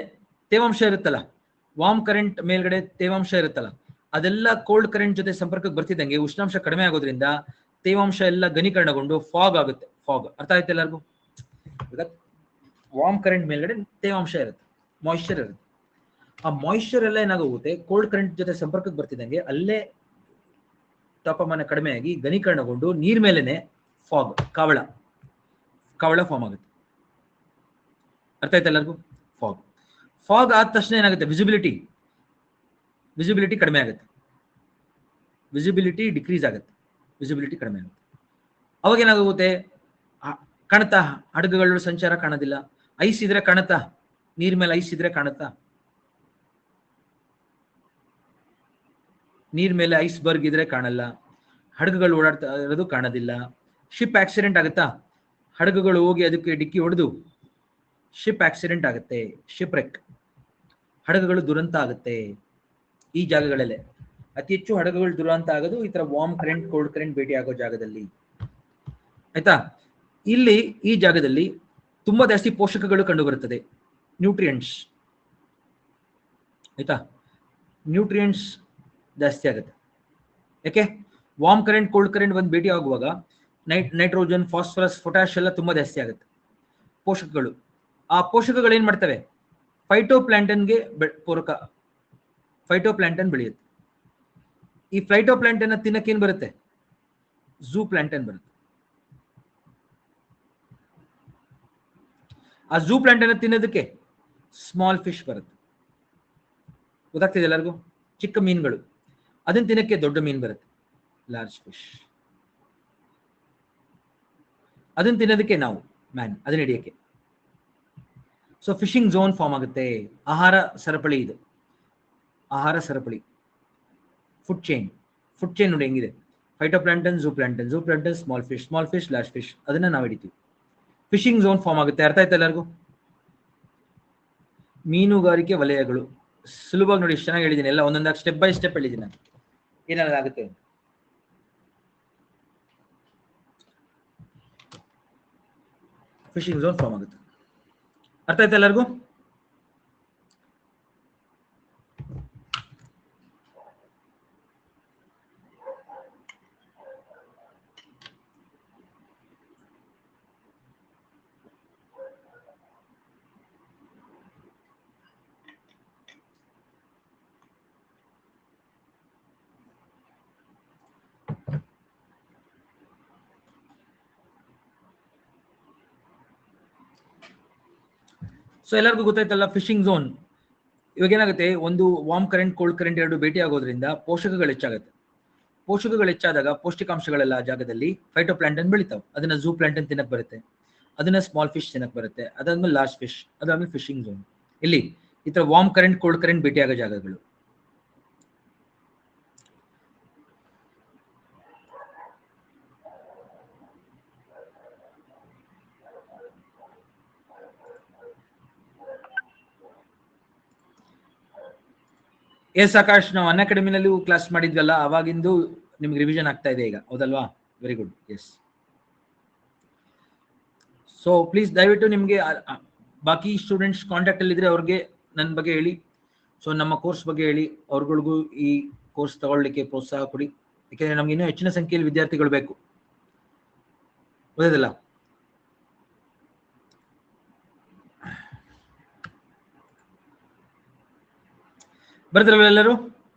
ತೇವಾಂಶ ಇರುತ್ತಲ್ಲ, ವಾರ್ಮ್ ಕರೆಂಟ್ ಮೇಲ್ಗಡೆ ತೇವಾಂಶ ಇರುತ್ತಲ್ಲ, ಅದೆಲ್ಲ ಕೋಲ್ಡ್ ಕರೆಂಟ್ ಜೊತೆ ಸಂಪರ್ಕಕ್ಕೆ ಬರ್ತಿದ್ದಂಗೆ ಉಷ್ಣಾಂಶ ಕಡಿಮೆ ಆಗೋದ್ರಿಂದ ತೇವಾಂಶ ಎಲ್ಲ ಘನೀಕರಣಗೊಂಡು ಫಾಗ್ ಆಗುತ್ತೆ. ಫಾಗ್ ಅರ್ಥ ಆಯ್ತು ಎಲ್ಲರಿಗೂ? ವಾರ್ಮ್ ಕರೆಂಟ್ ಮೇಲ್ಗಡೆ ತೇವಾಂಶ ಇರುತ್ತೆ, ಮಾಯಿಶ್ಚರ್ ಇರುತ್ತೆ. ಆ ಮಾಯಿಶ್ಚರ್ ಎಲ್ಲ ಏನಾಗುತ್ತೆ, ಕೋಲ್ಡ್ ಕರೆಂಟ್ ಜೊತೆ ಸಂಪರ್ಕಕ್ಕೆ ಬರ್ತಿದ್ದಂಗೆ ಅಲ್ಲೇ ತಾಪಮಾನ ಕಡಿಮೆ ಆಗಿ ಘನೀಕರಣಗೊಂಡು ನೀರ್ ಮೇಲೆನೆ ಫಾಗ್, ಕಾವಳ ಫಾರ್ಮ್ ಆಗುತ್ತೆ. ಅರ್ಥ ಆಯ್ತು ಎಲ್ಲರಿಗೂ? ಫಾಗ್ ಆದ ತಕ್ಷಣ ಏನಾಗುತ್ತೆ? ವಿಸಿಬಿಲಿಟಿ ಕಡಿಮೆ ಆಗುತ್ತೆ, ವಿಸಿಬಿಲಿಟಿ ಡಿಕ್ರೀಸ್ ಆಗುತ್ತೆ, ವಿಸಿಬಿಲಿಟಿ ಕಡಿಮೆ ಆಗುತ್ತೆ. ಅವಾಗ ಏನಾಗುತ್ತೆ? ಕಾಣುತ್ತಾ? ಹಡಗುಗಳ ಸಂಚಾರ ಕಾಣೋದಿಲ್ಲ. ಐಸ್ ಇದ್ರೆ ಕಾಣುತ್ತಾ? ನೀರ್ ಮೇಲೆ ಐಸ್ ಇದ್ರೆ ಕಾಣುತ್ತಾ? ನೀರ್ ಮೇಲೆ ಐಸ್ ಬರ್ಗ್ ಇದ್ರೆ ಕಾಣಲ್ಲ, ಹಡಗುಗಳು ಓಡಾಡ್ತಾ ಇರೋದು ಕಾಣೋದಿಲ್ಲ. ಶಿಪ್ ಆಕ್ಸಿಡೆಂಟ್ ಆಗುತ್ತಾ? ಹಡಗುಗಳು ಹೋಗಿ ಅದಕ್ಕೆ ಡಿಕ್ಕಿ ಹೊಡೆದು ಶಿಪ್ ಆಕ್ಸಿಡೆಂಟ್ ಆಗುತ್ತೆ, ಶಿಪ್ ರೆಕ್, ಹಡಗುಗಳು ದುರಂತ ಆಗುತ್ತೆ. ಈ ಜಾಗಗಳಲ್ಲೇ ಅತಿ ಹೆಚ್ಚು ಹಡಗುಗಳು ದುರಂತ ಆಗೋದು ಈ ತರ ವಾರ್ಮ್ ಕರೆಂಟ್ ಕೋಲ್ಡ್ ಕರೆಂಟ್ ಭೇಟಿ ಆಗೋ ಜಾಗದಲ್ಲಿ. ಆಯ್ತಾ? ಇಲ್ಲಿ ಈ ಜಾಗದಲ್ಲಿ ತುಂಬಾ ಜಾಸ್ತಿ ಪೋಷಕಗಳು ಕಂಡು ಬರುತ್ತದೆ, ನ್ಯೂಟ್ರಿಯೆಂಟ್ಸ್. ಆಯ್ತಾ? ನ್ಯೂಟ್ರಿಯೆಂಟ್ಸ್ ಜಾಸ್ತಿ ಆಗುತ್ತೆ. ಯಾಕೆ? ವಾರ್ಮ್ ಕರೆಂಟ್ ಕೋಲ್ಡ್ ಕರೆಂಟ್ ಬಂದು ಭೇಟಿ ಆಗುವಾಗ ನೈಟ್ರೋಜನ್, ಫಾಸ್ಫರಸ್, ಪೊಟ್ಯಾಶ್ ಎಲ್ಲ ತುಂಬಾ ಜಾಸ್ತಿ ಆಗುತ್ತೆ ಪೋಷಕಗಳು. ಆ ಪೋಷಕಗಳು ಏನ್ ಮಾಡ್ತವೆ? ಫೈಟೋಪ್ಲಾಂಟನ್ಗೆ ಪೂರಕ, ಫೈಟೋಪ್ಲಾಂಟನ್ ಬೆಳೆಯುತ್ತೆ. ಈ ಫೈಟೋಪ್ಲಾಂಟನ್ ತಿನ್ನಕ್ಕೆ ಏನ್ ಬರುತ್ತೆ? ಝೂ ಪ್ಲಾಂಟನ್ ಬರುತ್ತೆ. ಆ ಝೂ ಪ್ಲಾಂಟನ್ ತಿನ್ನೋದಕ್ಕೆ ಸ್ಮಾಲ್ ಫಿಶ್ ಬರುತ್ತೆ. ಗೊತ್ತಾಗ್ತಿದೆ ಎಲ್ಲರಿಗೂ? ಚಿಕ್ಕ ಮೀನುಗಳು. ಅದನ್ನ ತಿನ್ನಕ್ಕೆ ದೊಡ್ಡ ಮೀನು ಬರುತ್ತೆ. Large fish. ಅದನ್ನ ತಿನ್ನೋದಕ್ಕೆ ನಾವು ಮ್ಯಾನ್, ಅದನ್ನ ಹಿಡಿಯಕ್ಕೆ. ಸೊ ಫಿಶಿಂಗ್ ಝೋನ್ ಫಾರ್ಮ್ ಆಗುತ್ತೆ. ಆಹಾರ ಸರಪಳಿ ಇದು, ಆಹಾರ ಸರಪಳಿ, ಫುಡ್ ಚೈನ್. ಫುಡ್ ಚೈನ್ ನೋಡಿ ಹೆಂಗಿದೆ, phytoplankton, zooplankton, zooplankton, small fish, large fish, ಅದನ್ನ ನಾವು ಹಿಡಿತೀವಿ. ಫಿಶಿಂಗ್ ಝೋನ್ ಫಾರ್ಮ್ ಆಗುತ್ತೆ. ಅರ್ಥ ಆಯ್ತಾ ಎಲ್ಲರಿಗೂ? ಮೀನುಗಾರಿಕೆ ವಲಯಗಳು ಸುಲಭವಾಗಿ ನೋಡಿ, ಎಷ್ಟು ಚೆನ್ನಾಗಿ ಹೇಳಿದ್ದೀನಿ. ಎಲ್ಲ ಒಂದೊಂದಾಗಿ ಸ್ಟೆಪ್ ಬೈ ಸ್ಟೆಪ್ ಹೇಳಿದ್ದೀನಿ ನಾನು, ಏನಾಗುತ್ತೆ. ಫಿಶಿಂಗ್ ಝೋನ್ ಫಾರ್ಮ್ ಆಗುತ್ತೆ. ಅರ್ಥ ಆಯ್ತಾ ಎಲ್ಲರಿಗೂ? ಸೊ ಎಲ್ಲರಿಗೂ ಗೊತ್ತಾಯ್ತಲ್ಲ ಫಿಶಿಂಗ್ ಝೋನ್. ಇವಾಗ ಏನಾಗುತ್ತೆ, ಒಂದು ವಾರ್ಮ್ ಕರೆಂಟ್, ಕೋಲ್ಡ್ ಕರೆಂಟ್ ಎರಡು ಭೇಟಿ ಆಗೋದ್ರಿಂದ ಪೋಷಕಗಳು ಹೆಚ್ಚಾಗುತ್ತೆ. ಪೋಷಕಗಳು ಹೆಚ್ಚಾದಾಗ ಪೌಷ್ಟಿಕಾಂಶಗಳೆಲ್ಲ ಆ ಜಾಗದಲ್ಲಿ ಫೈಟೋಪ್ಲಾಂಕ್ಟನ್ ಬೆಳಿತಾವೆ. ಅದನ್ನ ಝೂ ಪ್ಲಾಂಕ್ಟನ್ ತಿನ್ನಕ್ ಬರುತ್ತೆ, ಅದನ್ನ ಸ್ಮಾಲ್ ಫಿಶ್ ತಿನ್ನಕ್ ಬರುತ್ತೆ, ಅದಾದ್ಮೇಲೆ ಲಾರ್ಜ್ ಫಿಶ್, ಅದಾದ್ಮೇಲೆ ಫಿಶಿಂಗ್ ಝೋನ್. ಇಲ್ಲಿ ಈ ತರ ವಾರ್ಮ್ ಕರೆಂಟ್, ಕೋಲ್ಡ್ ಕರೆಂಟ್ ಭೇಟಿ ಆಗೋ ಜಾಗಗಳು. ಎಸ್ ಆಕಾಶ್, ನಾವು ಅನ್ ಅಕಾಡೆಮಿನಲ್ಲೂ ಕ್ಲಾಸ್ ಮಾಡಿದ್ವಲ್ಲ, ಅವಾಗಿಂದು ನಿಮ್ಗೆ ರಿವಿಷನ್ ಆಗ್ತಾ ಇದೆ ಈಗ, ಹೌದಲ್ವಾ? Very good. Yes. So please ದಯವಿಟ್ಟು ನಿಮ್ಗೆ ಬಾಕಿ ಸ್ಟೂಡೆಂಟ್ಸ್ ಕಾಂಟ್ಯಾಕ್ಟ್ ಅಲ್ಲಿ ಇದ್ರೆ ಅವ್ರಿಗೆ ನನ್ನ ಬಗ್ಗೆ ಹೇಳಿ. ಸೊ ನಮ್ಮ ಕೋರ್ಸ್ ಬಗ್ಗೆ ಹೇಳಿ, ಅವ್ರಗಳಿಗೂ ಈ ಕೋರ್ಸ್ ತಗೊಳ್ಳಿಕ್ಕೆ ಪ್ರೋತ್ಸಾಹ ಕೊಡಿ. ಯಾಕೆಂದ್ರೆ ನಮ್ಗೆ ಇನ್ನೂ ಹೆಚ್ಚಿನ ಸಂಖ್ಯೆಯಲ್ಲಿ ವಿದ್ಯಾರ್ಥಿಗಳು ಬೇಕು, ಗೊತ್ತಿಲ್ಲ? ಬರ್ತಾರಲ್ಲ ಎಲ್ಲರೂ?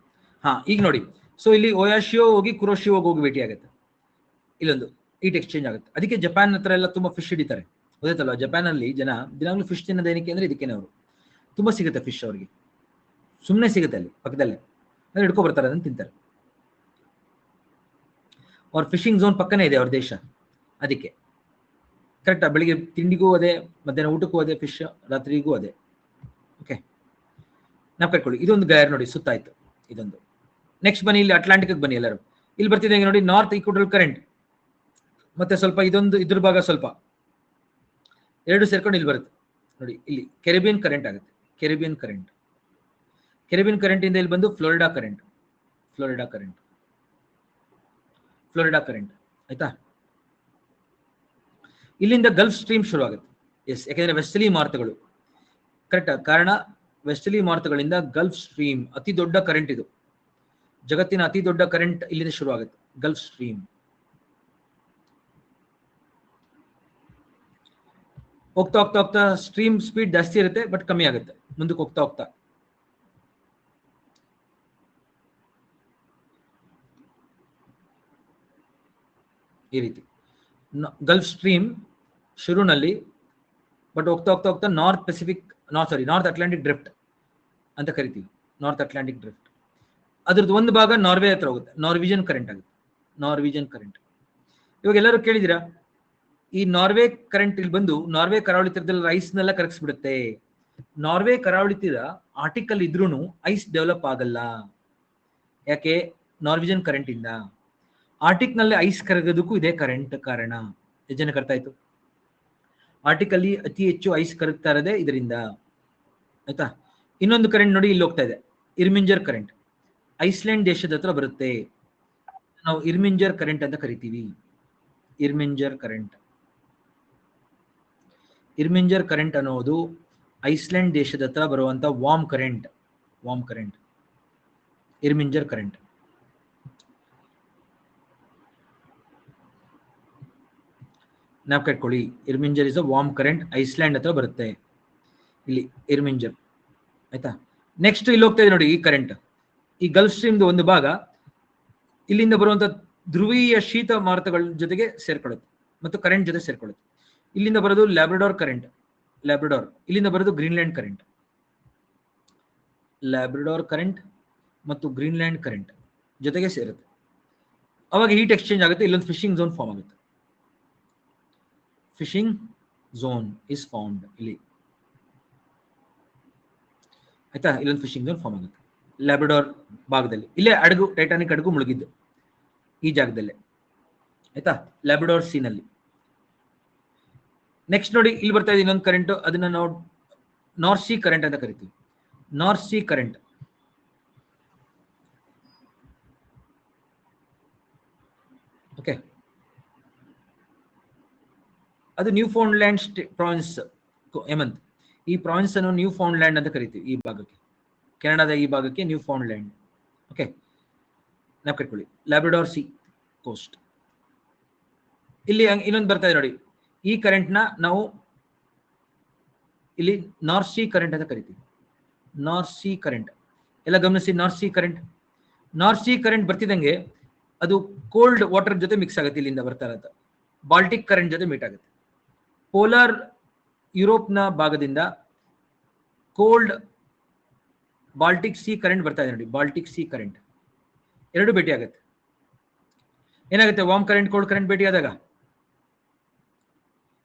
ಹಾ, ಈಗ ನೋಡಿ. ಸೊ ಇಲ್ಲಿ ಓಯಾಶಿಯೋ ಹೋಗಿ ಕುರೋಶಿಯೋಗೆ ಹೋಗಿ ಭೇಟಿ ಆಗುತ್ತೆ. ಇಲ್ಲೊಂದು ಈಟ್ ಎಕ್ಸ್ಚೇಂಜ್ ಆಗುತ್ತೆ. ಅದಕ್ಕೆ ಜಪಾನ್ ಹತ್ರ ಎಲ್ಲ ತುಂಬಾ ಫಿಶ್ ಹಿಡಿತಾರೆ, ಗೊತ್ತಾಯ್ತಲ್ವಾ? ಜಪಾನ್ ಅಲ್ಲಿ ಜನ ದಿನಾಗ್ಲೂ ಫಿಶ್ ತಿನ್ನೋದೇನಕ್ಕೆ ಅಂದ್ರೆ ಇದಕ್ಕೇನೆ. ಅವರು ತುಂಬಾ ಸಿಗುತ್ತೆ ಫಿಶ್, ಅವ್ರಿಗೆ ಸುಮ್ಮನೆ ಸಿಗುತ್ತೆ ಅಲ್ಲಿ ಪಕ್ಕದಲ್ಲೇ, ಅಲ್ಲಿ ಹಿಡ್ಕೊ ಬರ್ತಾರೆ, ಅದನ್ನ ತಿಂತಾರೆ. ಅವ್ರ ಫಿಶಿಂಗ್ ಝೋನ್ ಪಕ್ಕನೇ ಇದೆ ಅವ್ರ ದೇಶ, ಅದಕ್ಕೆ ಕರೆಕ್ಟಾ. ಬೆಳಿಗ್ಗೆ ತಿಂಡಿಗೂ ಅದೇ, ಮಧ್ಯಾಹ್ನ ಊಟಕ್ಕೂ ಅದೇ ಫಿಶ್, ರಾತ್ರಿಗೂ ಅದೇ. ಓಕೆ, ನಾವು ಕಟ್ಕೊಳ್ಳಿ. ಇದೊಂದು ಗೈರ್ ನೋಡಿ, ಸುತ್ತಾಯ್ತು ಇದೊಂದು. ನೆಕ್ಸ್ಟ್ ಬನ್ನಿ, ಇಲ್ಲಿ ಅಟ್ಲಾಂಟಿಕ್ ಬನ್ನಿ ಎಲ್ಲರೂ. ಇಲ್ಲಿ ಬರ್ತಿದೆ ನೋಡಿ, ನಾರ್ತ್ ಈಕ್ವಟಲ್ ಕರೆಂಟ್, ಮತ್ತೆ ಸ್ವಲ್ಪ ಇದೊಂದು ಇದ್ರ ಭಾಗ ಸ್ವಲ್ಪ ಎರಡು ಸೇರ್ಕೊಂಡು ಇಲ್ಲಿ ಬರುತ್ತೆ ನೋಡಿ. ಇಲ್ಲಿ ಕೆರಿಬಿಯನ್ ಕರೆಂಟ್ ಆಗುತ್ತೆ. ಕೆರಿಬಿಯನ್ ಕರೆಂಟ್, ಕೆರಿಬಿಯನ್ ಕರೆಂಟ್ ಇಂದ ಇಲ್ಲಿ ಬಂದು Florida current, Florida current, Florida current. ಆಯ್ತಾ? ಇಲ್ಲಿಂದ ಗಲ್ಫ್ ಸ್ಟ್ರೀಮ್ ಶುರು ಆಗುತ್ತೆ. ಎಸ್, ಯಾಕೆಂದ್ರೆ ವೆಸ್ಟಲಿ ಮಾರುತಗಳು, ಕರೆಕ್ಟ್. ಕಾರಣ ವೆಸ್ಟಲಿ ಮಾರುತಗಳಿಂದ ಗಲ್ಫ್ ಸ್ಟ್ರೀಮ್ ಅತಿ ದೊಡ್ಡ ಕರೆಂಟ್, ಇದು ಜಗತ್ತಿನ ಅತಿ ದೊಡ್ಡ ಕರೆಂಟ್ ಇಲ್ಲಿಂದ ಶುರು ಆಗುತ್ತೆ, ಗಲ್ಫ್ ಸ್ಟ್ರೀಮ್. ಹೋಗ್ತಾ ಹೋಗ್ತಾ ಹೋಗ್ತಾ ಸ್ಟ್ರೀಮ್ ಸ್ಪೀಡ್ ಜಾಸ್ತಿ ಇರುತ್ತೆ, ಬಟ್ ಕಮ್ಮಿ ಆಗುತ್ತೆ ಮುಂದಕ್ಕೆ ಹೋಗ್ತಾ ಹೋಗ್ತಾ. ಈ ರೀತಿ ಗಲ್ಫ್ ಸ್ಟ್ರೀಮ್ ಶುರುನಲ್ಲಿ, ಬಟ್ ಹೋಗ್ತಾ ಹೋಗ್ತಾ ಹೋಗ್ತಾ north Pacific, north Atlantic drift ಅಂತ ಕರಿತೀವಿ. ನಾರ್ತ್ ಅಟ್ಲಾಂಟಿಕ್ ಡ್ರಿಫ್ಟ್ ಅದ್ರದ್ದು ಒಂದು ಭಾಗ ನಾರ್ವೆ ಹತ್ರ ಹೋಗುತ್ತೆ, ನಾರ್ವಿಜನ್ ಕರೆಂಟ್ ಆಗುತ್ತೆ, ನಾರ್ವಿಜನ್ ಕರೆಂಟ್. ಇವಾಗ ಎಲ್ಲರೂ ಕೇಳಿದಿರಾ, ಈ ನಾರ್ವೆ ಕರೆಂಟ್ ಇಲ್ಲಿ ಬಂದು ನಾರ್ವೆ ಕರಾವಳಿ ತೀರದಲ್ಲಿ ಐಸ್ನೆಲ್ಲ ಕರಗಿಸ್ಬಿಡುತ್ತೆ. ನಾರ್ವೆ ಕರಾವಳಿ ತೀರ ಆರ್ಟಿಕಲ್ ಇದ್ರೂ ಐಸ್ ಡೆವಲಪ್ ಆಗಲ್ಲ. ಯಾಕೆ? ನಾರ್ವಿಜನ್ ಕರೆಂಟ್ ಇಂದ. ಆರ್ಟಿಕ್ ನಲ್ಲಿ ಐಸ್ ಕರಗೋದಕ್ಕೂ ಇದೇ ಕರೆಂಟ್ ಕಾರಣ. ಜನಕ್ಕೆ ಅರ್ಥ ಆಯ್ತು? ಆರ್ಟಿಕಲ್ ಅತಿ ಹೆಚ್ಚು ಐಸ್ ಕರಗ್ತಾ ಇರೋದೇ ಇದರಿಂದ, ಆಯ್ತಾ? ಇನ್ನೊಂದು ಕರೆಂಟ್ ನೋಡಿ, ಇಲ್ಲಿ ಹೋಗ್ತಾ ಇದೆ, ಇರ್ಮಿಂಜರ್ ಕರೆಂಟ್. ಐಸ್ಲ್ಯಾಂಡ್ ದೇಶದ ಹತ್ರ ಬರುತ್ತೆ, ನಾವು ಇರ್ಮಿಂಜರ್ ಕರೆಂಟ್ ಅಂತ ಕರಿತೀವಿ. ಇರ್ಮಿಂಜರ್ ಕರೆಂಟ್, ಇರ್ಮಿಂಜರ್ ಕರೆಂಟ್ ಅನ್ನೋದು ಐಸ್ಲ್ಯಾಂಡ್ ದೇಶದ ಹತ್ರ ಬರುವಂತ warm current, warm current, Irminger current. ನಾವು ಕಟ್ಕೊಳ್ಳಿ, Irminger is a warm current, Iceland ಹತ್ರ ಬರುತ್ತೆ, ಇಲ್ಲಿ ಇರ್ಮಿಂಜರ್. ಆಯ್ತಾ? ನೆಕ್ಸ್ಟ್ ಇಲ್ಲಿ ಹೋಗ್ತಾ ಇದೆ ನೋಡಿ, ಈ ಕರೆಂಟ್, ಈ ಗಲ್ಫ್ ಸ್ಟ್ರೀಮ್ ಒಂದು ಭಾಗ ಇಲ್ಲಿಂದ ಬರುವಂತ ಧ್ರುವೀಯ ಶೀತ ಮಾರುತಗಳ ಜೊತೆಗೆ ಸೇರ್ಕೊಳ್ಳುತ್ತೆ ಮತ್ತು ಕರೆಂಟ್ ಜೊತೆ ಸೇರ್ಕೊಳ್ಳುತ್ತೆ. ಇಲ್ಲಿಂದ ಬರೋದು ಲ್ಯಾಬ್ರಡಾರ್ ಕರೆಂಟ್, ಲ್ಯಾಬ್ರಡಾರ್. ಇಲ್ಲಿಂದ ಬರೋದು ಗ್ರೀನ್ಲ್ಯಾಂಡ್ ಕರೆಂಟ್, ಲ್ಯಾಬ್ರಡಾರ್ ಕರೆಂಟ್ ಮತ್ತು ಗ್ರೀನ್ಲ್ಯಾಂಡ್ ಕರೆಂಟ್ ಜೊತೆಗೆ ಸೇರುತ್ತೆ. ಅವಾಗ ಹೀಟ್ ಎಕ್ಸ್ಚೇಂಜ್ ಆಗುತ್ತೆ, ಇಲ್ಲೊಂದು ಫಿಶಿಂಗ್ ಝೋನ್ ಫಾರ್ಮ್ ಆಗುತ್ತೆ. ಫಿಶಿಂಗ್ ಝೋನ್ ಇಸ್ ಫೌಂಡ್ ಇಲ್ಲಿ, ಆಯ್ತಾ. ಇಲ್ಲೊಂದು ಫಿಶಿಂಗ್ ಝೋನ್ ಫಾರ್ಮ್ ಆಗುತ್ತೆ ಲ್ಯಾಬ್ರಡಾರ್ ಭಾಗದಲ್ಲಿ. ಇಲ್ಲೇ ಹಡಗು, ಟೈಟಾನಿಕ್ ಹಡಗು ಮುಳುಗಿದ್ದು ಈ ಜಾಗದಲ್ಲೇ, ಆಯ್ತಾ, ಲ್ಯಾಬ್ರಡಾರ್ ಸೀನಲ್ಲಿ. ನೆಕ್ಸ್ಟ್ ನೋಡಿ, ಇಲ್ಲಿ ಬರ್ತಾ ಇದೆ ಇನ್ನೊಂದು ಕರೆಂಟ್, ಅದನ್ನ ನಾವು ನಾರ್ತ್ ಸಿ ಕರೆಂಟ್ ಅಂತ ಕರಿತೀವಿ. ನಾರ್ತ್ ಸಿ ಕರೆಂಟ್ ಓಕೆ, ಅದು ನ್ಯೂ ಫೌಂಡ್ಲ್ಯಾಂಡ್ ಪ್ರಾವಿನ್ಸ್ ಹೇಮಂತ್. ಈ ಪ್ರಾವಿನ್ಸ್ ಅನ್ನು ನ್ಯೂ ಫೌಂಡ್ಲ್ಯಾಂಡ್ ಅಂತ ಕರಿತೀವಿ. ಈ ಭಾಗಕ್ಕೆ, ಕೆನಡಾದ ಈ ಭಾಗಕ್ಕೆ ನ್ಯೂ ಫೌಂಡ್ಲ್ಯಾಂಡ್. ಓಕೆ, ನೆನಪಿಟ್ಕೊಳ್ಳಿ, ಲ್ಯಾಬ್ರಡಾರ್ ಸಿ ಕೋಸ್ಟ್. ಇಲ್ಲಿ ಇನ್ನೊಂದು ಬರ್ತಾ ಇದೆ ನೋಡಿ, ಈ ಕರೆಂಟ್ ನ ನಾವು ಇಲ್ಲಿ ನಾರ್ತ್ ಸಿ ಕರೆಂಟ್ ಅಂತ ಕರಿತೀವಿ. ನಾರ್ತ್ ಸಿ ಕರೆಂಟ್ ಎಲ್ಲ ಗಮನಿಸಿ. North Sea current, North Sea current ಬರ್ತಿದಂಗೆ ಅದು ಕೋಲ್ಡ್ ವಾಟರ್ ಜೊತೆ ಮಿಕ್ಸ್ ಆಗುತ್ತೆ. ಇಲ್ಲಿಂದ ಬರ್ತಾ ಇರೋದು ಬಾಲ್ಟಿಕ್ ಕರೆಂಟ್ ಜೊತೆ ಮೀಟ್ ಆಗುತ್ತೆ. ಪೋಲಾರ್ ಯುರೋಪ್ನ ಭಾಗದಿಂದ ಕೋಲ್ಡ್ ಬಾಲ್ಟಿಕ್ ಸಿ ಕರೆಂಟ್ ಬರ್ತಾ ಇದೆ ನೋಡಿ. ಬಾಲ್ಟಿಕ್ ಸಿ ಕರೆಂಟ್ ಎರಡು ಭೇಟಿ ಆಗುತ್ತೆ. ಏನಾಗುತ್ತೆ, ವಾರ್ಮ್ ಕರೆಂಟ್ ಕೋಲ್ಡ್ ಕರೆಂಟ್ ಭೇಟಿ ಆದಾಗ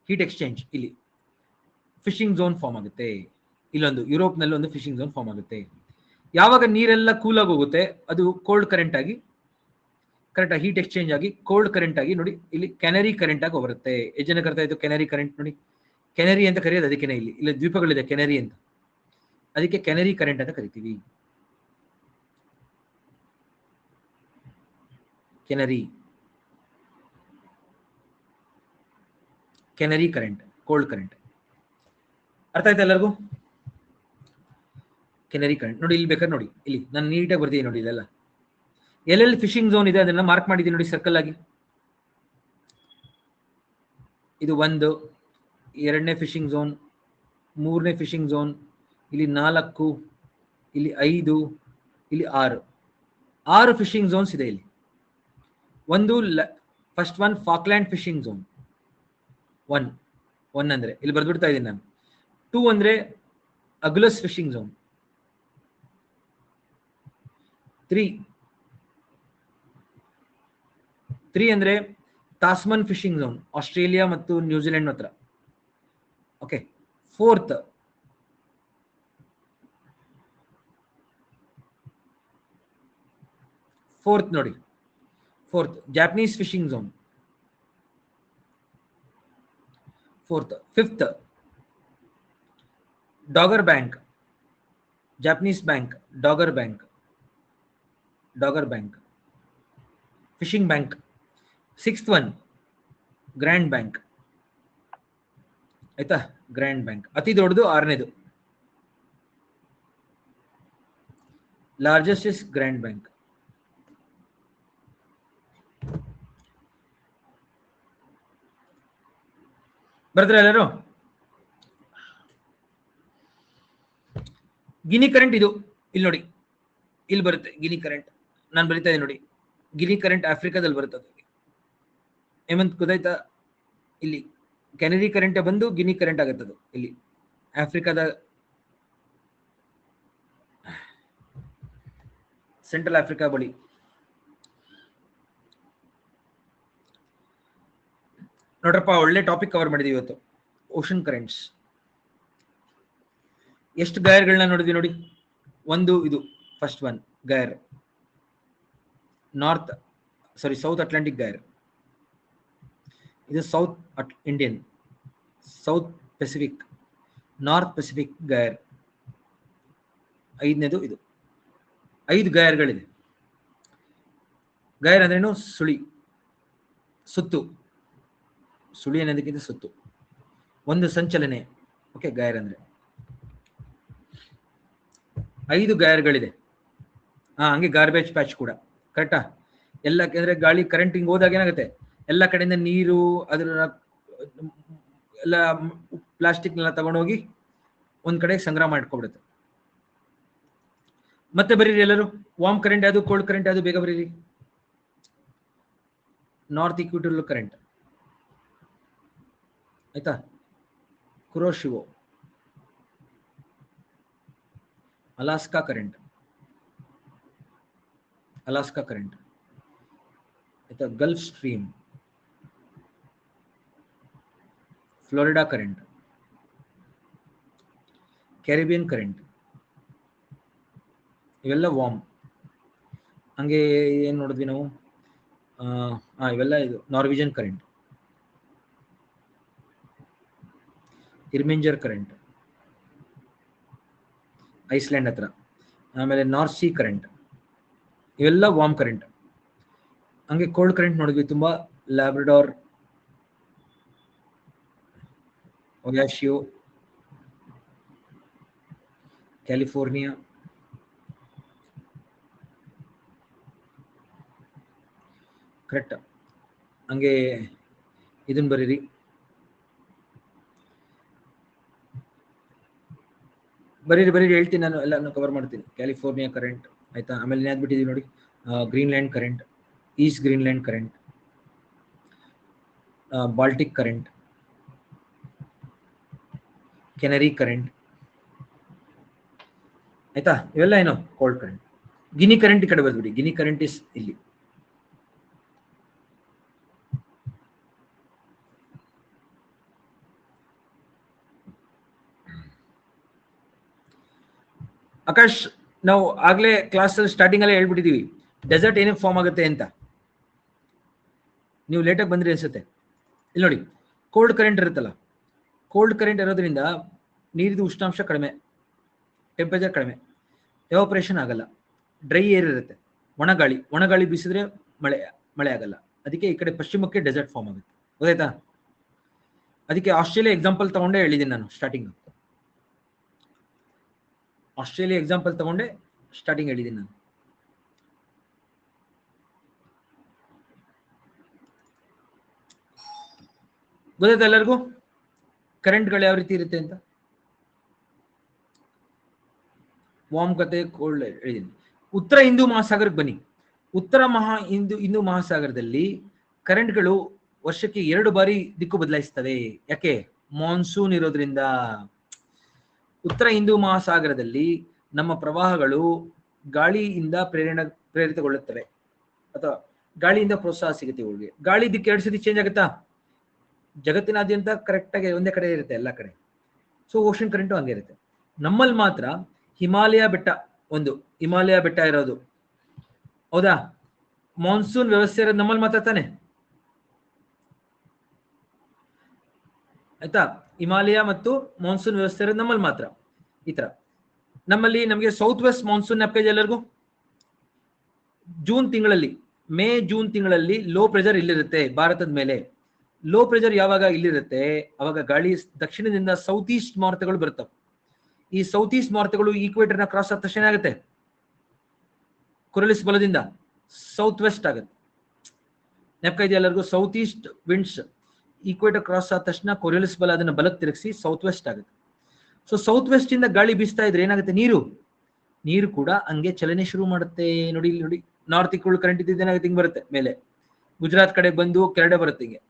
ಹೀಟ್ ಎಕ್ಸ್ಚೇಂಜ್, ಇಲ್ಲಿ ಫಿಶಿಂಗ್ ಝೋನ್ ಫಾರ್ಮ್ ಆಗುತ್ತೆ. ಇಲ್ಲೊಂದು ಯುರೋಪ್ನಲ್ಲಿ ಒಂದು ಫಿಶಿಂಗ್ ಝೋನ್ ಫಾರ್ಮ್ ಆಗುತ್ತೆ. ಯಾವಾಗ ನೀರೆಲ್ಲ ಕೂಲ್ ಆಗಿ ಹೋಗುತ್ತೆ, ಅದು ಕೋಲ್ಡ್ ಕರೆಂಟ್ ಆಗಿ, ಕರೆಕ್ಟ್ ಆಗಿ ಹೀಟ್ ಎಕ್ಸ್ಚೇಂಜ್ ಆಗಿ ಕೋಲ್ಡ್ ಕರೆಂಟ್ ಆಗಿ ನೋಡಿ ಇಲ್ಲಿ ಕೆನರಿ ಕರೆಂಟ್ ಆಗಿ ಬರುತ್ತೆ. ಎಷ್ಟು ಜನ ಕರ್ತಾ ಇತ್ತು ಕೆನರಿ ಕರೆಂಟ್ ನೋಡಿ. ಕೆನರಿ ಅಂತ ಕರೆಯೋದು ಅದಕ್ಕೆ, ಇಲ್ಲಿ ದ್ವೀಪಗಳಿದೆ ಕೆನರಿ ಅಂತ, ಅದಕ್ಕೆ ಕೆನರಿ ಕರೆಂಟ್ ಅಂತ ಕರಿತೀವಿ. ಕೆನರಿ, ಕೆನರಿ ಕರೆಂಟ್, ಕೋಲ್ಡ್ ಕರೆಂಟ್. ಅರ್ಥ ಆಯ್ತಾ ಎಲ್ಲರಿಗೂ? ಕೆನರಿ ಕರೆಂಟ್ ನೋಡಿ. ಇಲ್ಲಿ ಬೇಕಾದ್ರೆ ನೋಡಿ, ಇಲ್ಲಿ ನಾನು ನೀಟಾಗಿ ಬರ್ತೀನಿ ನೋಡಿ. ಇಲ್ಲೆಲ್ಲ ಎಲ್ಲೆಲ್ಲಿ ಫಿಶಿಂಗ್ ಝೋನ್ ಇದೆ ಅದನ್ನ ಮಾರ್ಕ್ ಮಾಡಿದ್ದೀನಿ ನೋಡಿ ಸರ್ಕಲ್ ಆಗಿ. ಇದು 1, 2ನೇ ಫಿಶಿಂಗ್ ಝೋನ್, 3ನೇ ಫಿಶಿಂಗ್ ಝೋನ್, ಇಲ್ಲಿ 4, ಇಲ್ಲಿ 5, ಇಲ್ಲಿ 6 ಫಿಶಿಂಗ್ ಝೋನ್ಸ್ ಇದೆ ಇಲ್ಲಿ. ಒಂದು first one Falkland fishing zone. One ಅಂದ್ರೆ ಇಲ್ಲಿ ಬರ್ದ್ಬಿಡ್ತಾ ಇದ್ದೀನಿ ನಾನು. 2 ಅಂದ್ರೆ ಅಗ್ಲಸ್ ಫಿಶಿಂಗ್ ಝೋನ್. 3 ಅಂದ್ರೆ ತಾಸ್ಮನ್ ಫಿಶಿಂಗ್ ಝೋನ್, ಆಸ್ಟ್ರೇಲಿಯಾ ಮತ್ತು ನ್ಯೂಜಿಲೆಂಡ್ ಹತ್ರ. ಓಕೆ, 4th ನೋಡಿ, 4th Japanese fishing zone. 5th dagger bank, Japanese bank, dagger bank fishing bank. 6th one grand bank, ಆಯ್ತಾ, ಗ್ರ್ಯಾಂಡ್ ಬ್ಯಾಂಕ್ ಅತಿ ದೊಡ್ಡದು. 6ನೇದು ಲಾರ್ಜೆಸ್ಟ್ ಇಸ್ ಗ್ರ್ಯಾಂಡ್ ಬ್ಯಾಂಕ್. ಬರ್ತಾರೆ ಎಲ್ಲರೂ? ಗಿನಿ ಕರೆಂಟ್ ಇದು, ಇಲ್ಲಿ ನೋಡಿ, ಇಲ್ಲಿ ಬರುತ್ತೆ ಗಿನಿ ಕರೆಂಟ್. ನಾನು ಬರಿತಾ ಇದ್ದೀನಿ ನೋಡಿ, ಗಿನಿ ಕರೆಂಟ್ ಆಫ್ರಿಕಾದಲ್ಲಿ ಬರುತ್ತೆ. ಹೇಮಂತ್ ಗೊತ್ತಾಯ್ತಾ? ಇಲ್ಲಿ ಕೆನರಿ ಕರೆಂಟ್ ಬಂದು ಗಿನಿ ಕರೆಂಟ್ ಆಗುತ್ತದು ಇಲ್ಲಿ ಆಫ್ರಿಕಾದ ಸೆಂಟ್ರಲ್ ಆಫ್ರಿಕಾ ಬಳಿ. ನೋಡ್ರಪ್ಪ, ಒಳ್ಳೆ ಟಾಪಿಕ್ ಕವರ್ ಮಾಡಿದೀವಿ ಇವತ್ತು. ಓಷನ್ ಕರೆಂಟ್ಸ್ ಎಷ್ಟು ಗೈರ್ಗಳನ್ನ ನೋಡಿದ್ವಿ ನೋಡಿ. ಒಂದು ಇದು first one gyre, South Atlantic gyre. ಇದು South Indian, South Pacific, North Pacific gyre. 5ನೇದು ಇದು. 5 ಗೈರ್ಗಳಿದೆ. ಗೈರ್ ಅಂದ್ರೇನು? ಸುಳಿ, ಸುತ್ತು. ಸುಳಿ ಅನ್ನೋದಕ್ಕಿಂತ ಸುತ್ತು, ಒಂದು ಸಂಚಲನೆ. ಓಕೆ, ಗೈರ್ ಅಂದ್ರೆ 5 ಗೈರ್ಗಳಿದೆ. ಹಂಗೆ ಗಾರ್ಬೇಜ್ ಪ್ಯಾಚ್ ಕೂಡ, ಕರೆಕ್ಟಾ? ಎಲ್ಲ ಅಂದ್ರೆ ಗಾಳಿ ಕರೆಂಟ್ ಹಿಂಗ್ ಹೋದಾಗ ಏನಾಗುತ್ತೆ, ಎಲ್ಲ ಕಡೆಯಿಂದ ನೀರು, ಅದ್ರ ಎಲ್ಲ ಪ್ಲಾಸ್ಟಿಕ್ನೆಲ್ಲ ತಗೊಂಡೋಗಿ ಒಂದ್ ಕಡೆ ಸಂಗ್ರಹ ಮಾಡ್ಕೊಬಿಡುತ್ತೆ. ಮತ್ತೆ ಬರೀರಿ ಎಲ್ಲರೂ, ವಾರ್ಮ್ ಕರೆಂಟ್ ಯಾವುದು, ಕೋಲ್ಡ್ ಕರೆಂಟ್ ಯಾವುದು, ಬೇಗ ಬರೀರಿ. ನಾರ್ತ್ ಈಕ್ವಿಟೋರಿಯಲ್ ಕರೆಂಟ್, ಆಯ್ತಾ, ಕುರೋಶಿವೋ, ಅಲಾಸ್ಕಾ ಕರೆಂಟ್, ಆಯ್ತಾ. ಆಯ್ತಾ, Gulf Stream, Florida current, Caribbean current, ಇವೆಲ್ಲ ವಾರ್ಮ್. ಹಂಗೆ ಏನ್ ನೋಡಿದ್ವಿ ನಾವು, ಇವೆಲ್ಲ ಇದು Norwegian current, Irminger current Iceland ಹತ್ರ, ಆಮೇಲೆ ನಾರ್ತ್ ಸಿ ಕರೆಂಟ್, ಇವೆಲ್ಲ ವಾರ್ಮ್ ಕರೆಂಟ್. ಹಂಗೆ ಕೋಲ್ಡ್ ಕರೆಂಟ್ ನೋಡಿದ್ವಿ ತುಂಬಾ, ಲ್ಯಾಬ್ರಡಾರ್, ಒಯಾಶಿಯೋ, ಕ್ಯಾಲಿಫೋರ್ನಿಯಾ, ಕರೆಕ್ಟ್. ಹಂಗೆ ಇದನ್ನ ಬರೀರಿ, ಬರೀರಿ ಹೇಳ್ತೀನಿ, ನಾನು ಎಲ್ಲ ಕವರ್ ಮಾಡ್ತೀನಿ. ಕ್ಯಾಲಿಫೋರ್ನಿಯಾ ಕರೆಂಟ್ ಆಯ್ತಾ, ಆಮೇಲೆ ಏನಾದ್ ಬಿಟ್ಟಿದೀವಿ ನೋಡಿ, Greenland current, East Greenland current, Baltic current, ಕೆನರಿ current ಆಯ್ತಾ, ಇವೆಲ್ಲ ಏನು ಕೋಲ್ಡ್ ಕರೆಂಟ್. ಗಿನಿ ಕರೆಂಟ್ ಈ ಕಡೆ ಬರ್ಬಿಡಿ, ಗಿನಿ ಕರೆಂಟ್ ಇಸ್ ಇಲ್ಲಿ. ಆಕಾಶ್, ನಾವು ಆಗ್ಲೇ ಕ್ಲಾಸ್ ಸ್ಟಾರ್ಟಿಂಗ್ ಅಲ್ಲೇ ಹೇಳ್ಬಿಟ್ಟಿದೀವಿ ಡೆಸರ್ಟ್ ಏನಕ್ಕೆ ಫಾರ್ಮ್ ಆಗುತ್ತೆ ಅಂತ. ನೀವು ಲೇಟಾಗಿ ಬಂದ್ರಿ ಅನ್ಸುತ್ತೆ. ಇಲ್ಲಿ ನೋಡಿ, ಕೋಲ್ಡ್ ಕರೆಂಟ್ ಇರುತ್ತಲ್ಲ, ಕೋಲ್ಡ್ ಕರೆಂಟ್ ಇರೋದ್ರಿಂದ ನೀರಿನ ಉಷ್ಣಾಂಶ ಕಡಿಮೆ, ಟೆಂಪರೇಚರ್ ಕಡಿಮೆ, ಎವಾಪರೇಷನ್ ಆಗಲ್ಲ, ಡ್ರೈ ಏರ್ ಇರುತ್ತೆ, ಒಣಗಾಳಿ ಬೀಸಿದ್ರೆ ಮಳೆ ಆಗಲ್ಲ. ಅದಕ್ಕೆ ಈ ಕಡೆ ಪಶ್ಚಿಮಕ್ಕೆ ಡೆಸರ್ಟ್ ಫಾರ್ಮ್ ಆಗುತ್ತೆ, ಗೊತ್ತಾಯ್ತಾ? ಅದಕ್ಕೆ ಆಸ್ಟ್ರೇಲಿಯಾ ಎಕ್ಸಾಂಪಲ್ ತಗೊಂಡೇ ಹೇಳಿದ್ದೀನಿ ನಾನು ಸ್ಟಾರ್ಟಿಂಗ್. ಆಸ್ಟ್ರೇಲಿಯಾ ಎಕ್ಸಾಂಪಲ್ ತಗೊಂಡೆ ಸ್ಟಾರ್ಟಿಂಗ್ ಹೇಳಿದ್ದೀನಿ ನಾನು. ಗೊತ್ತಾಯ್ತಾ ಎಲ್ಲರಿಗೂ ಕರೆಂಟ್ಗಳು ಯಾವ ರೀತಿ ಇರುತ್ತೆ ಅಂತ? ವಾರ್ಮ್ ಕತೆ, ಕೋಲ್ಡ್ ಹೇಳಿದ್ದೀನಿ. ಉತ್ತರ ಹಿಂದೂ ಮಹಾಸಾಗರಕ್ಕೆ ಬನ್ನಿ. ಉತ್ತರ ಹಿಂದೂ ಮಹಾಸಾಗರದಲ್ಲಿ ಕರೆಂಟ್ಗಳು ವರ್ಷಕ್ಕೆ 2 ಬಾರಿ ದಿಕ್ಕು ಬದಲಾಯಿಸ್ತವೆ. ಯಾಕೆ? ಮಾನ್ಸೂನ್ ಇರೋದ್ರಿಂದ. ಉತ್ತರ ಹಿಂದೂ ಮಹಾಸಾಗರದಲ್ಲಿ ನಮ್ಮ ಪ್ರವಾಹಗಳು ಗಾಳಿಯಿಂದ ಪ್ರೇರಿತಗೊಳ್ಳುತ್ತವೆ, ಅಥವಾ ಗಾಳಿಯಿಂದ ಪ್ರೋತ್ಸಾಹ ಸಿಗುತ್ತೆ ಇವುಗಳಿಗೆ. ಗಾಳಿ ದಿಕ್ಕು 2 ಸತಿ ಚೇಂಜ್ ಆಗುತ್ತಾ? ಜಗತ್ತಿನಾದ್ಯಂತ ಕರೆಕ್ಟ್ ಆಗಿ ಒಂದೇ ಕಡೆ ಇರುತ್ತೆ ಎಲ್ಲ ಕಡೆ. ಸೊ ಓಷನ್ ಕರೆಂಟು ಹಂಗೆ ಇರುತ್ತೆ. ನಮ್ಮಲ್ಲಿ ಮಾತ್ರ ಹಿಮಾಲಯ ಬೆಟ್ಟ ಇರೋದು, ಹೌದಾ? ಮಾನ್ಸೂನ್ ವ್ಯವಸ್ಥೆ ಇರೋದು ನಮ್ಮಲ್ಲಿ ಮಾತ್ರ ತಾನೆ, ಆಯ್ತಾ? ಹಿಮಾಲಯ ಮತ್ತು ಮಾನ್ಸೂನ್ ವ್ಯವಸ್ಥೆ ಇರೋದು ನಮ್ಮಲ್ಲಿ ಮಾತ್ರ. ಈ ತರ ನಮ್ಮಲ್ಲಿ ನಮಗೆ ಸೌತ್ ವೆಸ್ಟ್ ಮಾನ್ಸೂನ್ ಜ್ಞಾಪಕ ಎಲ್ಲರಿಗೂ? ಮೇ ಜೂನ್ ತಿಂಗಳಲ್ಲಿ ಲೋ ಪ್ರೆಷರ್ ಇಲ್ಲಿರುತ್ತೆ ಭಾರತದ ಮೇಲೆ. ಲೋ ಪ್ರೆಷರ್ ಯಾವಾಗ ಇಲ್ಲಿರುತ್ತೆ, ಅವಾಗ ಗಾಳಿ ದಕ್ಷಿಣದಿಂದ ಸೌತ್ ಈಸ್ಟ್ ಮಾರುತಗಳು ಬರ್ತವೆ. ಈ ಸೌತ್ ಈಸ್ಟ್ ಮಾರುತಗಳು ಈಕ್ವೇಟರ್ನ ಕ್ರಾಸ್ ಆದ ತಕ್ಷಣ ಆಗುತ್ತೆ, ಕೊರಲಿಸ್ ಬಲದಿಂದ ಸೌತ್ ವೆಸ್ಟ್ ಆಗುತ್ತೆ. ಜ್ಞಾಪಕ ಇದೆಯಾ ಎಲ್ಲರಿಗೂ? South East winds equator cross ಆದ ತಕ್ಷಣ ಕೊರಿಯಲಿಸ್ ಬಲ ಅದನ್ನ ಬಲಕ್ಕೆ ತಿರುಗಿಸಿ ಸೌತ್ ವೆಸ್ಟ್ ಆಗುತ್ತೆ. ಸೊ ಸೌತ್ ವೆಸ್ಟ್ ಇಂದ ಗಾಳಿ ಬೀಸ್ತಾ ಇದ್ರೆ ಏನಾಗುತ್ತೆ, ನೀರು ಕೂಡ ಹಂಗೆ ಚಲನೆ ಶುರು ಮಾಡುತ್ತೆ. ನೋಡಿ ನಾರ್ತ್ ಈಕ್ವಲ್ ಕರೆಂಟ್ ಇದ್ದೇನಾಗುತ್ತೆ, ಹಿಂಗ್ ಬರುತ್ತೆ ಮೇಲೆ, ಗುಜರಾತ್ ಕಡೆ ಬಂದು ಕೆಳಗಡೆ ಬರುತ್ತೆ, ಹಿಂಗೆ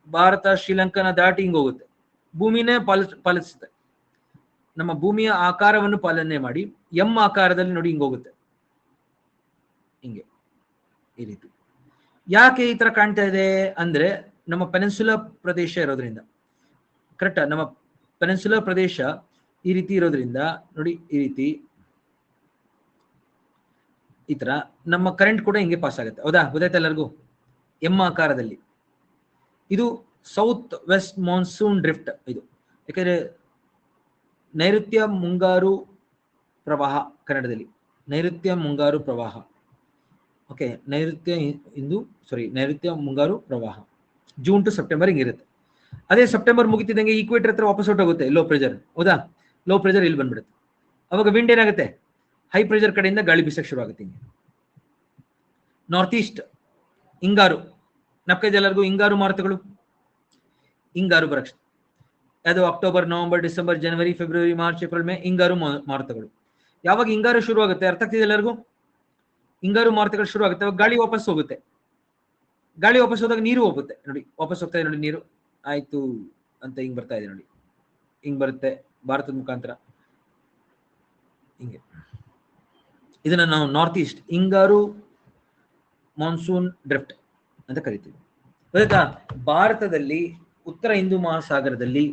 ಭಾರತ ಶ್ರೀಲಂಕಾನ ದಾಟಿ ಹಿಂಗ್ ಹೋಗುತ್ತೆ. ಭೂಮಿನೇ ಪಾಲಿಸುತ್ತೆ. ನಮ್ಮ ಭೂಮಿಯ ಆಕಾರವನ್ನು ಪಾಲನೆ ಮಾಡಿ ಎಂ ಆಕಾರದಲ್ಲಿ ನೋಡಿ ಹಿಂಗ್ ಹೋಗುತ್ತೆ, ಹಿಂಗೆ ಈ ರೀತಿ. ಯಾಕೆ ಈ ತರ ಕಾಣ್ತಾ ಇದೆ ಅಂದ್ರೆ, ನಮ್ಮ ಪೆನಿನ್ಸುಲಾ ಪ್ರದೇಶ ಇರೋದ್ರಿಂದ. ಕರೆಕ್ಟಾ? ನಮ್ಮ ಪೆನಿನ್ಸುಲಾ ಪ್ರದೇಶ ಈ ರೀತಿ ಇರೋದ್ರಿಂದ ನೋಡಿ, ಈ ರೀತಿ ಈ ತರ ನಮ್ಮ ಕರೆಂಟ್ ಕೂಡ ಹಿಂಗೆ ಪಾಸ್ ಆಗುತ್ತೆ, ಹೌದಾ? ಗೊತ್ತಾಯ್ತಾ ಎಲ್ಲರಿಗೂ? ಎಂ ಆಕಾರದಲ್ಲಿ. ಇದು ಸೌತ್ ವೆಸ್ಟ್ ಮಾನ್ಸೂನ್ ಡ್ರಿಫ್ಟ್. ಇದು ಯಾಕಂದ್ರೆ ನೈಋತ್ಯ ಮುಂಗಾರು ಪ್ರವಾಹ, ಕನ್ನಡದಲ್ಲಿ ನೈಋತ್ಯ ಮುಂಗಾರು ಪ್ರವಾಹ. ಓಕೆ, ನೈಋತ್ಯ ಮುಂಗಾರು ಪ್ರವಾಹ ಜೂನ್ ಟು ಸೆಪ್ಟೆಂಬರ್ ಹಿಂಗಿರುತ್ತೆ. ಅದೇ ಸೆಪ್ಟೆಂಬರ್ ಮುಗಿತಿದ್ದಂಗೆ ಈಕ್ವೇಟರ್ ಹತ್ರ ವಾಪಸ್ ಹೊಟ್ಟೋಗುತ್ತೆ ಲೋ ಪ್ರೆಷರ್, ಹೌದಾ? ಲೋ ಪ್ರೆಷರ್ ಇಲ್ಲಿ ಬಂದ್ಬಿಡುತ್ತೆ. ಅವಾಗ ವಿಂಡ್ ಏನಾಗುತ್ತೆ, ಹೈ ಪ್ರೆಷರ್ ಕಡೆಯಿಂದ ಗಾಳಿ ಬೀಸಕ್ಕೆ ಶುರು ಆಗುತ್ತೆ. ಹಿಂಗೆ ನಾರ್ತ್ ಈಸ್ಟ್ ಹಿಂಗಾರು, ಜ್ಞಾಪಕ ಎಲ್ಲರಿಗೂ? ಹಿಂಗಾರು ಮಾರುತಗಳು, ಹಿಂಗಾರು ಬರಕ್ಷ ಅದು ಅಕ್ಟೋಬರ್, ನವೆಂಬರ್, ಡಿಸೆಂಬರ್, ಜನವರಿ, ಫೆಬ್ರವರಿ, ಮಾರ್ಚ್, ಏಪ್ರಿಲ್, ಮೇ ಹಿಂಗಾರು ಮಾರುತಗಳು. ಯಾವಾಗ ಹಿಂಗಾರು ಶುರು ಆಗುತ್ತೆ, ಅರ್ಥ ಆಗ್ತಿದೆ ಎಲ್ಲರಿಗೂ? ಹಿಂಗಾರು ಮಾರುತಗಳು ಶುರು ಆಗುತ್ತೆ, ಅವಾಗ ಗಾಳಿ ವಾಪಸ್ ಹೋಗುತ್ತೆ. ಗಾಳಿ ವಾಪಸ್ ಹೋದಾಗ ನೀರು ಹೋಗುತ್ತೆ, ನೋಡಿ ವಾಪಸ್ ಹೋಗ್ತಾ ಇದೆ ನೋಡಿ ನೀರು, ಆಯ್ತು ಅಂತ ಹಿಂಗ್ ಬರ್ತಾ ಇದೆ ನೋಡಿ, ಹಿಂಗ್ ಬರುತ್ತೆ ಭಾರತದ ಮುಖಾಂತರ ಹಿಂಗೆ. ಇದನ್ನ ನಾವು ನಾರ್ತ್ ಈಸ್ಟ್ ಹಿಂಗಾರು ಮಾನ್ಸೂನ್ ಡ್ರಿಫ್ಟ್ ಅಂತ ಕರಿತೀವಿ. ಗೊತ್ತಾ, ಭಾರತದಲ್ಲಿ ಉತ್ತರ ಹಿಂದೂ ಮಹಾಸಾಗರದಲ್ಲಿ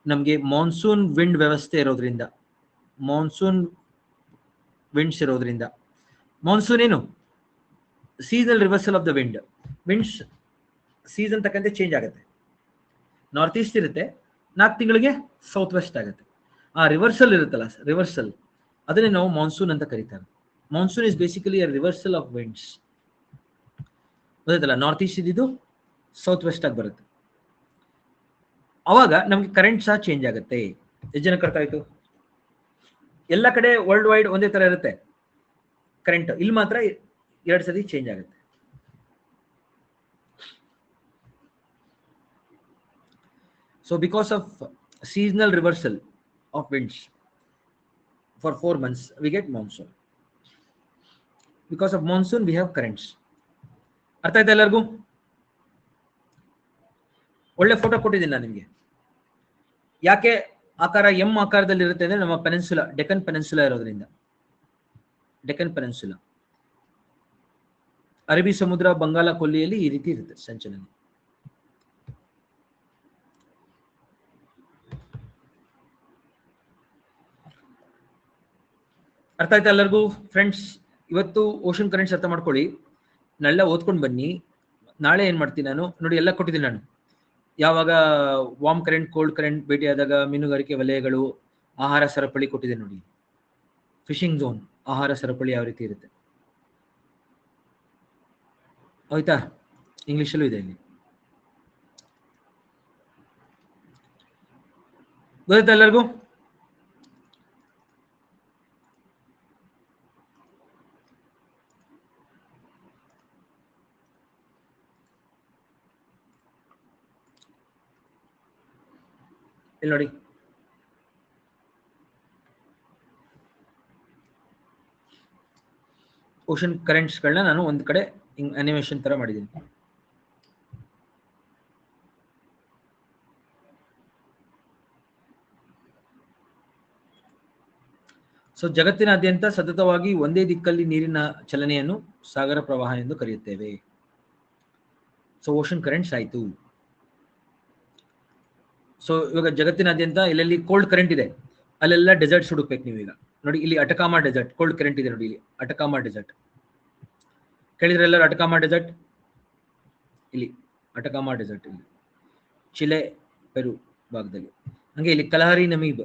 ನಮಗೆ ಮಾನ್ಸೂನ್ ವಿಂಡ್ ವ್ಯವಸ್ಥೆ ಇರೋದ್ರಿಂದ, ಮಾನ್ಸೂನ್ ವಿಂಡ್ಸ್ ಇರೋದ್ರಿಂದ, ಮಾನ್ಸೂನ್ ಏನು seasonal reversal of the wind, winds season ತಕ್ಕಂತೆ ಚೇಂಜ್ ಆಗುತ್ತೆ. ನಾರ್ತ್ ಈಸ್ಟ್ ಇರುತ್ತೆ, 4 ತಿಂಗಳಿಗೆ ಸೌತ್ ವೆಸ್ಟ್ ಆಗುತ್ತೆ. ಆ ರಿವರ್ಸಲ್ ಇರುತ್ತಲ್ಲ, ರಿವರ್ಸಲ್, ಅದನ್ನೇ ನಾವು ಮಾನ್ಸೂನ್ ಅಂತ ಕರೀತಾರೆ. Monsoon is basically a reversal of winds. ಗೊತ್ತಾಯ್ತಲ್ಲ, ನಾರ್ತ್ ಈಸ್ಟ್ ಇದ್ದಿದ್ದು ಸೌತ್ ವೆಸ್ಟ್ ಆಗಿ ಬರುತ್ತೆ. ಅವಾಗ ನಮ್ಗೆ ಕರೆಂಟ್ ಸಹ ಚೇಂಜ್ ಆಗುತ್ತೆ. ಎಷ್ಟು ಜನ ಕರ್ತ ಆಯ್ತು? ಎಲ್ಲ ಕಡೆ ವರ್ಲ್ಡ್ ವೈಡ್ ಒಂದೇ ತರ ಇರುತ್ತೆ ಕರೆಂಟ್, ಇಲ್ಲಿ ಮಾತ್ರ 2 ಸತಿ ಚೇಂಜ್ ಆಗುತ್ತೆ. So because of seasonal reversal of winds for 4 months, we get monsoon. Because of monsoon, we have currents. ಅರ್ಥ ಆಯ್ತಾ ಎಲ್ಲರಿಗೂ? ಒಳ್ಳೆ ಫೋಟೋ ಕೊಟ್ಟಿದ್ದೀನಿ ನಾನು ನಿಮಗೆ. ಯಾಕೆ ಆಕಾರ ಎಂ ಆಕಾರದಲ್ಲಿ ಇರುತ್ತೆ ಅಂದ್ರೆ ನಮ್ಮ ಪೆನಿನ್ಸುಲಾ, ಡೆಕ್ಕನ್ ಪೆನಿನ್ಸುಲಾ ಇರೋದ್ರಿಂದ. ಡೆಕ್ಕನ್ ಪೆನಿನ್ಸುಲಾ, ಅರಬ್ಬಿ ಸಮುದ್ರ, ಬಂಗಾಳ ಕೊಲ್ಲಿಯಲ್ಲಿ ಈ ರೀತಿ ಇರುತ್ತೆ ಸಂಚಲನ. ಅರ್ಥ ಆಯ್ತಾ ಎಲ್ಲರಿಗೂ ಫ್ರೆಂಡ್ಸ್? ಇವತ್ತು ಓಷನ್ ಕರೆಂಟ್ಸ್ ಅರ್ಥ ಮಾಡ್ಕೊಳ್ಳಿ, ನಾಳೆಲ್ಲ ಓದ್ಕೊಂಡು ಬನ್ನಿ. ನಾಳೆ ಏನ್ ಮಾಡ್ತೀನಿ ನಾನು ನೋಡಿ, ಎಲ್ಲ ಕೊಟ್ಟಿದ್ದೀನಿ ನಾನು. ಯಾವಾಗ ವಾರ್ಮ್ ಕರೆಂಟ್, ಕೋಲ್ಡ್ ಕರೆಂಟ್ ಭೇಟಿಯಾದಾಗ ಮೀನುಗಾರಿಕೆ ವಲಯಗಳು, ಆಹಾರ ಸರಪಳಿ ಕೊಟ್ಟಿದೆ ನೋಡಿ. ಫಿಶಿಂಗ್ ಝೋನ್, ಆಹಾರ ಸರಪಳಿ ಯಾವ ರೀತಿ ಇರುತ್ತೆ ಆಯ್ತಾ? ಇಂಗ್ಲಿಷಲ್ಲೂ ಇದೆ ಇಲ್ಲಿ. ಗೊತ್ತಾಯ್ತಾ ಎಲ್ಲರಿಗೂ? ಇಲ್ಲಿ ನೋಡಿ, ಓಷನ್ ಕರೆಂಟ್ಸ್ಗಳನ್ನ ನಾನು ಒಂದ್ ಕಡೆ ಅನಿಮೇಷನ್ ತರ ಮಾಡಿದ್ದೀನಿ. ಸೊ ಜಗತ್ತಿನಾದ್ಯಂತ ಸತತವಾಗಿ ಒಂದೇ ದಿಕ್ಕಲ್ಲಿ ನೀರಿನ ಚಲನೆಯನ್ನು ಸಾಗರ ಪ್ರವಾಹ ಎಂದು ಕರೆಯುತ್ತೇವೆ. ಸೊ ಓಷನ್ ಕರೆಂಟ್ಸ್ ಆಯ್ತು. ಸೊ ಇವಾಗ ಜಗತ್ತಿನಾದ್ಯಂತ ಎಲ್ಲೆಲ್ಲಿ ಕೋಲ್ಡ್ ಕರೆಂಟ್ ಇದೆ ಅಲ್ಲೆಲ್ಲ ಡೆಸರ್ಟ್ಸ್ ಹುಡುಕ್ಬೇಕು ನೀವು. ಈಗ ನೋಡಿ, ಇಲ್ಲಿ ಅಟಕಾಮಾ ಡೆಸರ್ಟ್ ಕೋಲ್ಡ್ ಕರೆಂಟ್ ಇದೆ ನೋಡಿ, ಇಲ್ಲಿ ಅಟಕಾಮಾ ಡೆಸರ್ಟ್ ಕೇಳಿದ್ರೆ ಎಲ್ಲರೂ? ಅಟಕಾಮಾ ಡೆಸರ್ಟ್ ಇಲ್ಲಿ, ಅಟಕಾಮಾ ಡೆಸರ್ಟ್ ಇಲ್ಲಿ ಚಿಲೆ, ಪೆರು ಭಾಗದಲ್ಲಿ. ಹಂಗೆ ಇಲ್ಲಿ ಕಲಹರಿ, ನಮೀಬ್,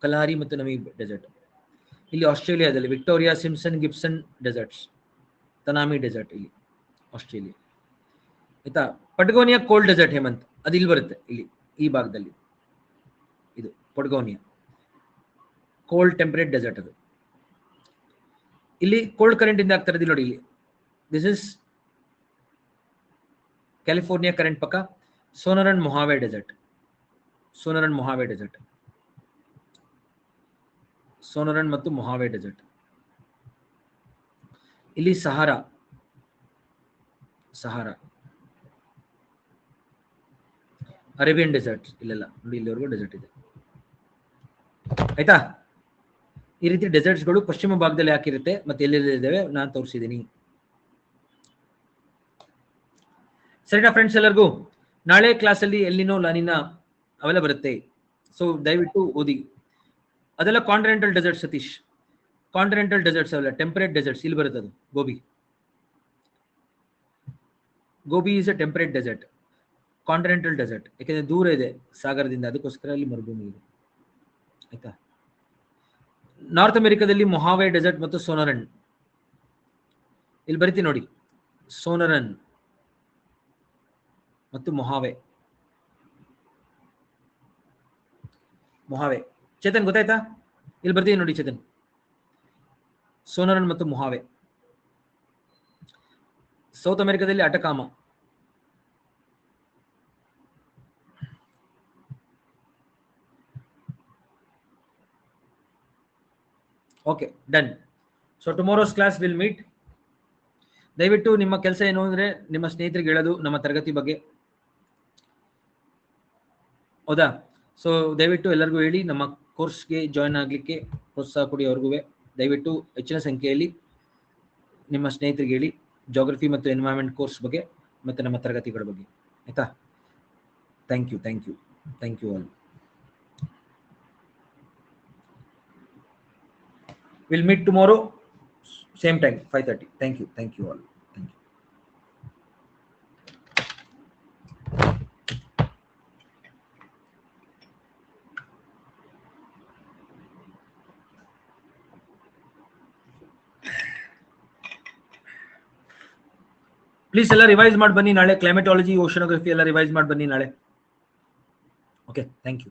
ಕಲಹರಿ ಮತ್ತು ನಮೀಬ್ ಡೆಸರ್ಟ್. ಇಲ್ಲಿ ಆಸ್ಟ್ರೇಲಿಯಾದಲ್ಲಿ Victoria, Simpson, Gibson deserts, Tanami desert ಇಲ್ಲಿ ಆಸ್ಟ್ರೇಲಿಯಾ. ಆಯ್ತಾ? ಪಟ್ಗೋನಿಯಾ ಕೋಲ್ಡ್ ಡೆಸರ್ಟ್ ಹೇಮಂತ್, ಅದು ಇಲ್ಲಿ ಬರುತ್ತೆ, ಇಲ್ಲಿ ಈ ಭಾಗದಲ್ಲಿ. ಇದು ಪಟ್ಗೋನಿಯಾ ಕೋಲ್ಡ್ ಟೆಂಪರೇಟ್ ಡೆಸರ್ಟ್. ಅದು ಇಲ್ಲಿ ಕೋಲ್ಡ್ ಕರೆಂಟ್ ಇಂದ ಆಗ್ತಾ ಇರೋದು ನೋಡಿ. ಇಲ್ಲಿ ದಿಸ್ ಇಸ್ ಕ್ಯಾಲಿಫೋರ್ನಿಯಾ ಕರೆಂಟ್ ಪಕ್ಕ ಸೋನರನ್ ಮೊಹಾವೆ ಡೆಸರ್ಟ್, ಸೋನರನ್ ಮೊಹಾವೆ ಡೆಸರ್ಟ್, ಸೋನರನ್ ಮತ್ತು ಮೊಹಾವೆ ಡೆಸರ್ಟ್. ಇಲ್ಲಿ ಸಹಾರಾ, ಸಹಾರಾ ಅರೇಬಿಯನ್ ಡೆಸರ್ಟ್, ಇಲ್ಲೆಲ್ಲ ನೋಡಿ, ಇಲ್ಲಿವರೆಗೂ ಡೆಸರ್ಟ್ ಇದೆ. ಆಯ್ತಾ? ಈ ರೀತಿ ಡೆಸರ್ಟ್ಸ್ಗಳು ಪಶ್ಚಿಮ ಭಾಗದಲ್ಲಿ ಹಾಕಿರುತ್ತೆ, ಮತ್ತೆ ಎಲ್ಲೆಲ್ಲಿದ್ದಾವೆ ನಾನು ತೋರಿಸಿದ್ದೀನಿ. ಸರಿನಾ ಫ್ರೆಂಡ್ಸ್ ಎಲ್ಲರಿಗೂ? ನಾಳೆ ಕ್ಲಾಸಲ್ಲಿ ಎಲ್ಲಿನೋ, ಲಾನಿನಾ ಅವೆಲ್ಲ ಬರುತ್ತೆ. ಸೊ ದಯವಿಟ್ಟು ಓದಿ. ಅದೆಲ್ಲ continental desert Satish, continental deserts ಅವೆಲ್ಲ ಟೆಂಪರೇಟ್ ಡೆಸರ್ಟ್ಸ್. ಇಲ್ಲಿ ಬರುತ್ತೆ ಅದು Gobi. Gobi is a temperate desert, continental desert. ಯಾಕೆಂದ್ರೆ ದೂರ ಇದೆ ಸಾಗರದಿಂದ, ಅದಕ್ಕೋಸ್ಕರ ಅಲ್ಲಿ ಮರುಭೂಮಿ ಇದೆ. ಆಯ್ತಾ? ನಾರ್ತ್ ಅಮೆರಿಕಾದಲ್ಲಿ ಮೊಹಾವೆ ಡೆಸರ್ಟ್ ಮತ್ತು ಸೋನರನ್. ಇಲ್ಲಿ ಬರಿತೀನಿ ನೋಡಿ, ಸೋನರನ್ ಮತ್ತು ಮೊಹಾವೆ. ಮೊಹಾವೆ ಚೇತನ್ ಗೊತ್ತಾಯ್ತಾ? ಇಲ್ಲಿ ಬರ್ತೀನಿ ನೋಡಿ ಚೇತನ್, ಸೋನರನ್ ಮತ್ತು ಮೊಹಾವೆ. ಸೌತ್ ಅಮೆರಿಕಾದಲ್ಲಿ Atacama. Okay, done. So tomorrow's class will meet. ದಯವಿಟ್ಟು ನಿಮ್ಮ ಕೆಲಸ ಏನು ಅಂದ್ರೆ ನಿಮ್ಮ ಸ್ನೇಹಿತರಿಗೆ ಹೇಳೋದು ನಮ್ಮ ತರಗತಿ ಬಗ್ಗೆ, ಹೌದಾ? ಸೊ ದಯವಿಟ್ಟು ಎಲ್ಲರಿಗೂ ಹೇಳಿ, ನಮ್ಮ ಕೋರ್ಸ್ಗೆ ಜಾಯ್ನ್ ಆಗಲಿಕ್ಕೆ ಪ್ರೋತ್ಸಾಹ ಕೊಡಿ. ಅವ್ರಿಗೂ ದಯವಿಟ್ಟು ಹೆಚ್ಚಿನ ಸಂಖ್ಯೆಯಲ್ಲಿ ನಿಮ್ಮ ಸ್ನೇಹಿತರಿಗೆ ಹೇಳಿ. ಜಾಗ್ರಫಿ ಮತ್ತು ಎನ್ವೈರನ್ಮೆಂಟ್ ಕೋರ್ಸ್ ಬಗ್ಗೆ ಮತ್ತು ನಮ್ಮ ತರಗತಿಗಳ ಬಗ್ಗೆ. ಆಯ್ತಾ? Thank you all. Will meet tomorrow same time 5:30. Thank you all. Please ಎಲ್ಲ ರಿವೈಸ್ ಮಾಡಿ ಬನ್ನಿ ನಾಳೆ. ಕ್ಲೈಮೆಟಾಲಜಿ, ಓಷನೋಗ್ರಫಿ ಎಲ್ಲ ರಿವೈಸ್ ಮಾಡಿ ಬನ್ನಿ ನಾಳೆ. Okay, thank you.